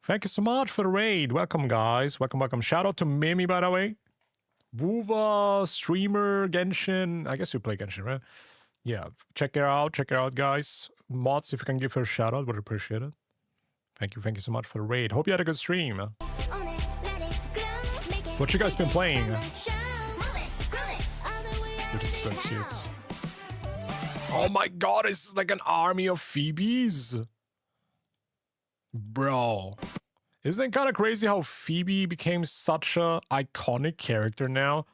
Thank you so much for the raid. Welcome, guys. Welcome, welcome. Shout out to Mimi, by the way. WUWA, streamer, Genshin. I guess you play Genshin, right? Yeah, check her out, guys. Mods, if you can give her a shout out, would appreciate it. Thank you so much for the raid. Hope you had a good stream. What you guys been playing? This is so cute. Oh my god, it's like an army of Phoebes. Bro. Isn't it kind of crazy how Phoebe became such a iconic character now?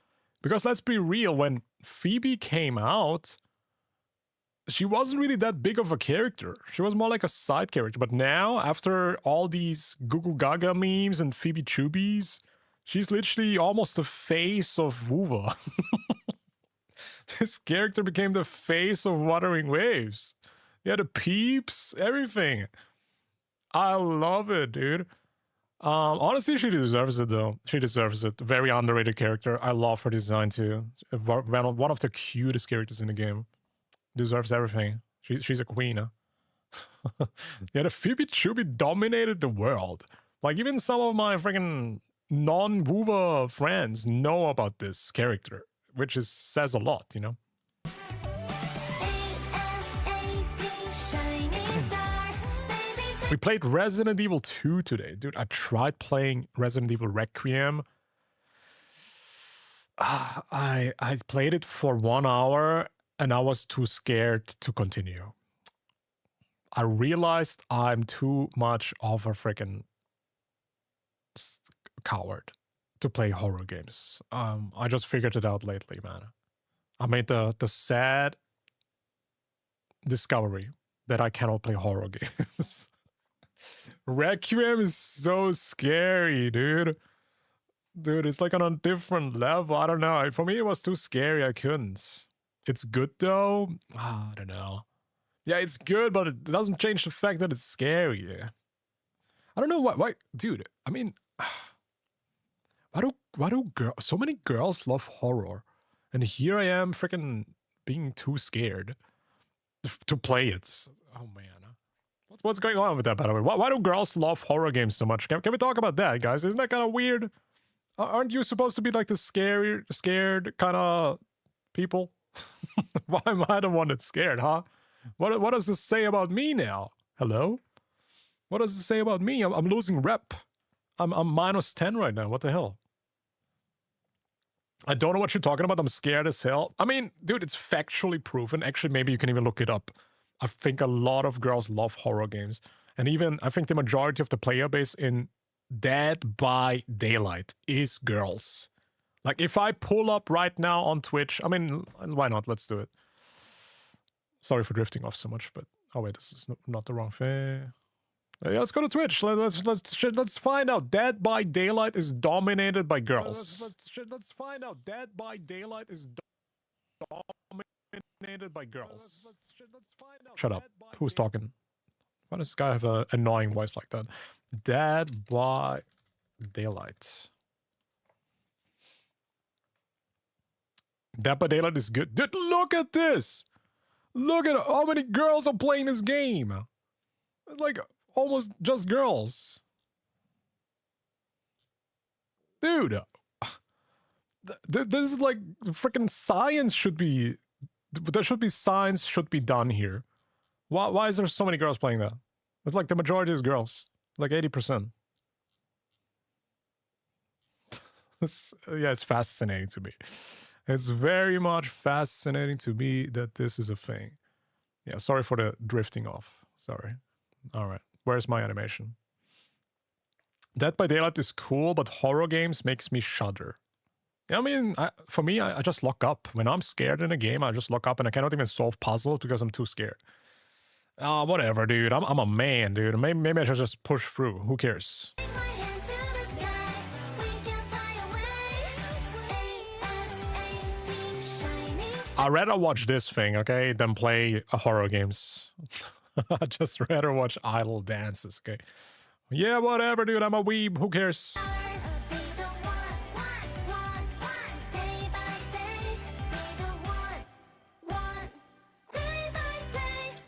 Because let's be real, when Phoebe came out, she wasn't really that big of a character. She was more like a side character. But now, after all these Goo Goo Gaga memes and Phoebe Chubies, she's literally almost the face of WUWA. This character became the face of Wuthering Waves. Yeah, the peeps, everything. I love it, dude. Honestly, she deserves it, though. She deserves it. Very underrated character. I love her design, too. One of the cutest characters in the game. Deserves everything. She's a queen, huh? Yeah, the Phoebe Chubi dominated the world. Like, even some of my freaking non-WUWA friends know about this character, which says a lot, you know? We played Resident Evil 2 today. Dude, I tried playing Resident Evil Requiem. I played it for 1 hour, and I was too scared to continue. I realized I'm too much of a freaking coward to play horror games. I just figured it out lately, man. I made the sad discovery that I cannot play horror games. Requiem is so scary, dude. Dude, it's like on a different level. I don't know. For me, it was too scary. I couldn't. It's good, though. I don't know. Yeah, it's good, but it doesn't change the fact that it's scary. I don't know why. Dude, I mean, why do so many girls love horror? And here I am freaking being too scared to play it. Oh, man. What's going on with that, by the way? Why do girls love horror games so much? Can we talk about that, guys? Isn't that kind of weird? Aren't you supposed to be like the scared kind of people? Why am I the one that's scared, huh? What does this say about me now? Hello? What does this say about me? I'm losing rep. I'm -10 right now. What the hell? I don't know what you're talking about. I'm scared as hell. I mean, dude, it's factually proven. Actually, maybe you can even look it up. I think a lot of girls love horror games. And even, I think the majority of the player base in Dead by Daylight is girls. Like, if I pull up right now on Twitch, I mean, why not? Let's do it. Sorry for drifting off so much, but... Oh, wait, this is not the wrong thing. Yeah, let's go to Twitch. Let's find out. Dead by Daylight is dominated by girls. Let's find out. Dead by Daylight is dominated by girls. Shut up. Who's talking? Why does this guy have an annoying voice like that? Dead by Daylight. Dead by Daylight is good. Dude, look at this! Look at how many girls are playing this game. Like, almost just girls. Dude, this is like freaking science should be. There should be science should be done here. Why is there so many girls playing that? It's like the majority is girls, like 80%. Yeah, it's fascinating to me. It's very much fascinating to me that this is a thing. Yeah, sorry for the drifting off. Sorry. All right, where's my animation? Dead by Daylight is cool, but horror games makes me shudder. I mean, for me, I just lock up. When I'm scared in a game, I just lock up and I cannot even solve puzzles because I'm too scared. Whatever, dude. I'm a man, dude. Maybe I should just push through. Who cares? I'd rather watch this thing, okay, than play horror games. I'd just rather watch idle dances, okay? Yeah, whatever, dude. I'm a weeb. Who cares?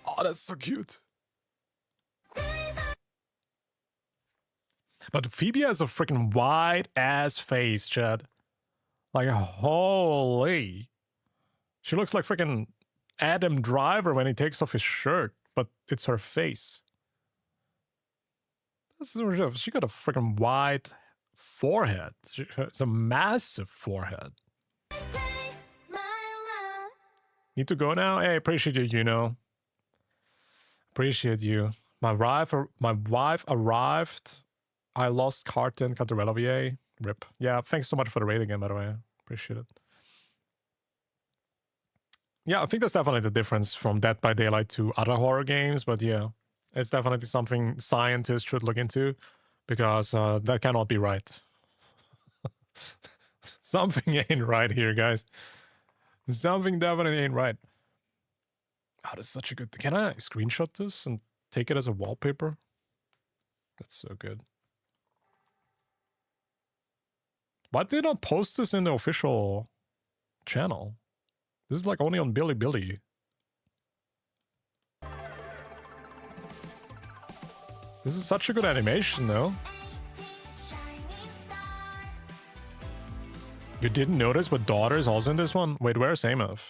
Oh, that's so cute. But Phoebe has a freaking wide-ass face, Chad. Like, holy. She looks like freaking Adam Driver when he takes off his shirt, but it's her face. That's, she got a freaking wide forehead. It's a massive forehead. Need to go now? Hey, appreciate you, you know. Appreciate you. My wife arrived. I lost Carton Cantarella. Rip. Yeah, thanks so much for the raid again, by the way. Appreciate it. Yeah, I think that's definitely the difference from Dead by Daylight to other horror games, but yeah, it's definitely something scientists should look into, because that cannot be right. Something ain't right here, guys. Something definitely ain't right. Oh, that's such a good... Can I screenshot this and take it as a wallpaper? That's so good. Why did they not post this in the official channel? This is like only on Bilibili. This is such a good animation, though. You didn't notice, but Daughter is also in this one? Wait, where's Amov?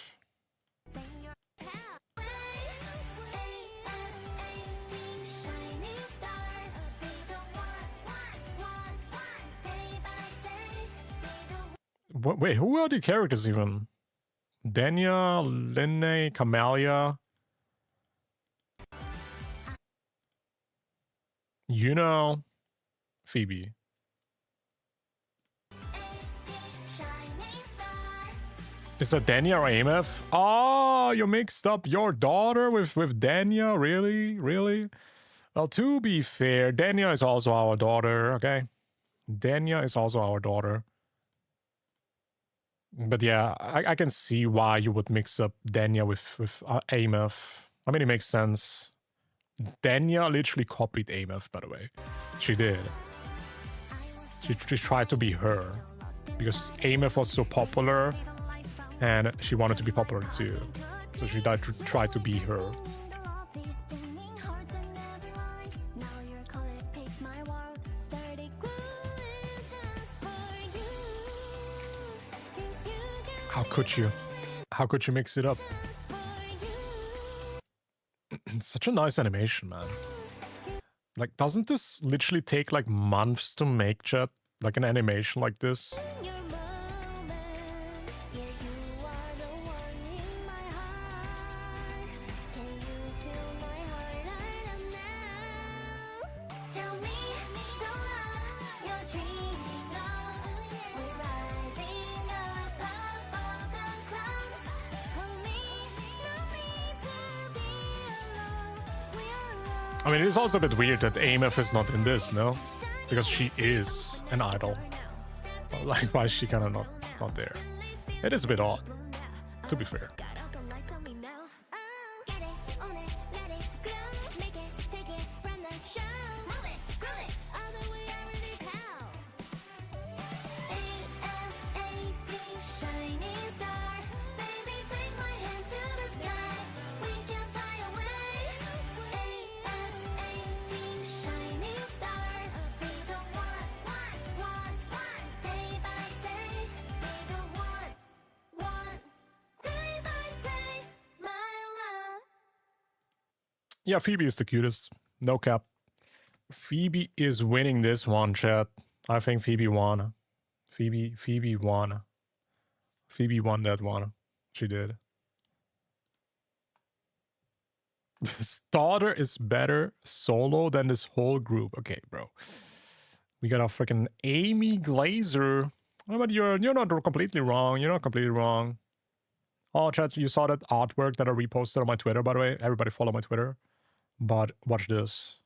Wait, who are the characters even? Dania, Linne, Camellia. You know, Phoebe. Is that Dania or Ameth? Oh, you mixed up your daughter with Dania? Really? Really? Well, to be fair, Dania is also our daughter, okay? Dania is also our daughter. But yeah, I can see why you would mix up Dania with Ameth. I mean, it makes sense. Dania literally copied Ameth, by the way. She did. She tried to be her. Because Ameth was so popular, and she wanted to be popular too. So she tried to be her. How could you? How could you mix it up? It's such a nice animation, man. Like, doesn't this literally take like months to make, chat? Like an animation like this? I mean, it's also a bit weird that Ameth is not in this, no? Because she is an idol. Like, why is she kind of not there? It is a bit odd, to be fair. Yeah, Phoebe is the cutest. No cap. Phoebe is winning this one, chat. I think Phoebe won. Phoebe won. Phoebe won that one. She did. His daughter is better solo than this whole group. Okay, bro. We got a freaking Amy Glazer. But you're not completely wrong. You're not completely wrong. Oh, chat, you saw that artwork that I reposted on my Twitter, by the way. Everybody follow my Twitter. But watch this.